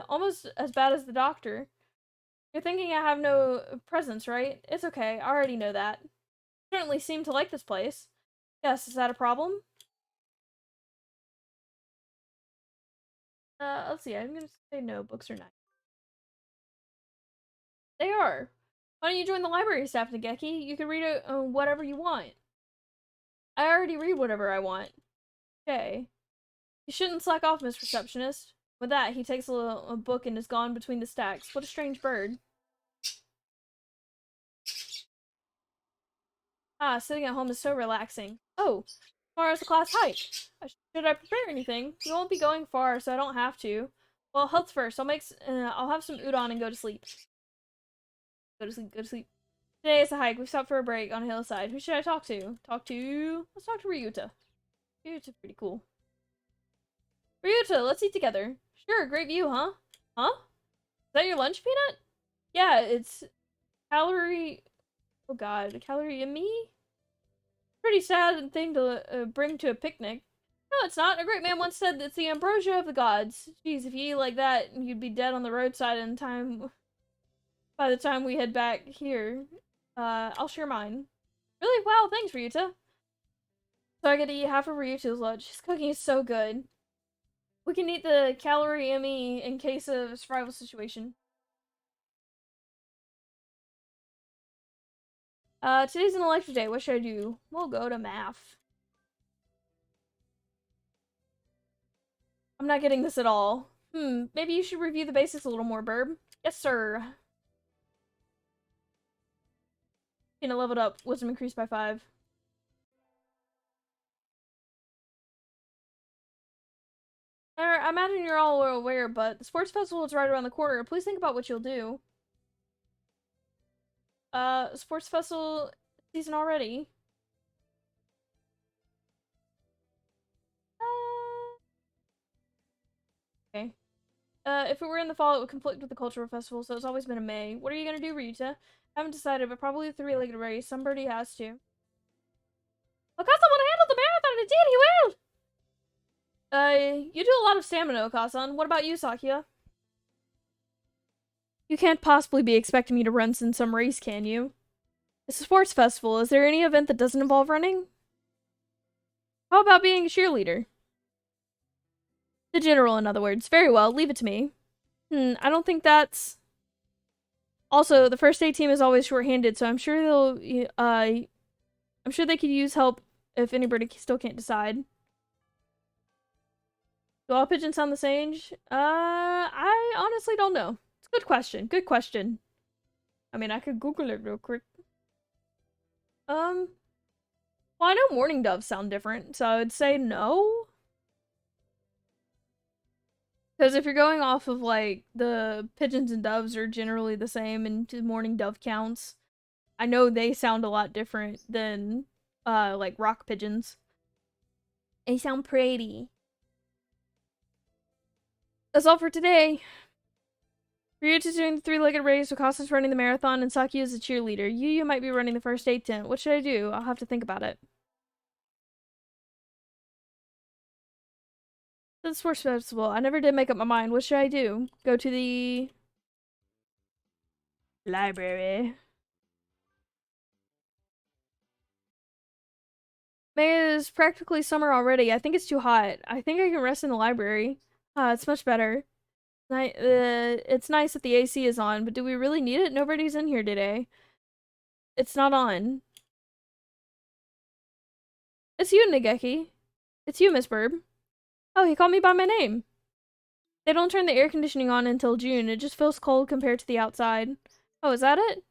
almost as bad as the doctor. You're thinking I have no presence, right? It's okay. I already know that. You certainly seem to like this place. Yes, is that a problem? Let's see. I'm gonna say no. Books are nice. They are. Why don't you join the library staff, Nageki? You can read whatever you want. I already read whatever I want. Okay. You shouldn't slack off, Miss Receptionist. With that, he takes a book and is gone between the stacks. What a strange bird. Ah, sitting at home is so relaxing. Oh, tomorrow's the class hike. Should I prepare anything? We won't be going far, so I don't have to. Well, health first. I'll have some udon and go to sleep. Go to sleep, go to sleep. Today is a hike. We stopped for a break on a hillside. Who should I talk to? Let's talk to Ryuta. Ryuta's pretty cool. Ryuta, let's eat together. Sure, great view, huh? Huh? Is that your lunch, Peanut? Yeah, it's calorie... Oh god, calorie in me? Pretty sad thing to bring to a picnic. No, it's not. A great man once said it's the ambrosia of the gods. Jeez, if you eat like that, you'd be dead on the roadside by the time we head back here. I'll share mine. Really? Wow, thanks, Ryuta. So I get to eat half of Ryuta's lunch. His cooking is so good. We can eat the calorie Emmy in case of a survival situation. Today's an elective day. What should I do? We'll go to math. I'm not getting this at all. Maybe you should review the basics a little more, Burb. Yes, sir. Gonna leveled up. Wisdom increased by 5. I imagine you're all aware, but the sports festival is right around the corner. Please think about what you'll do. Sports festival season already. Okay. If it were in the fall, it would conflict with the cultural festival, so it's always been in May. What are you gonna do, Ryuta? Haven't decided, but probably the three-legged race. Somebody has to. Okasa would handle the marathon, indeed he will! You do a lot of stamina, Okasan. What about you, Sakia? You can't possibly be expecting me to run in some race, can you? It's a sports festival. Is there any event that doesn't involve running? How about being a cheerleader? The general, in other words. Very well, leave it to me. I don't think that's... Also, the first aid team is always short-handed, so I'm sure I'm sure they could use help if anybody still can't decide. Do all pigeons sound the same? I honestly don't know. It's a good question. Good question. I mean, I could Google it real quick. Well, I know mourning doves sound different, so I would say no. Because if you're going off of, like, the pigeons and doves are generally the same and the mourning dove counts, I know they sound a lot different than, like, rock pigeons. They sound pretty. That's all for today. Ryuta's doing the three-legged race, Wakasa's running the marathon, and Saki is the cheerleader. You might be running the first aid tent. What should I do? I'll have to think about it. The sports festival. I never did make up my mind. What should I do? Go to the... library. May is practically summer already. I think it's too hot. I think I can rest in the library. It's much better. It's nice that the AC is on, but do we really need it? Nobody's in here today. It's not on. It's you, Nageki. It's you, Miss Burb. Oh, he called me by my name. They don't turn the air conditioning on until June. It just feels cold compared to the outside. Oh, is that it?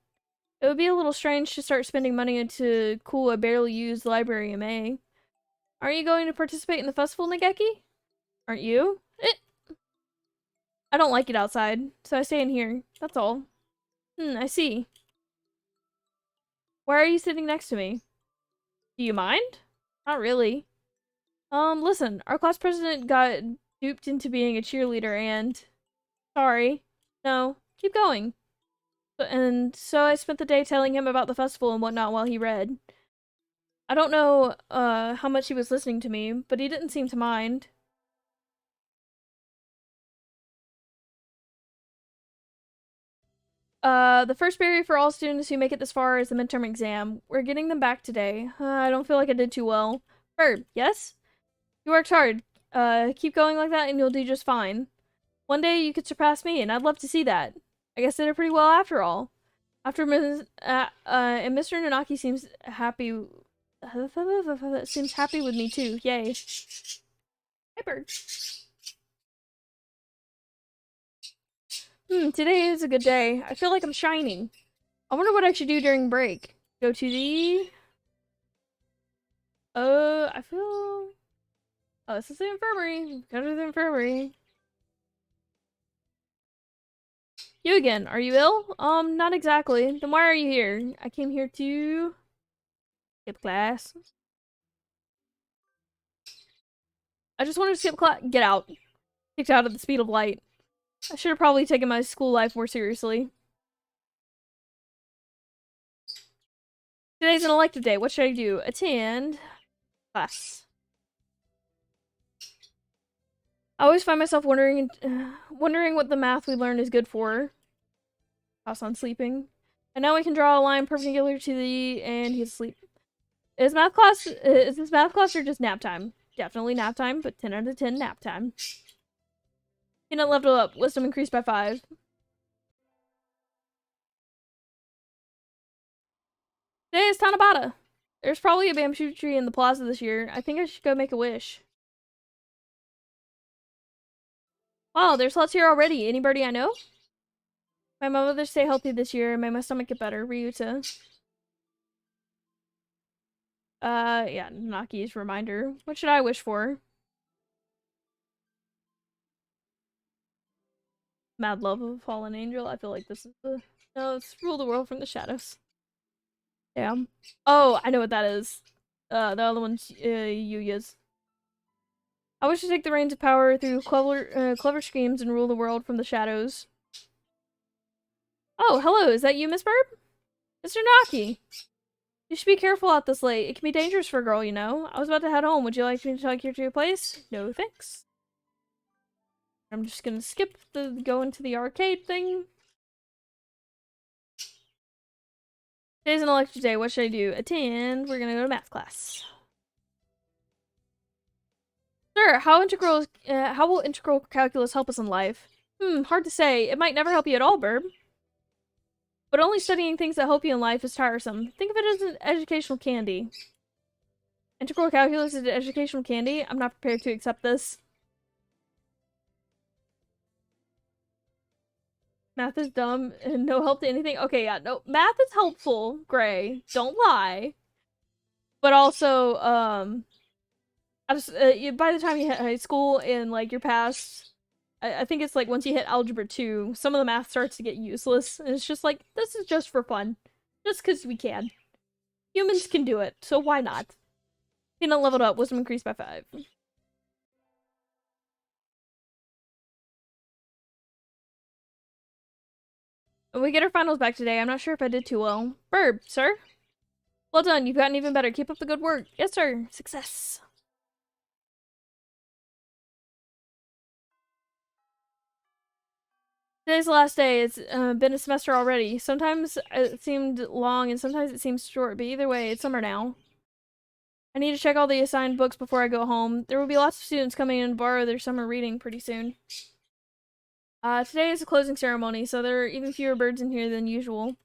It would be a little strange to start spending money to cool a barely used library in May. Aren't you going to participate in the festival, Nageki? Aren't you? I don't like it outside, so I stay in here. That's all. I see. Why are you sitting next to me? Do you mind? Not really. Listen, our class president got duped into being a cheerleader and... Sorry. No, keep going. And so I spent the day telling him about the festival and whatnot while he read. I don't know, how much he was listening to me, but he didn't seem to mind. The first barrier for all students who make it this far is the midterm exam. We're getting them back today. I don't feel like I did too well. Herb, yes? You worked hard. Keep going like that and you'll do just fine. One day you could surpass me, and I'd love to see that. I guess I did pretty well after all. And Mr. Nanaki seems happy. Seems happy with me too. Yay. Hi, bird. Today is a good day. I feel like I'm shining. I wonder what I should do during break. Go to the... I feel... Oh, this is the infirmary. Go to the infirmary. You again. Are you ill? Not exactly. Then why are you here? I came here to... skip class. I just wanted to skip class. Get out. Kicked out at the speed of light. I should have probably taken my school life more seriously. Today's an elective day. What should I do? Attend class. I always find myself wondering what the math we learned is good for. Pass on sleeping. And now we can draw a line perpendicular to the... and he's asleep. Is this math class or just nap time? Definitely nap time, but 10 out of 10 nap time. Peanut leveled up. Wisdom increased by 5. Today is Tanabata. There's probably a bamboo tree in the plaza this year. I think I should go make a wish. Wow, there's lots here already. Anybody I know? My mother stay healthy this year and made my stomach get better. Ryuta. Yeah, Naki's reminder. What should I wish for? Mad love of a fallen angel. I feel like this is the... No, it's rule the world from the shadows. Damn. Oh, I know what that is. The other one's, Yuya's. I wish to take the reins of power through clever schemes and rule the world from the shadows. Oh, hello, is that you, Miss Burb? Mr. Naki! You should be careful out this late. It can be dangerous for a girl, you know. I was about to head home. Would you like me to take you to your place? No, thanks. I'm just gonna skip the go into the arcade thing. Today's an elective day. What should I do? Attend. We're gonna go to math class. Sure. How will integral calculus help us in life? Hard to say. It might never help you at all, Burb. But only studying things that help you in life is tiresome. Think of it as an educational candy. Integral calculus is an educational candy? I'm not prepared to accept this. Math is dumb and no help to anything. Okay, yeah, no. Math is helpful, Gray. Don't lie. But also, by the time you hit high school and, like, you're past... I think it's, like, once you hit Algebra 2, some of the math starts to get useless. And it's just like, this is just for fun. Just because we can. Humans can do it, so why not? Peanut leveled up. Wisdom increased by 5. We get our finals back today. I'm not sure if I did too well. Burb, sir? Well done. You've gotten even better. Keep up the good work. Yes, sir. Success. Today's the last day. It's been a semester already. Sometimes it seemed long and sometimes it seems short, but either way, it's summer now. I need to check all the assigned books before I go home. There will be lots of students coming in to borrow their summer reading pretty soon. Today is the closing ceremony, so there are even fewer birds in here than usual.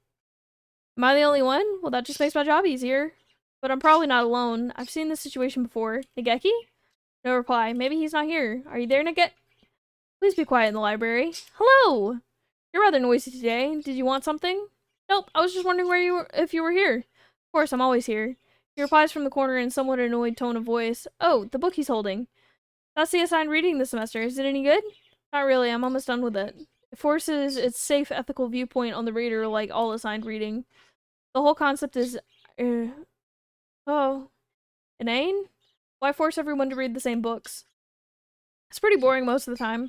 Am I the only one? Well, that just makes my job easier. But I'm probably not alone. I've seen this situation before. Nageki? No reply. Maybe he's not here. Are you there, Nageki? Please be quiet in the library. Hello! You're rather noisy today. Did you want something? Nope, I was just wondering where you were, if you were here. Of course, I'm always here. He replies from the corner in a somewhat annoyed tone of voice. Oh, the book he's holding. That's the assigned reading this semester. Is it any good? Not really, I'm almost done with it. It forces its safe, ethical viewpoint on the reader like all assigned reading. The whole concept is, uh, oh, inane? Why force everyone to read the same books? It's pretty boring most of the time.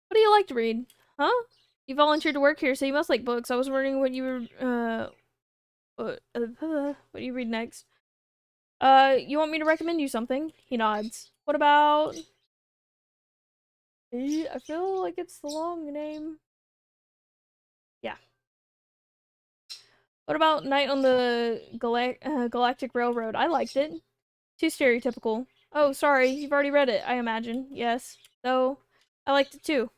What do you like to read? Huh? You volunteered to work here, so you must like books. I was wondering what you were, what do you read next? You want me to recommend you something? He nods. What about... I feel like it's the long name. Yeah. What about Night on the Galactic Railroad? I liked it. Too stereotypical. Oh, sorry, you've already read it, I imagine. Yes. Though, I liked it too.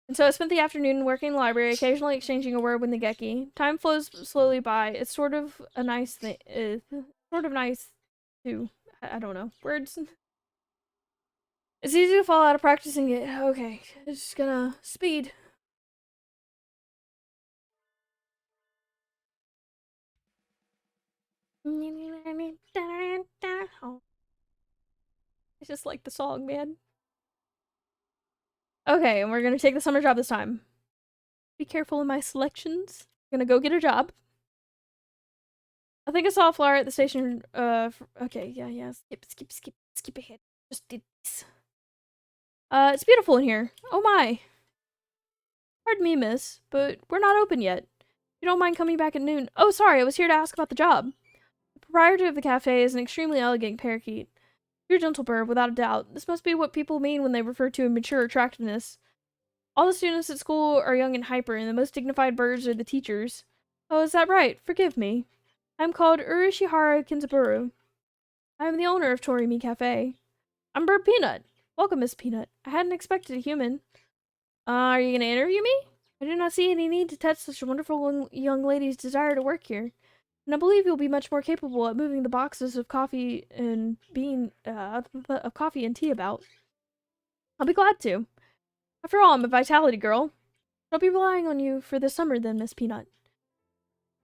And so I spent the afternoon working in the library, occasionally exchanging a word with the Geki. Time flows slowly by. It's sort of a nice thing. Sort of nice, too. I don't know. Words. It's easy to fall out of practicing it. Okay, it's just gonna speed. Oh, I just like the song, man. Okay, and we're gonna take the summer job this time. Be careful in my selections. I'm gonna go get a job. I think I saw a flyer at the station. Okay, yeah. Skip ahead. Just did this. It's beautiful in here. Oh my. Pardon me, miss, but we're not open yet. If you don't mind coming back at noon. Oh, sorry, I was here to ask about the job. The proprietor of the cafe is an extremely elegant parakeet. Pure gentle bird, without a doubt. This must be what people mean when they refer to a mature attractiveness. All the students at school are young and hyper, and the most dignified birds are the teachers. Oh, is that right? Forgive me. I'm called Urishihara Kinzaburo. I am the owner of Torimi Cafe. I'm Bird Peanut. Welcome, Miss Peanut. I hadn't expected a human. Are you gonna interview me? I do not see any need to test such a wonderful young lady's desire to work here, and I believe you'll be much more capable at moving the boxes of coffee and coffee and tea about. I'll be glad to. After all, I'm a vitality girl. I'll be relying on you for the summer then, Miss Peanut.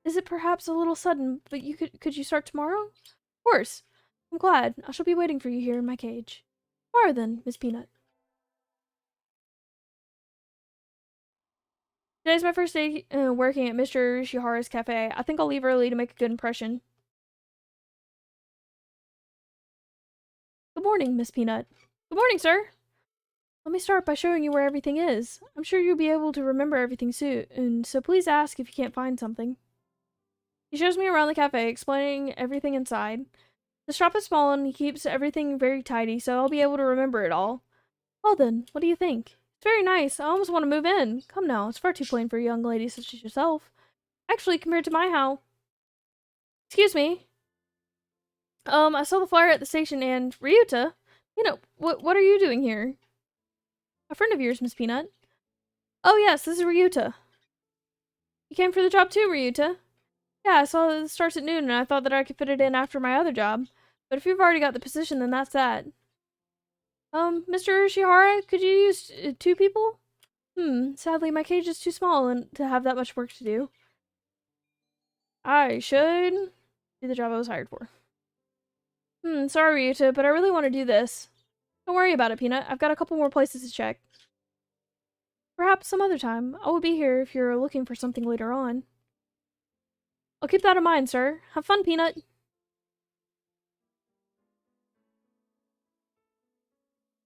Is it perhaps a little sudden, but could you start tomorrow? Of course. I'm glad. I shall be waiting for you here in my cage. Tomorrow then, Miss Peanut. Today's my first day working at Mr. Shihara's cafe. I think I'll leave early to make a good impression. Good morning, Miss Peanut. Good morning, sir. Let me start by showing you where everything is. I'm sure you'll be able to remember everything soon, so please ask if you can't find something. He shows me around the cafe, explaining everything inside. The shop is small and he keeps everything very tidy, so I'll be able to remember it all. Well then, what do you think? It's very nice. I almost want to move in. Come now, it's far too plain for a young lady such as yourself. Actually, compared to my house. Excuse me. I saw the flyer at the station and Ryuta. What are you doing here? A friend of yours, Miss Peanut. Oh yes, this is Ryuta. You came for the job too, Ryuta? Yeah, I saw that it starts at noon and I thought that I could fit it in after my other job. But if you've already got the position, then that's that. Mr. Shihara, could you use two people? Sadly, my cage is too small and to have that much work to do. I should do the job I was hired for. Sorry, Ryuta, but I really want to do this. Don't worry about it, Peanut. I've got a couple more places to check. Perhaps some other time. I will be here if you're looking for something later on. I'll keep that in mind, sir. Have fun, Peanut.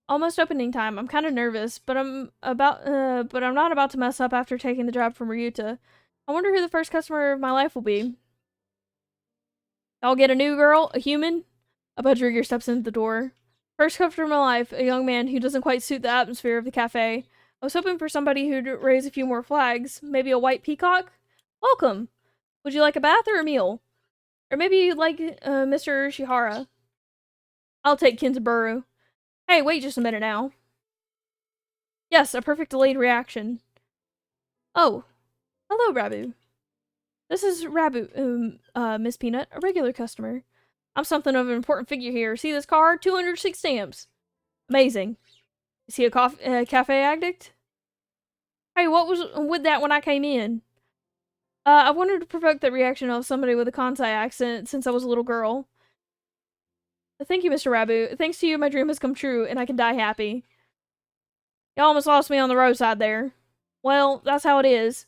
Almost opening time. I'm kind of nervous, but I'm not about to mess up after taking the job from Ryuta. I wonder who the first customer of my life will be. I'll get a new girl, a human. A Budrigger steps into the door. First customer of my life, a young man who doesn't quite suit the atmosphere of the cafe. I was hoping for somebody who'd raise a few more flags. Maybe a white peacock? Welcome! Would you like a bath or a meal? Or maybe you'd like Mr. Shihara. I'll take Kinzaburo. Hey, wait just a minute now. Yes, a perfect delayed reaction. Oh. Hello, Rabu. This is Rabu, Miss Peanut, a regular customer. I'm something of an important figure here. See this card? 206 stamps. Amazing. Is he a cafe addict? Hey, what was with that when I came in? I wanted to provoke the reaction of somebody with a Kansai accent since I was a little girl. Thank you, Mr. Rabu. Thanks to you, my dream has come true, and I can die happy. You almost lost me on the roadside there. Well, that's how it is.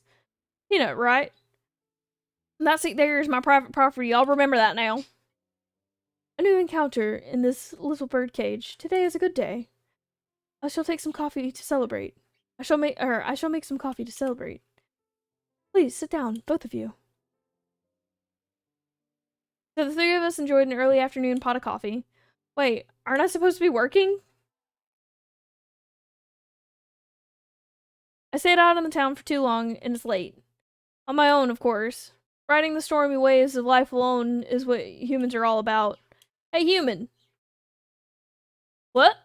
Peanut, right? That seat there is my private property. I'll remember that now. A new encounter in this little bird cage. Today is a good day. I shall take some coffee to celebrate. I shall make some coffee to celebrate. Please sit down, both of you. So the three of us enjoyed an early afternoon pot of coffee. Wait, aren't I supposed to be working? I stayed out in the town for too long, and it's late. On my own, of course. Riding the stormy waves of life alone is what humans are all about. Hey, human! What?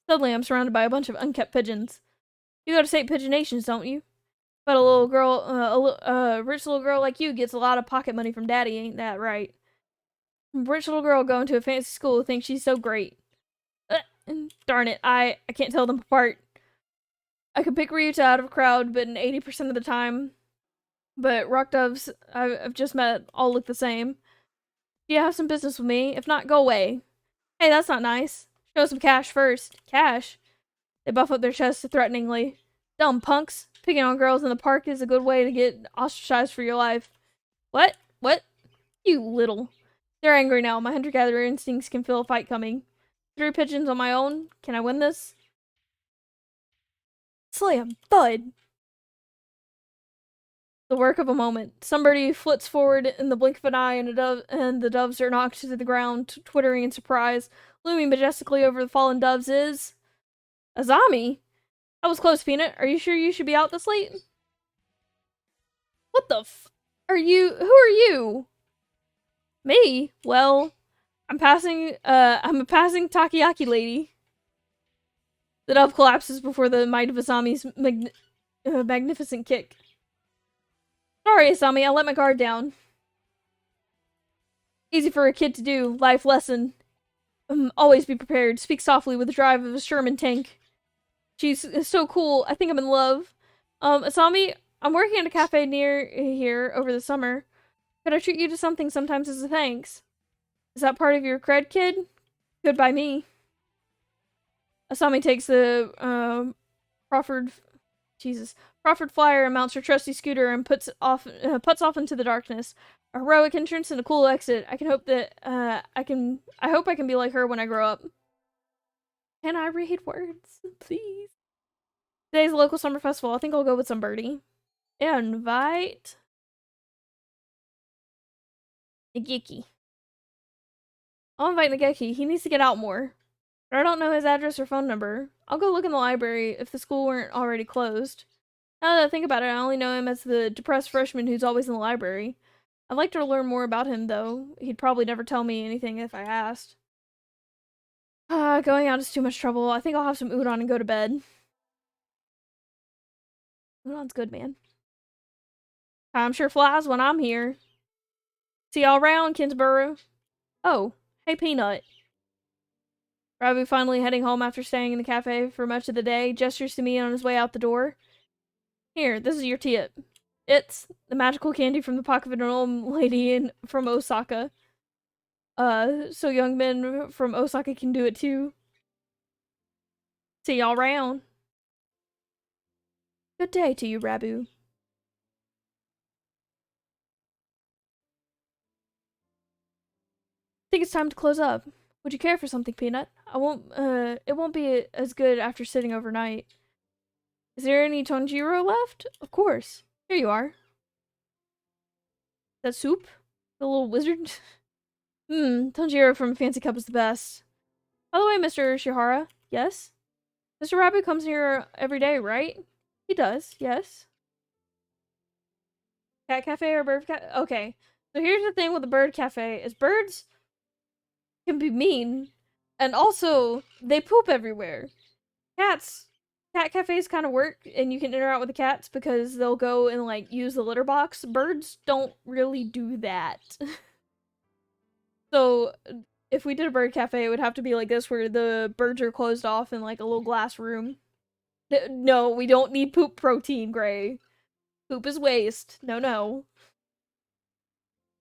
Suddenly, I'm surrounded by a bunch of unkept pigeons. You go to St. Pigeonations, don't you? But a little girl, rich little girl like you gets a lot of pocket money from daddy, ain't that right? A rich little girl going to a fancy school who thinks she's so great. Darn it, I can't tell them apart. I could pick Ryuta out of a crowd, but in 80% of the time, but rock doves I've just met all look the same. Do you have some business with me? If not, go away. Hey, that's not nice. Show some cash first. Cash? They buff up their chests threateningly. Dumb punks. Picking on girls in the park is a good way to get ostracized for your life. What? What? You little. They're angry now. My hunter-gatherer instincts can feel a fight coming. 3 pigeons on my own. Can I win this? Slam. Thud. The work of a moment. Somebody flits forward in the blink of an eye, and the doves are knocked to the ground, twittering in surprise. Looming majestically over the fallen doves is... Azami? I was close, Peanut. Are you sure you should be out this late? What the f... Are you... Who are you? Me? Well, I'm a passing takoyaki lady. The dove collapses before the might of Asami's magnificent kick. Sorry, Asami, I let my guard down. Easy for a kid to do. Life lesson. Always be prepared. Speak softly with the drive of a Sherman tank. She's so cool. I think I'm in love. Asami, I'm working at a cafe near here over the summer. Could I treat you to something sometimes as a thanks? Is that part of your cred, kid? Good by me. Asami takes the proffered flyer and mounts her trusty scooter and putts off into the darkness. A heroic entrance and a cool exit. I hope I can be like her when I grow up. Can I read words, please? Today's a local summer festival. I think I'll go with some birdie. Invite Nageki. I'll invite Nageki. He needs to get out more. But I don't know his address or phone number. I'll go look in the library if the school weren't already closed. Now that I think about it, I only know him as the depressed freshman who's always in the library. I'd like to learn more about him, though. He'd probably never tell me anything if I asked. Going out is too much trouble. I think I'll have some udon and go to bed. Udon's good, man. Time sure flies when I'm here. See y'all around, Kinsborough. Oh, hey, Peanut. Rabu, finally heading home after staying in the cafe for much of the day, gestures to me on his way out the door. Here, this is your tip. It's the magical candy from the pocket of an old lady from Osaka. So young men from Osaka can do it too. See y'all around. Good day to you, Rabu. Think it's time to close up. Would you care for something, Peanut? It won't be as good after sitting overnight. Is there any Tonjiro left? Of course. Here you are. That soup? The little wizard? Tonjiro from Fancy Cup is the best. By the way, Mr. Shihara. Yes? Mr. Rabbit comes here every day, right? He does, yes. Cat cafe or bird cafe? Okay. So here's the thing with the bird cafe, is birds can be mean, and also, they poop everywhere. Cat cafes kind of work, and you can interact with the cats because they'll go and, like, use the litter box. Birds don't really do that. So, if we did a bird cafe, it would have to be like this, where the birds are closed off in, like, a little glass room. No, we don't need poop protein, Gray. Poop is waste. No, no.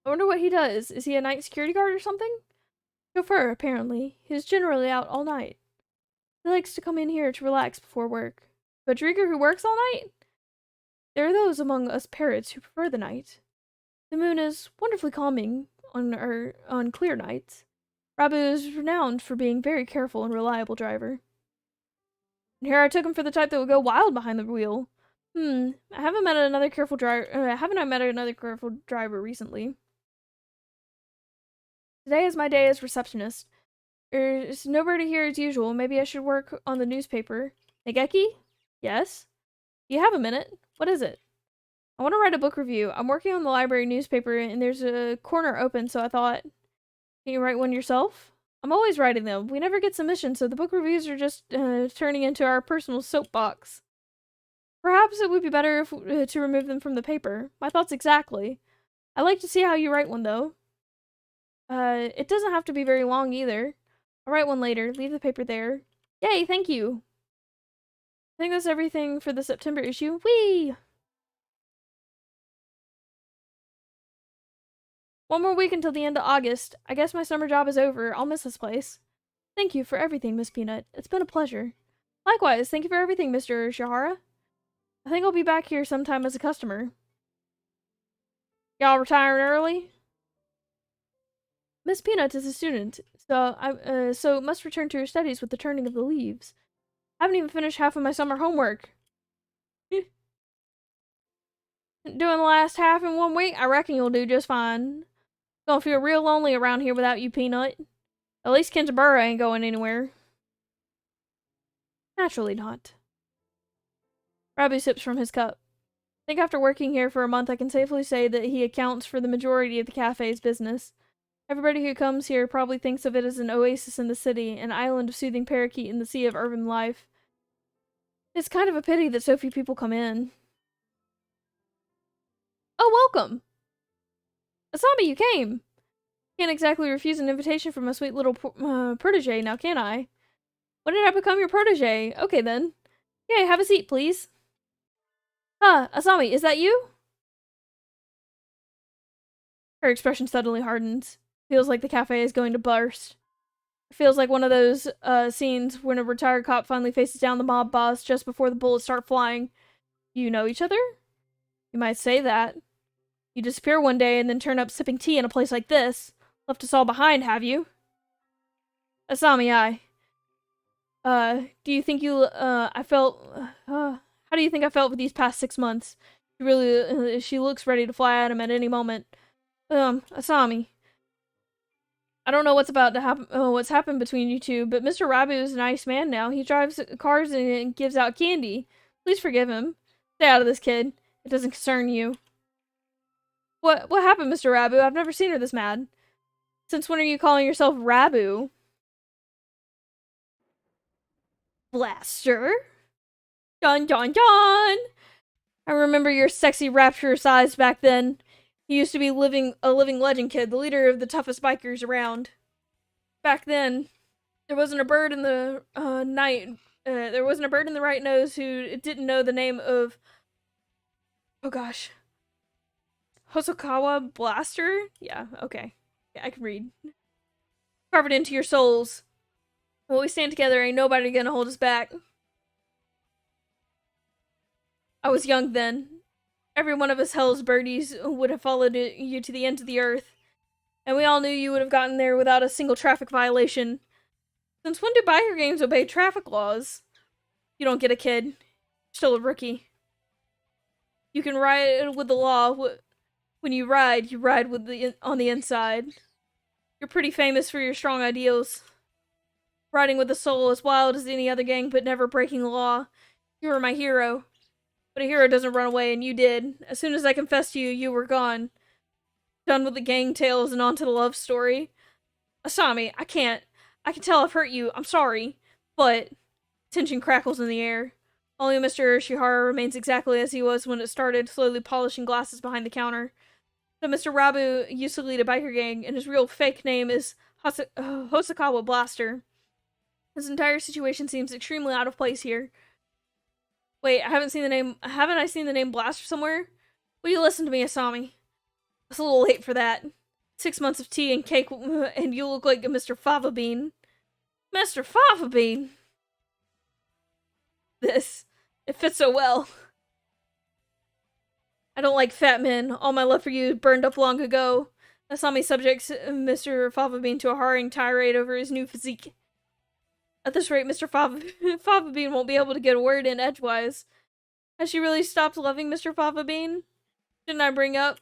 I wonder what he does. Is he a night security guard or something? Chauffeur, apparently. He's generally out all night. He likes to come in here to relax before work. But drinker who works all night? There are those among us parrots who prefer the night. The moon is wonderfully calming on clear nights. Rabu is renowned for being a very careful and reliable driver. And here I took him for the type that would go wild behind the wheel. I haven't met another careful driver. Haven't I met another careful driver recently? Today is my day as receptionist. There's nobody here as usual. Maybe I should work on the newspaper. Nageki? Yes? Do you have a minute? What is it? I want to write a book review. I'm working on the library newspaper and there's a corner open, so I thought, can you write one yourself? I'm always writing them. We never get submissions, so the book reviews are just turning into our personal soapbox. Perhaps it would be better if, to remove them from the paper. My thoughts exactly. I'd like to see how you write one, though. It doesn't have to be very long, either. I'll write one later. Leave the paper there. Yay, thank you. I think that's everything for the September issue. Whee! One more week until the end of August. I guess my summer job is over. I'll miss this place. Thank you for everything, Miss Peanut. It's been a pleasure. Likewise, thank you for everything, Mr. Shihara. I think I'll be back here sometime as a customer. Y'all retiring early? Miss Peanut is a student, so must return to her studies with the turning of the leaves. I haven't even finished half of my summer homework. Doing the last half in 1 week? I reckon you'll do just fine. Gonna feel real lonely around here without you, Peanut. At least Kenzabura ain't going anywhere. Naturally not. Rabu sips from his cup. I think after working here for a month, I can safely say that he accounts for the majority of the cafe's business. Everybody who comes here probably thinks of it as an oasis in the city, an island of soothing parakeet in the sea of urban life. It's kind of a pity that so few people come in. Oh, welcome! Asami, you came! Can't exactly refuse an invitation from a sweet little protege, now can I? When did I become your protege? Okay then. Yay, have a seat, please. Huh, Asami, is that you? Her expression suddenly hardens. Feels like the cafe is going to burst. It feels like one of those scenes when a retired cop finally faces down the mob boss just before the bullets start flying. You know each other? You might say that. You disappear one day and then turn up sipping tea in a place like this. Left us all behind, have you? Asami, do you think how do you think I felt for these past 6 months? She looks ready to fly at him at any moment. Asami. I don't know what's about to happen, what's happened between you two, but Mr. Rabu is a nice man now. He drives cars and gives out candy. Please forgive him. Stay out of this, kid. It doesn't concern you. What happened, Mr. Rabu? I've never seen her this mad. Since when are you calling yourself Rabu? Blaster? Dun dun dun! I remember your sexy rapturous eyes back then. You used to be a living legend, kid, the leader of the toughest bikers around. Back then, there wasn't a bird in the there wasn't a bird in the right nose who didn't know the name of, oh gosh, Hosokawa Blaster? Yeah, okay. Yeah, I can read. Carve it into your souls. When we stand together, ain't nobody gonna hold us back. I was young then. Every one of us hell's birdies would have followed you to the ends of the earth. And we all knew you would have gotten there without a single traffic violation. Since when do biker games obey traffic laws? You don't get a kid. You're still a rookie. You can ride with the law. When you ride with on the inside. You're pretty famous for your strong ideals. Riding with a soul as wild as any other gang, but never breaking the law. You were my hero. But a hero doesn't run away, and you did. As soon as I confessed to you, you were gone. Done with the gang tales and on to the love story. Asami, I can tell I've hurt you. I'm sorry. But tension crackles in the air. Only Mr. Shihara remains exactly as he was when it started, slowly polishing glasses behind the counter. So Mr. Rabu used to lead a biker gang, and his real fake name is Hosokawa Blaster. This entire situation seems extremely out of place here. Wait, haven't I seen the name Blaster somewhere? Will you listen to me, Asami? It's a little late for that. 6 months of tea and cake, and you look like a Mr. Fava Bean. Mr. Fava Bean? This. It fits so well. I don't like fat men. All my love for you burned up long ago. Asami subjects Mr. Fava Bean to a harrowing tirade over his new physique. At this rate, Mr. Fava Bean won't be able to get a word in edgewise. Has she really stopped loving Mr. Fava Bean? Didn't I bring up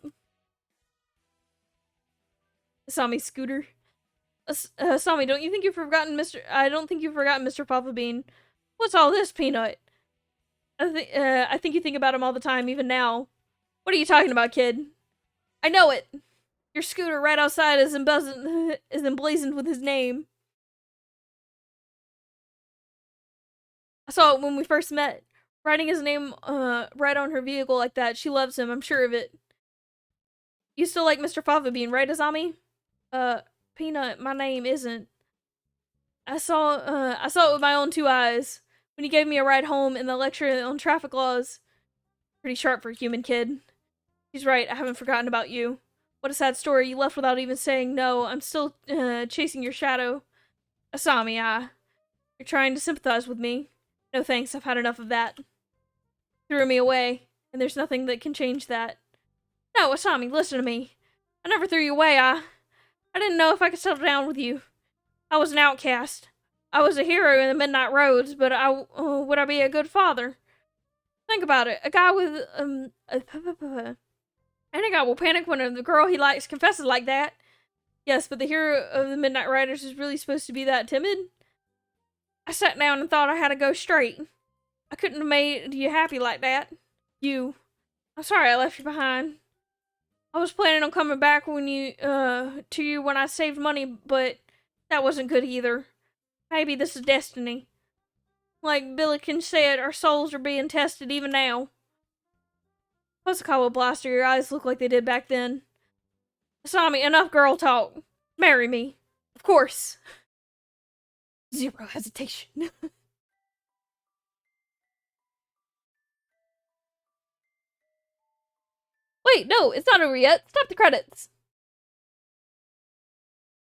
Asami Scooter? Asami, don't you think you've forgotten Mr. I don't think you've forgotten Mr. Fava Bean. What's all this, Peanut? I think you think about him all the time, even now. What are you talking about, kid? I know it. Your scooter right outside is emblazoned with his name. I saw it when we first met. Writing his name right on her vehicle like that. She loves him, I'm sure of it. You still like Mr. Fava Bean, right, Azami? Peanut, my name isn't. I saw it with my own two eyes. When you gave me a ride home in the lecture on traffic laws. Pretty sharp for a human kid. She's right, I haven't forgotten about you. What a sad story, you left without even saying no. I'm still, chasing your shadow. Asami, you're trying to sympathize with me. No thanks, I've had enough of that. Threw me away, and there's nothing that can change that. No, Asami, listen to me. I never threw you away, I didn't know if I could settle down with you. I was an outcast. I was a hero in the Midnight Roads, but would I be a good father? Think about it. A guy with, any guy will panic when the girl he likes confesses like that. Yes, but the hero of the Midnight Riders is really supposed to be that timid? I sat down and thought I had to go straight. I couldn't have made you happy like that. I'm sorry I left you behind. I was planning on coming back when to you when I saved money, but that wasn't good either. Maybe this is destiny. Like Billiken said, our souls are being tested even now. Hosokawa Blaster, your eyes look like they did back then. Asami, enough girl talk. Marry me. Of course. Zero hesitation. Wait, no, it's not over yet. Stop the credits.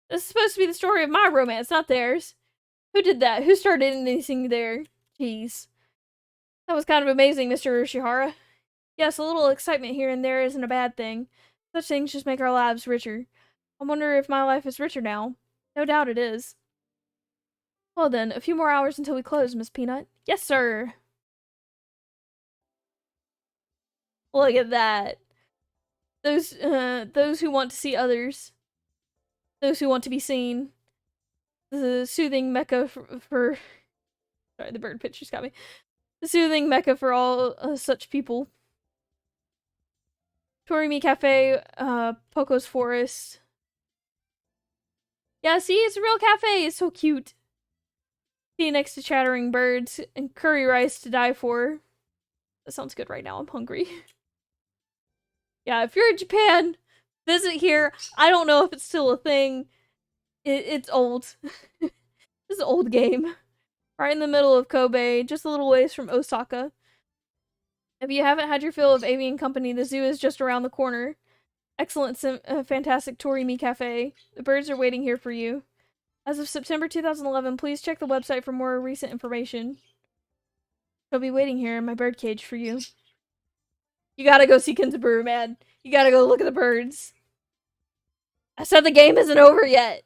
This is supposed to be the story of my romance, not theirs. Who did that? Who started anything there? Jeez. That was kind of amazing, Mr. Ushihara. Yes, a little excitement here and there isn't a bad thing. Such things just make our lives richer. I wonder if my life is richer now. No doubt it is. Well then, a few more hours until we close, Miss Peanut. Yes, sir. Look at that. Those who want to see others. Those who want to be seen. The soothing mecca for sorry, the bird pictures got me. The soothing mecca for all such people. Torimi Cafe, Poco's Forest. Yeah, see, it's a real cafe. It's so cute. Tea next to chattering birds and curry rice to die for. That sounds good right now. I'm hungry. Yeah, if you're in Japan, visit here. I don't know if it's still a thing. It's old. This is an old game. Right in the middle of Kobe, just a little ways from Osaka. If you haven't had your fill of avian company, the zoo is just around the corner. Excellent, fantastic Torimi Cafe. The birds are waiting here for you. As of September 2011, please check the website for more recent information. She'll be waiting here in my bird cage for you. You gotta go see Kenzaburo, man. You gotta go look at the birds. I said the game isn't over yet.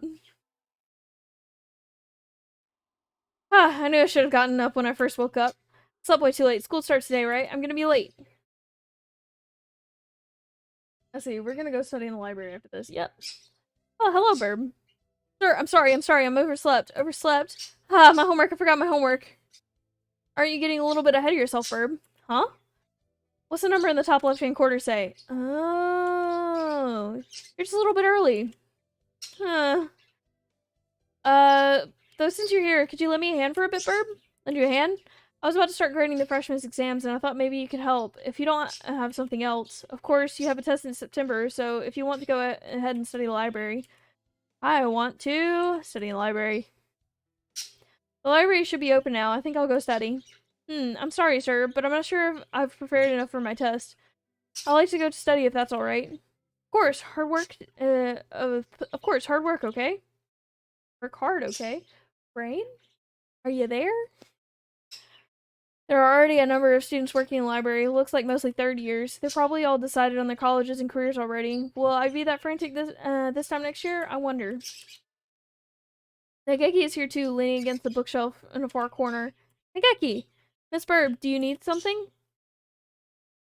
I knew I should have gotten up when I first woke up. Slept way too late. School starts today, right? I'm gonna be late. Let's see, we're gonna go study in the library after this. Yep. Oh, hello, Burb. Sir, I'm sorry, I'm overslept. Overslept? My homework, I forgot my homework. Aren't you getting a little bit ahead of yourself, Burb? Huh? What's the number in the top left-hand corner say? Oh. You're just a little bit early. Though since you're here, could you lend me a hand for a bit, Burb? Lend you a hand? I was about to start grading the freshman's exams, and I thought maybe you could help. If you don't have something else. Of course, you have a test in September, so if you want to go ahead and study the library. I want to study in the library. The library should be open now. I think I'll go study. I'm sorry, sir, but I'm not sure if I've prepared enough for my test. I'd like to go to study if that's alright. course, hard work, of course, hard work, okay? Work hard, okay? Brain? Are you there? There are already a number of students working in the library. Looks like mostly third years. They're probably all decided on their colleges and careers already. Will I be that frantic this time next year? I wonder. Nageki is here too, leaning against the bookshelf in a far corner. Nageki! Miss Burb, do you need something?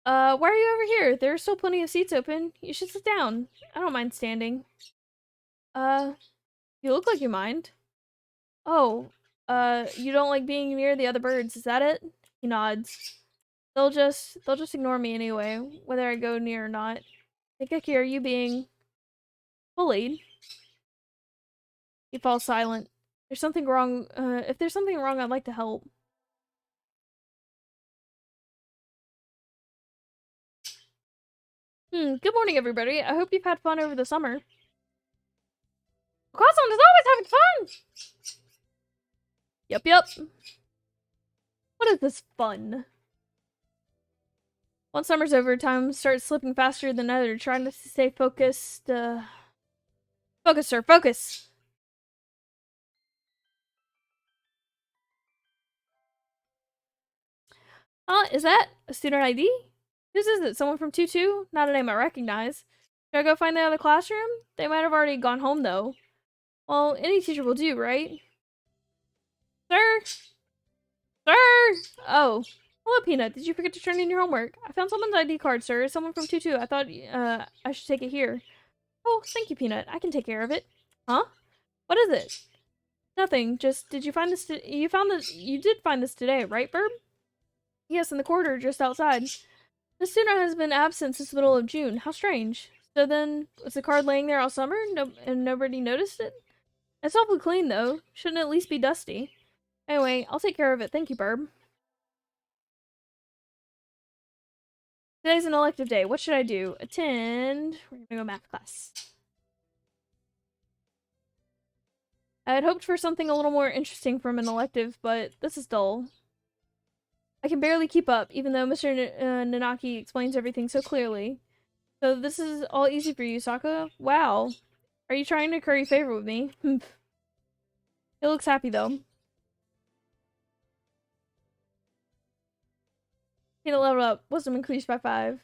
Why are you over here? There are still plenty of seats open. You should sit down. I don't mind standing. Uh, you look like you mind. Oh, you don't like being near the other birds, is that it? He nods. They'll just ignore me anyway, whether I go near or not. Nageki, are you being bullied? He falls silent. There's something wrong, if there's something wrong, I'd like to help. Good morning, everybody. I hope you've had fun over the summer. Croissant is always having fun! Yep. What is this fun? Once summer's over, time starts slipping faster than ever, trying to stay focused, Focus, sir, focus! Is that a student ID? Whose is it? Someone from 2-2? Not a name I recognize. Should I go find the other classroom? They might have already gone home, though. Well, any teacher will do, right? Sir? Sir! Oh. Hello, Peanut. Did you forget to turn in your homework? I found someone's ID card, sir. Someone from 2-2. I thought, I should take it here. Oh, thank you, Peanut. I can take care of it. Huh? What is it? Nothing. Just, did you find this? You found this? You did find this today, right, Verb? Yes, in the corridor just outside. The student has been absent since the middle of June. How strange. So then, was the card laying there all summer and nobody noticed it? It's awfully clean, though. Shouldn't at least be dusty. Anyway, I'll take care of it. Thank you, Burb. Today's an elective day. What should I do? Attend. We're gonna go math class. I had hoped for something a little more interesting from an elective, but this is dull. I can barely keep up, even though Mr. Nanaki explains everything so clearly. So this is all easy for you, Sokka? Wow. Are you trying to curry favor with me? He looks happy, though. Need to level up. Wisdom increased by 5.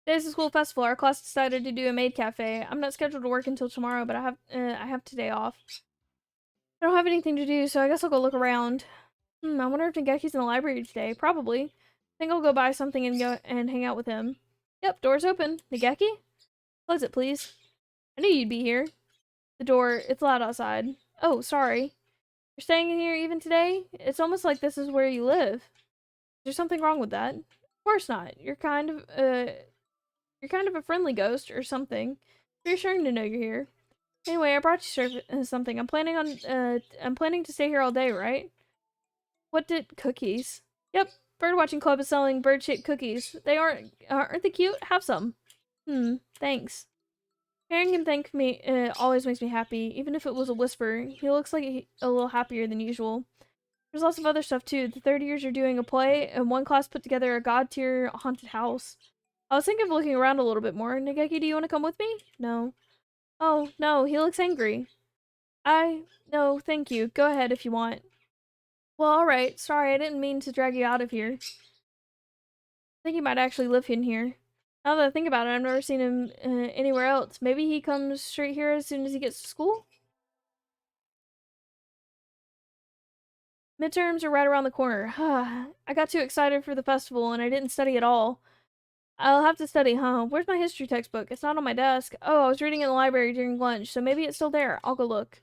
Today's the school festival. Our class decided to do a maid cafe. I'm not scheduled to work until tomorrow, but I have today off. I don't have anything to do, so I guess I'll go look around. I wonder if Nageki's in the library today. Probably. I think I'll go buy something and go and hang out with him. Yep, door's open. Nageki? Close it, please. I knew you'd be here. The door, it's loud outside. Oh, sorry. You're staying in here even today? It's almost like this is where you live. Is there something wrong with that? Of course not. You're kind of a friendly ghost or something. Reassuring to know you're here. Anyway, I brought you something. I'm planning to stay here all day, right? What did cookies? Yep, Birdwatching Club is selling bird-shaped cookies. Aren't they cute? Have some. Thanks. Hearing him thank me always makes me happy, even if it was a whisper. He looks like a little happier than usual. There's lots of other stuff too. The third years are doing a play, and one class put together a god-tier haunted house. I was thinking of looking around a little bit more. Nageki, do you want to come with me? No. Oh, no, he looks angry. No, thank you. Go ahead if you want. Well, alright. Sorry, I didn't mean to drag you out of here. I think he might actually live in here. Now that I think about it, I've never seen him anywhere else. Maybe he comes straight here as soon as he gets to school? Midterms are right around the corner. I got too excited for the festival and I didn't study at all. I'll have to study, huh? Where's my history textbook? It's not on my desk. Oh, I was reading in the library during lunch, so maybe it's still there. I'll go look.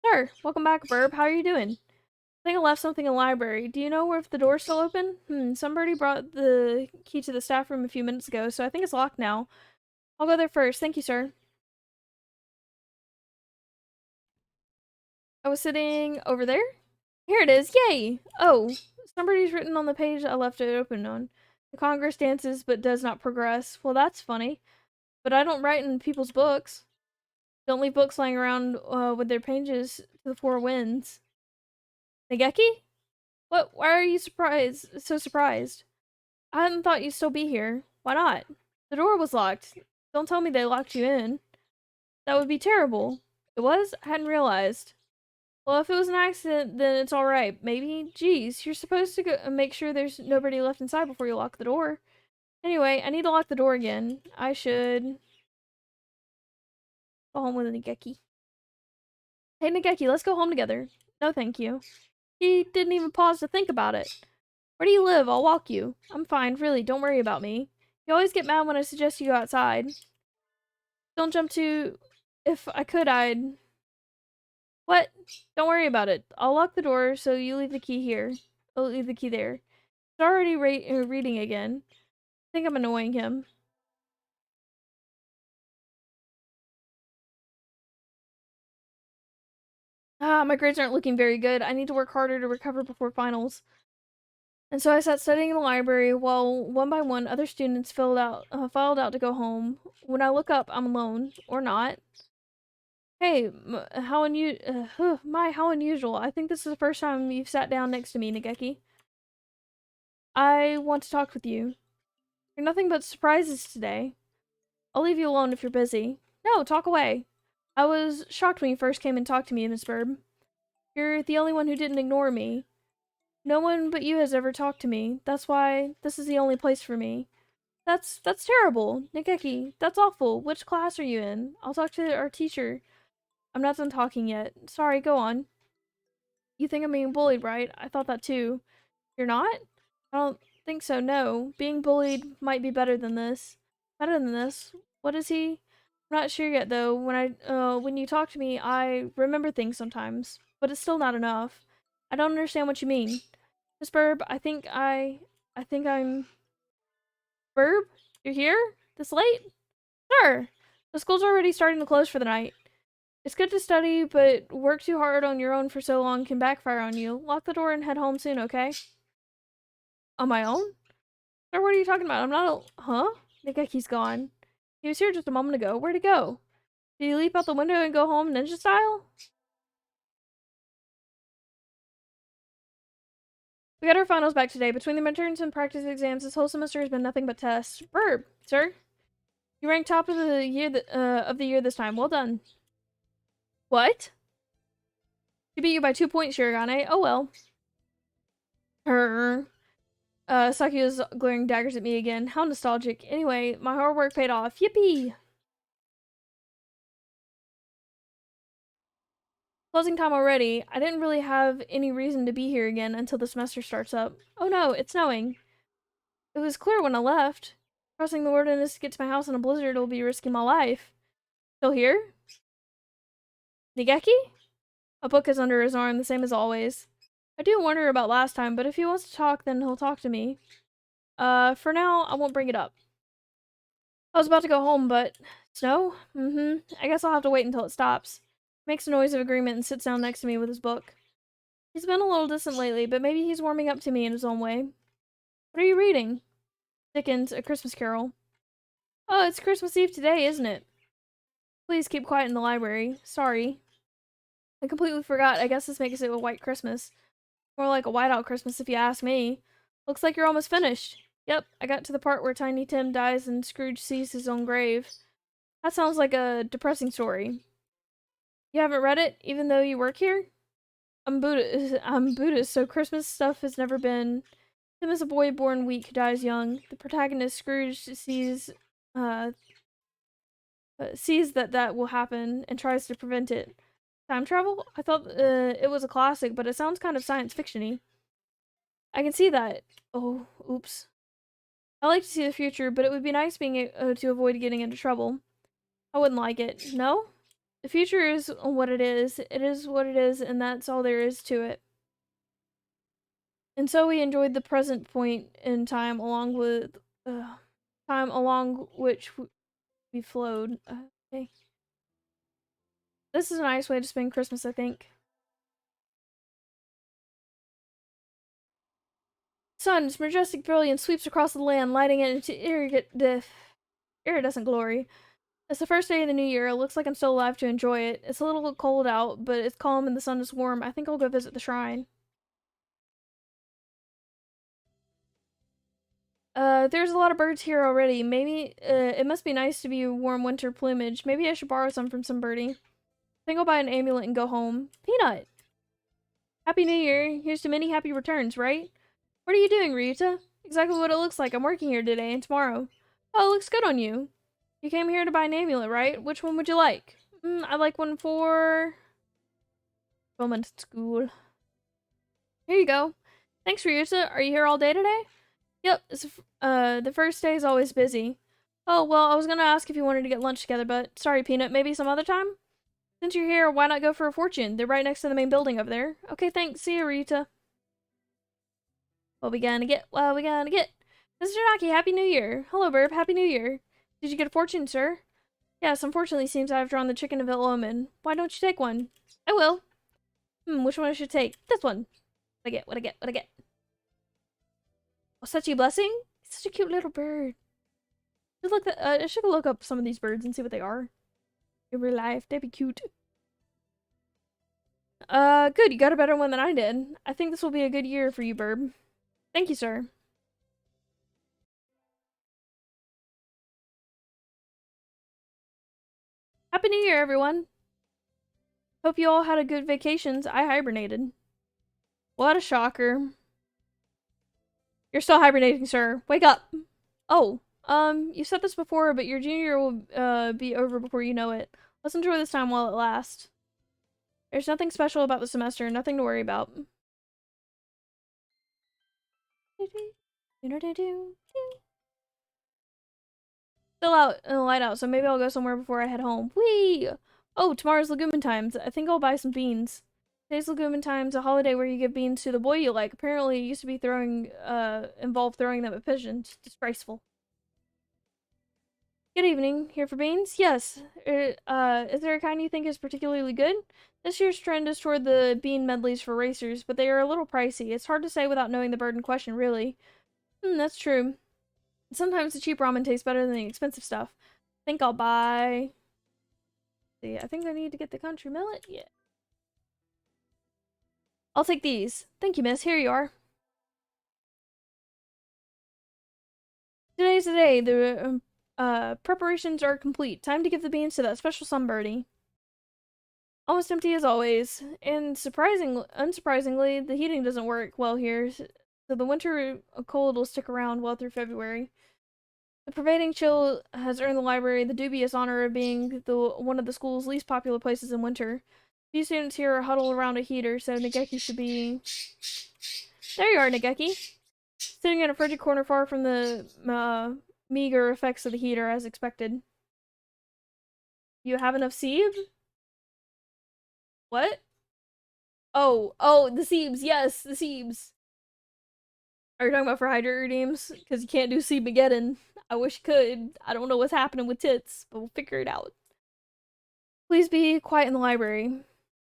Sir, welcome back, Burb. How are you doing? I think I left something in the library. Do you know if the door's still open? Somebody brought the key to the staff room a few minutes ago, so I think it's locked now. I'll go there first. Thank you, sir. I was sitting over there. Here it is. Yay! Oh, somebody's written on the page I left it open on. The Congress dances but does not progress. Well, that's funny. But I don't write in people's books. Don't leave books lying around with their pages to the four winds. Nageki? What? Why are you surprised? So surprised? I hadn't thought you'd still be here. Why not? The door was locked. Don't tell me they locked you in. That would be terrible. It was? I hadn't realized. Well, if it was an accident, then it's alright. Maybe. Geez, you're supposed to go make sure there's nobody left inside before you lock the door. Anyway, I need to lock the door again. I should go home with Nageki. Hey, Nageki, let's go home together. No, thank you. He didn't even pause to think about it. Where do you live? I'll walk you. I'm fine, really. Don't worry about me. You always get mad when I suggest you go outside. Don't jump too... If I could, I'd... What? Don't worry about it. I'll lock the door, so you leave the key here. I'll leave the key there. He's already reading again. I think I'm annoying him. Ah, my grades aren't looking very good. I need to work harder to recover before finals. And so I sat studying in the library while one by one other students filed out to go home. When I look up, I'm alone. Or not. Hey, how unusual. I think this is the first time you've sat down next to me, Nageki. I want to talk with you. You're nothing but surprises today. I'll leave you alone if you're busy. No, talk away. I was shocked when you first came and talked to me, Miss Burb. You're the only one who didn't ignore me. No one but you has ever talked to me. That's why this is the only place for me. That's terrible. Nageki, that's awful. Which class are you in? I'll talk to our teacher. I'm not done talking yet. Sorry, go on. You think I'm being bullied, right? I thought that too. You're not? I don't think so, no. Being bullied might be better than this. Better than this? What is he? I'm not sure yet, though. When you talk to me, I remember things sometimes. But it's still not enough. I don't understand what you mean. Miss Burb, I think I'm... Burb? You're here? This late? Sure. The school's already starting to close for the night. It's good to study, but work too hard on your own for so long can backfire on you. Lock the door and head home soon, okay? On my own? Sir, what are you talking about? I'm not a... Huh? Nigeki's gone. He was here just a moment ago. Where'd he go? Did he leap out the window and go home ninja style? We got our finals back today. Between the midterms and practice exams, this whole semester has been nothing but tests. Burb, sir. You ranked top of the year this time. Well done. What? He beat you by 2 points, Shirogane. Oh well. Her. Saki is glaring daggers at me again. How nostalgic. Anyway, my hard work paid off. Yippee! Closing time already. I didn't really have any reason to be here again until the semester starts up. Oh no, it's snowing. It was clear when I left. Crossing the wilderness to get to my house in a blizzard will be risking my life. Still here? Nigeki? A book is under his arm, the same as always. I do wonder about last time, but if he wants to talk, then he'll talk to me. For now, I won't bring it up. I was about to go home, but... Snow? Mm-hmm. I guess I'll have to wait until it stops. Makes a noise of agreement and sits down next to me with his book. He's been a little distant lately, but maybe he's warming up to me in his own way. What are you reading? Dickens' A Christmas Carol. Oh, it's Christmas Eve today, isn't it? Please keep quiet in the library. Sorry. I completely forgot. I guess this makes it a white Christmas. More like a whiteout Christmas if you ask me. Looks like you're almost finished. Yep, I got to the part where Tiny Tim dies and Scrooge sees his own grave. That sounds like a depressing story. You haven't read it, even though you work here? I'm Buddhist, so Christmas stuff has never been... Tim is a boy born weak who dies young. The protagonist, Scrooge, uh, sees that will happen and tries to prevent it. Time travel? I thought it was a classic, but it sounds kind of science fiction-y. I can see that. Oh, oops. I like to see the future, but it would be nice being to avoid getting into trouble. I wouldn't like it. No? The future is what it is. It is what it is, and that's all there is to it. And so we enjoyed the present point in time time along which we flowed. Okay. This is a nice way to spend Christmas, I think. Sun's majestic brilliance sweeps across the land, lighting it into iridescent glory. It's the first day of the new year. It looks like I'm still alive to enjoy it. It's a little cold out, but it's calm and the sun is warm. I think I'll go visit the shrine. There's a lot of birds here already. Maybe, it must be nice to be warm winter plumage. Maybe I should borrow some from some birdie. I think I'll buy an amulet and go home. Peanut! Happy New Year. Here's to many happy returns, right? What are you doing, Ryuta? Exactly what it looks like. I'm working here today and tomorrow. Oh, it looks good on you. You came here to buy an amulet, right? Which one would you like? I'd like one for... Woman at school. Here you go. Thanks, Ryuta. Are you here all day today? Yep, the first day is always busy. Oh, well, I was gonna ask if you wanted to get lunch together, but sorry, Peanut, maybe some other time? Since you're here, why not go for a fortune? They're right next to the main building over there. Okay, thanks. See you, Rita. What we gonna get? What we gonna get? Mr. Naki, Happy New Year. Hello, Burb. Happy New Year. Did you get a fortune, sir? Yes, unfortunately, seems I've drawn the chicken of ill omen. Why don't you take one? I will. Which one I should take? This one. What I get? What I get? What I get? Oh, such a blessing? It's such a cute little bird. I should look up some of these birds and see what they are. In real life, they'd be cute. Good, you got a better one than I did. I think this will be a good year for you, Burb. Thank you, sir. Happy New Year, everyone. Hope you all had a good vacations. I hibernated. What a shocker. You're still hibernating, sir. Wake up. Oh, you said this before, but your junior year will, be over before you know it. Let's enjoy this time while it lasts. There's nothing special about the semester, nothing to worry about. Still out in the light out, so maybe I'll go somewhere before I head home. Whee! Oh, tomorrow's Legumin Times. I think I'll buy some beans. Today's Legumin Times, a holiday where you give beans to the boy you like. Apparently, it used to be involve throwing them at pigeons. Disgraceful. Good evening. Here for beans? Yes. Is there a kind you think is particularly good? This year's trend is toward the bean medleys for racers, but they are a little pricey. It's hard to say without knowing the bird in question, really. That's true. Sometimes the cheap ramen tastes better than the expensive stuff. I think I'll buy... See, I think I need to get the country millet. Yeah. I'll take these. Thank you, miss. Here you are. Today's the day. The preparations are complete. Time to give the beans to that special sunbirdie. Almost empty as always. And unsurprisingly, the heating doesn't work well here, so the winter cold will stick around well through February. The pervading chill has earned the library the dubious honor of being one of the school's least popular places in winter. Few students here are huddled around a heater, so Nageki should be... There you are, Nageki! Sitting in a frigid corner far from the meager effects of the heater, as expected. You have enough sieve? What? Oh, the siebes, yes, the siebes. Are you talking about for hydrate redeems? Because you can't do Siebemageddon. I wish you could. I don't know what's happening with tits, but we'll figure it out. Please be quiet in the library.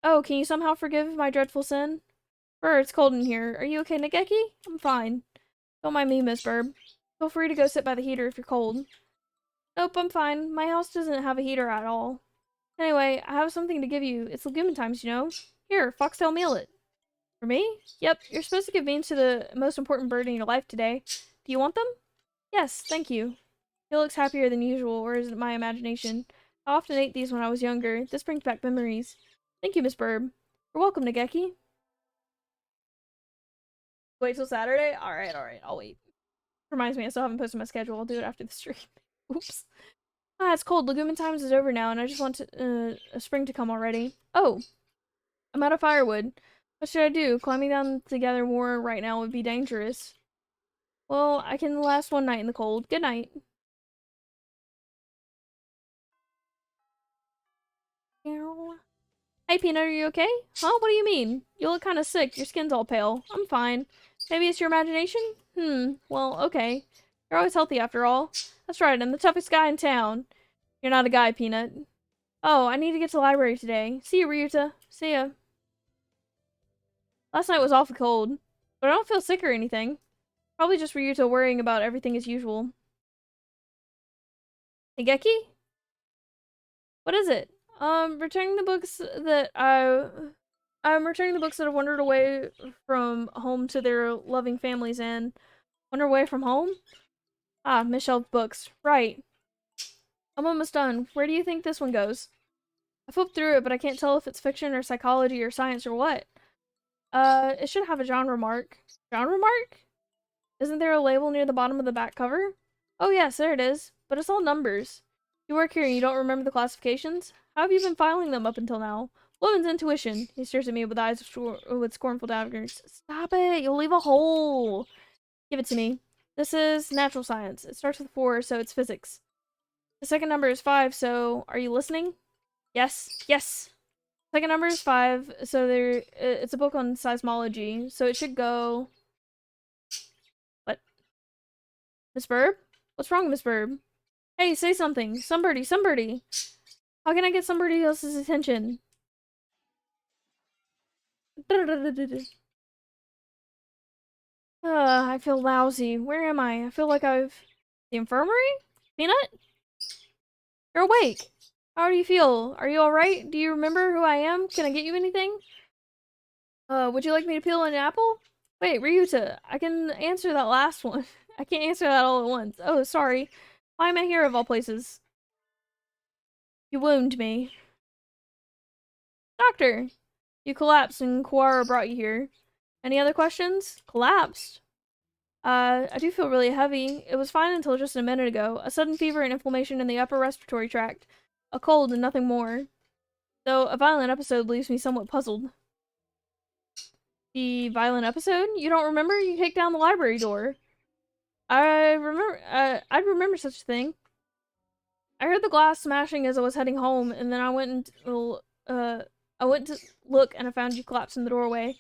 Oh, can you somehow forgive my dreadful sin? Burr, it's cold in here. Are you okay, Nageki? I'm fine. Don't mind me, Miss Burb. Feel free to go sit by the heater if you're cold. Nope, I'm fine. My house doesn't have a heater at all. Anyway, I have something to give you. It's Legumin Times, you know? Here, foxtail millet. For me? Yep, you're supposed to give beans to the most important bird in your life today. Do you want them? Yes, thank you. He looks happier than usual, or is it my imagination? I often ate these when I was younger. This brings back memories. Thank you, Miss Burb. You're welcome, Nageki. Wait till Saturday? Alright, I'll wait. Reminds me, I still haven't posted my schedule. I'll do it after the stream. Oops. Ah, it's cold. Legumin Times is over now, and I just want spring to come already. Oh, I'm out of firewood. What should I do? Climbing down to gather more right now would be dangerous. Well, I can last one night in the cold. Good night. Hey, Peanut, are you okay? Huh? What do you mean? You look kind of sick. Your skin's all pale. I'm fine. Maybe it's your imagination? Well, okay. You're always healthy after all. That's right, I'm the toughest guy in town. You're not a guy, Peanut. Oh, I need to get to the library today. See you, Ryuta. See ya. Last night was awfully cold, but I don't feel sick or anything. Probably just Ryuta worrying about everything as usual. Higeki? What is it? Returning the books that I'm returning the books that have wandered away from home to their loving families and wander away from home? Ah, misshelved books. Right. I'm almost done. Where do you think this one goes? I flipped through it, but I can't tell if it's fiction or psychology or science or what. It should have a genre mark. Genre mark? Isn't there a label near the bottom of the back cover? Oh yes, there it is. But it's all numbers. You work here and you don't remember the classifications? How have you been filing them up until now? Woman's intuition. He stares at me with eyes with scornful daggers. Stop it! You'll leave a hole! Give it to me. This is natural science. It starts with 4, so it's physics. The second number is 5, so are you listening? Yes. Yes! Second number is 5, so it's a book on seismology, so it should go... What? Miss Burb? What's wrong, Miss Burb? Hey, say something. Somebody, somebody. How can I get somebody else's attention? I feel lousy. Where am I? I feel like I've... The infirmary? Peanut? You're awake. How do you feel? Are you alright? Do you remember who I am? Can I get you anything? Would you like me to peel an apple? Wait, Ryuta, I can answer that last one. I can't answer that all at once. Oh, sorry. Why am I here of all places? You wound me. Doctor! You collapsed and Kuara brought you here. Any other questions? Collapsed? I do feel really heavy. It was fine until just a minute ago. A sudden fever and inflammation in the upper respiratory tract. A cold and nothing more. Though a violent episode leaves me somewhat puzzled. The violent episode? You don't remember? You kicked down the library door. I'd remember such a thing. I heard the glass smashing as I was heading home, and then I went to look and I found you collapsed in the doorway.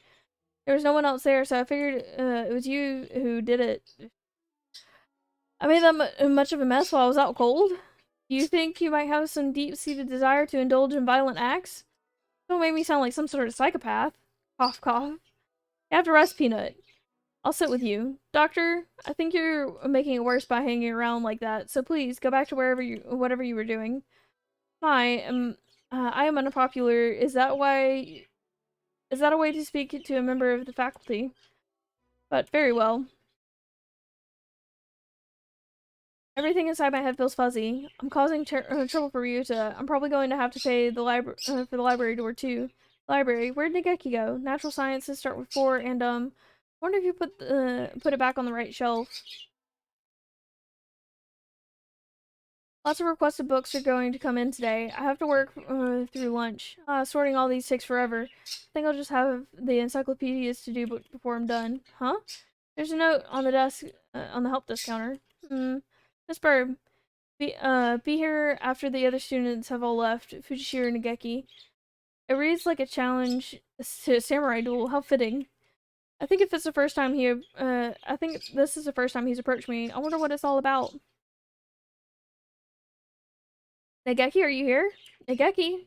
There was no one else there, so I figured it was you who did it. I made that much of a mess while I was out cold. Do you think you might have some deep-seated desire to indulge in violent acts? Don't make me sound like some sort of psychopath. Cough, cough. You have to rest, Peanut. I'll sit with you. Doctor, I think you're making it worse by hanging around like that, so please, go back to whatever you were doing. I am unpopular. Is that a way to speak to a member of the faculty? But very well. Everything inside my head feels fuzzy. I'm causing trouble for Ryuta. I'm probably going to have to pay the for the library door too. Library. Where'd Nageki go? Natural sciences start with 4, and I wonder if you put it back on the right shelf. Lots of requested books are going to come in today. I have to work through lunch. Sorting all these takes forever. I think I'll just have the encyclopedias to do before I'm done. Huh? There's a note on the desk, on the help desk counter. Miss Burb, be here after the other students have all left. Fujishiro Nageki. It reads like a challenge to a samurai duel. How fitting. I think this is the first time he's approached me. I wonder what it's all about. Nageki, are you here? Nageki?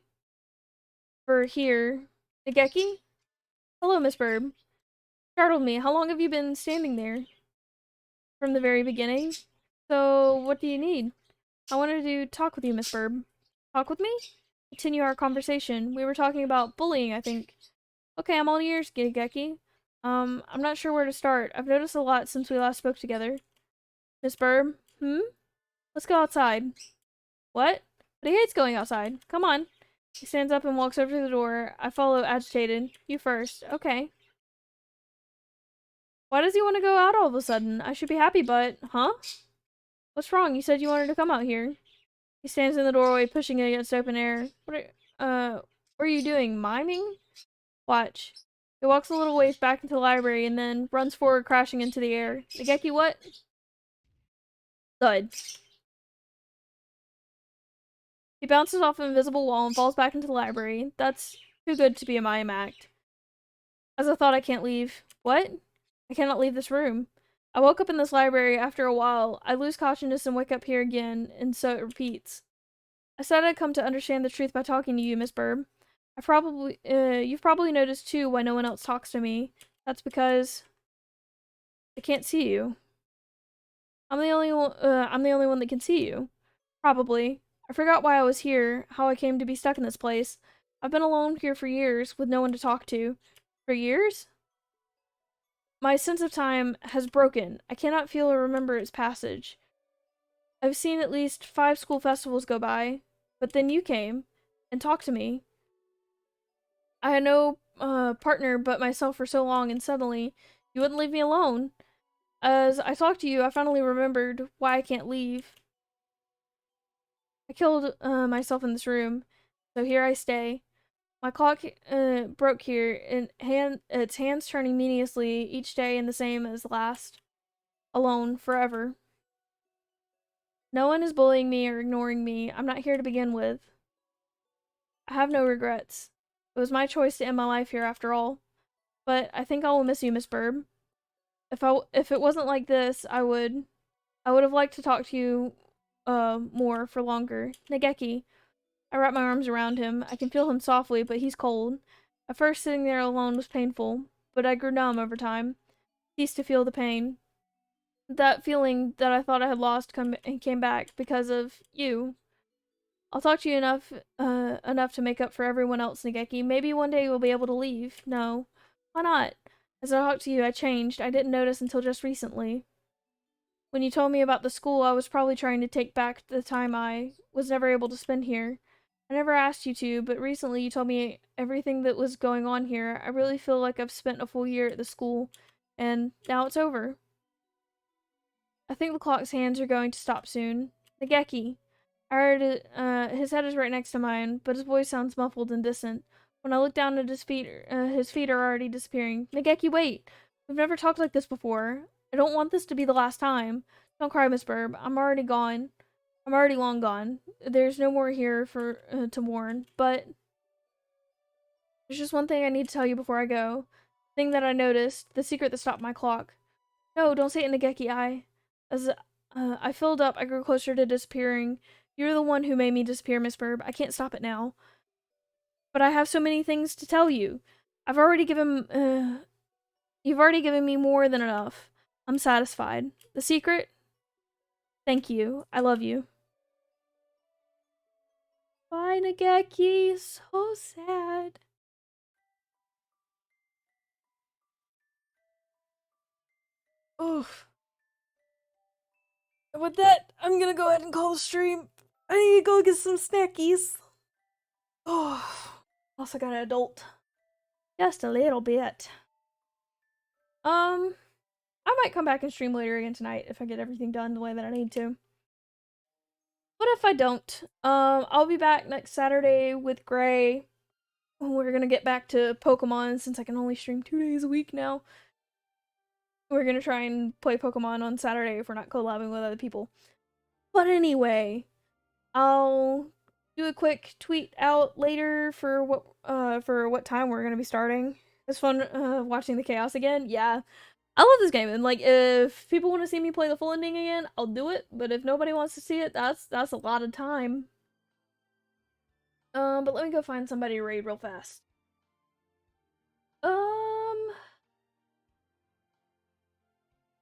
For here. Nageki? Hello, Miss Burb. Startled me. How long have you been standing there? From the very beginning? So, what do you need? I wanted to talk with you, Miss Burb. Talk with me? Continue our conversation. We were talking about bullying, I think. Okay, I'm all ears, Nageki. I'm not sure where to start. I've noticed a lot since we last spoke together. Miss Burb? Let's go outside. What? But he hates going outside. Come on. He stands up and walks over to the door. I follow, agitated. You first. Okay. Why does he want to go out all of a sudden? I should be happy, but... Huh? What's wrong? You said you wanted to come out here. He stands in the doorway, pushing against open air. What are you doing? Miming? Watch. He walks a little ways back into the library and then runs forward, crashing into the air. Nageki, what? Thud. He bounces off an invisible wall and falls back into the library. That's too good to be a mime act. As I thought, I can't leave. What? I cannot leave this room. I woke up in this library after a while. I lose consciousness and wake up here again, and so it repeats. I said I'd come to understand the truth by talking to you, Miss Burb. You've probably noticed too why no one else talks to me. That's because I can't see you. I'm the only one that can see you. Probably. I forgot why I was here, how I came to be stuck in this place. I've been alone here for years, with no one to talk to. For years? My sense of time has broken. I cannot feel or remember its passage. I've seen at least 5 school festivals go by, but then you came and talked to me. I had no partner but myself for so long, and suddenly you wouldn't leave me alone. As I talked to you, I finally remembered why I can't leave. I killed myself in this room, so here I stay. My clock broke here, and its hands turning meaninglessly each day and the same as last. Alone, forever. No one is bullying me or ignoring me. I'm not here to begin with. I have no regrets. It was my choice to end my life here after all. But I think I will miss you, Miss Burb. If it wasn't like this, I would have liked to talk to you more for longer. Nageki. I wrap my arms around him. I can feel him softly, but he's cold. At first sitting there alone was painful, but I grew numb over time. Ceased to feel the pain. That feeling that I thought I had lost came back because of you. I'll talk to you enough to make up for everyone else, Nageki. Maybe one day you'll be able to leave. No. Why not? As I talked to you, I changed. I didn't notice until just recently. When you told me about the school, I was probably trying to take back the time I was never able to spend here. I never asked you to, but recently you told me everything that was going on here. I really feel like I've spent a full year at the school, and now it's over. I think the clock's hands are going to stop soon. Nageki. I heard it, his head is right next to mine, but his voice sounds muffled and distant. When I look down at his feet are already disappearing. Nageki, wait! We've never talked like this before. I don't want this to be the last time. Don't cry, Miss Burb. I'm already gone. I'm already long gone. There's no more here for to mourn, but there's just one thing I need to tell you before I go. The thing that I noticed, the secret that stopped my clock. No, don't say it, Nageki. As I filled up, I grew closer to disappearing. You're the one who made me disappear, Miss Burb. I can't stop it now. But I have so many things to tell you. I've already given, you've already given me more than enough. I'm satisfied. The secret? Thank you. I love you. Bye, Nageki. So sad. Oof. With that, I'm gonna go ahead and call the stream. I need to go get some snackies. Oh. Also got an adult. Just a little bit. I might come back and stream later again tonight if I get everything done the way that I need to. What if I don't? I'll be back next Saturday with Gray. We're gonna get back to Pokemon since I can only stream 2 days a week now. We're gonna try and play Pokemon on Saturday if we're not collabing with other people. But anyway, I'll do a quick tweet out later for what time we're gonna be starting. It's fun watching the chaos again. Yeah. I love this game, and like if people want to see me play the full ending again, I'll do it. But if nobody wants to see it, that's a lot of time. But let me go find somebody to raid real fast.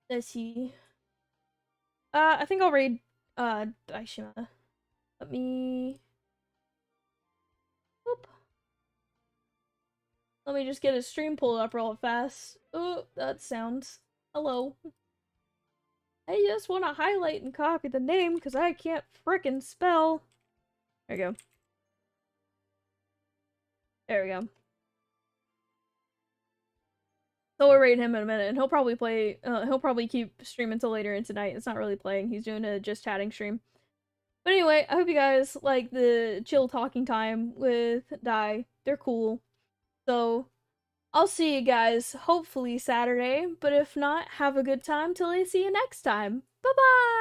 Let's see. I think I'll raid Daishima. Let me. Whoop. Let me just get his stream pulled up real fast. Oh, that sounds. Hello. I just want to highlight and copy the name because I can't frickin' spell. There we go. There we go. So we'll raid him in a minute, and he'll probably play. He'll probably keep streaming until later in tonight. It's not really playing. He's doing a just chatting stream. But anyway, I hope you guys like the chill talking time with Dai. They're cool. So I'll see you guys hopefully Saturday. But if not, have a good time till I see you next time. Bye bye.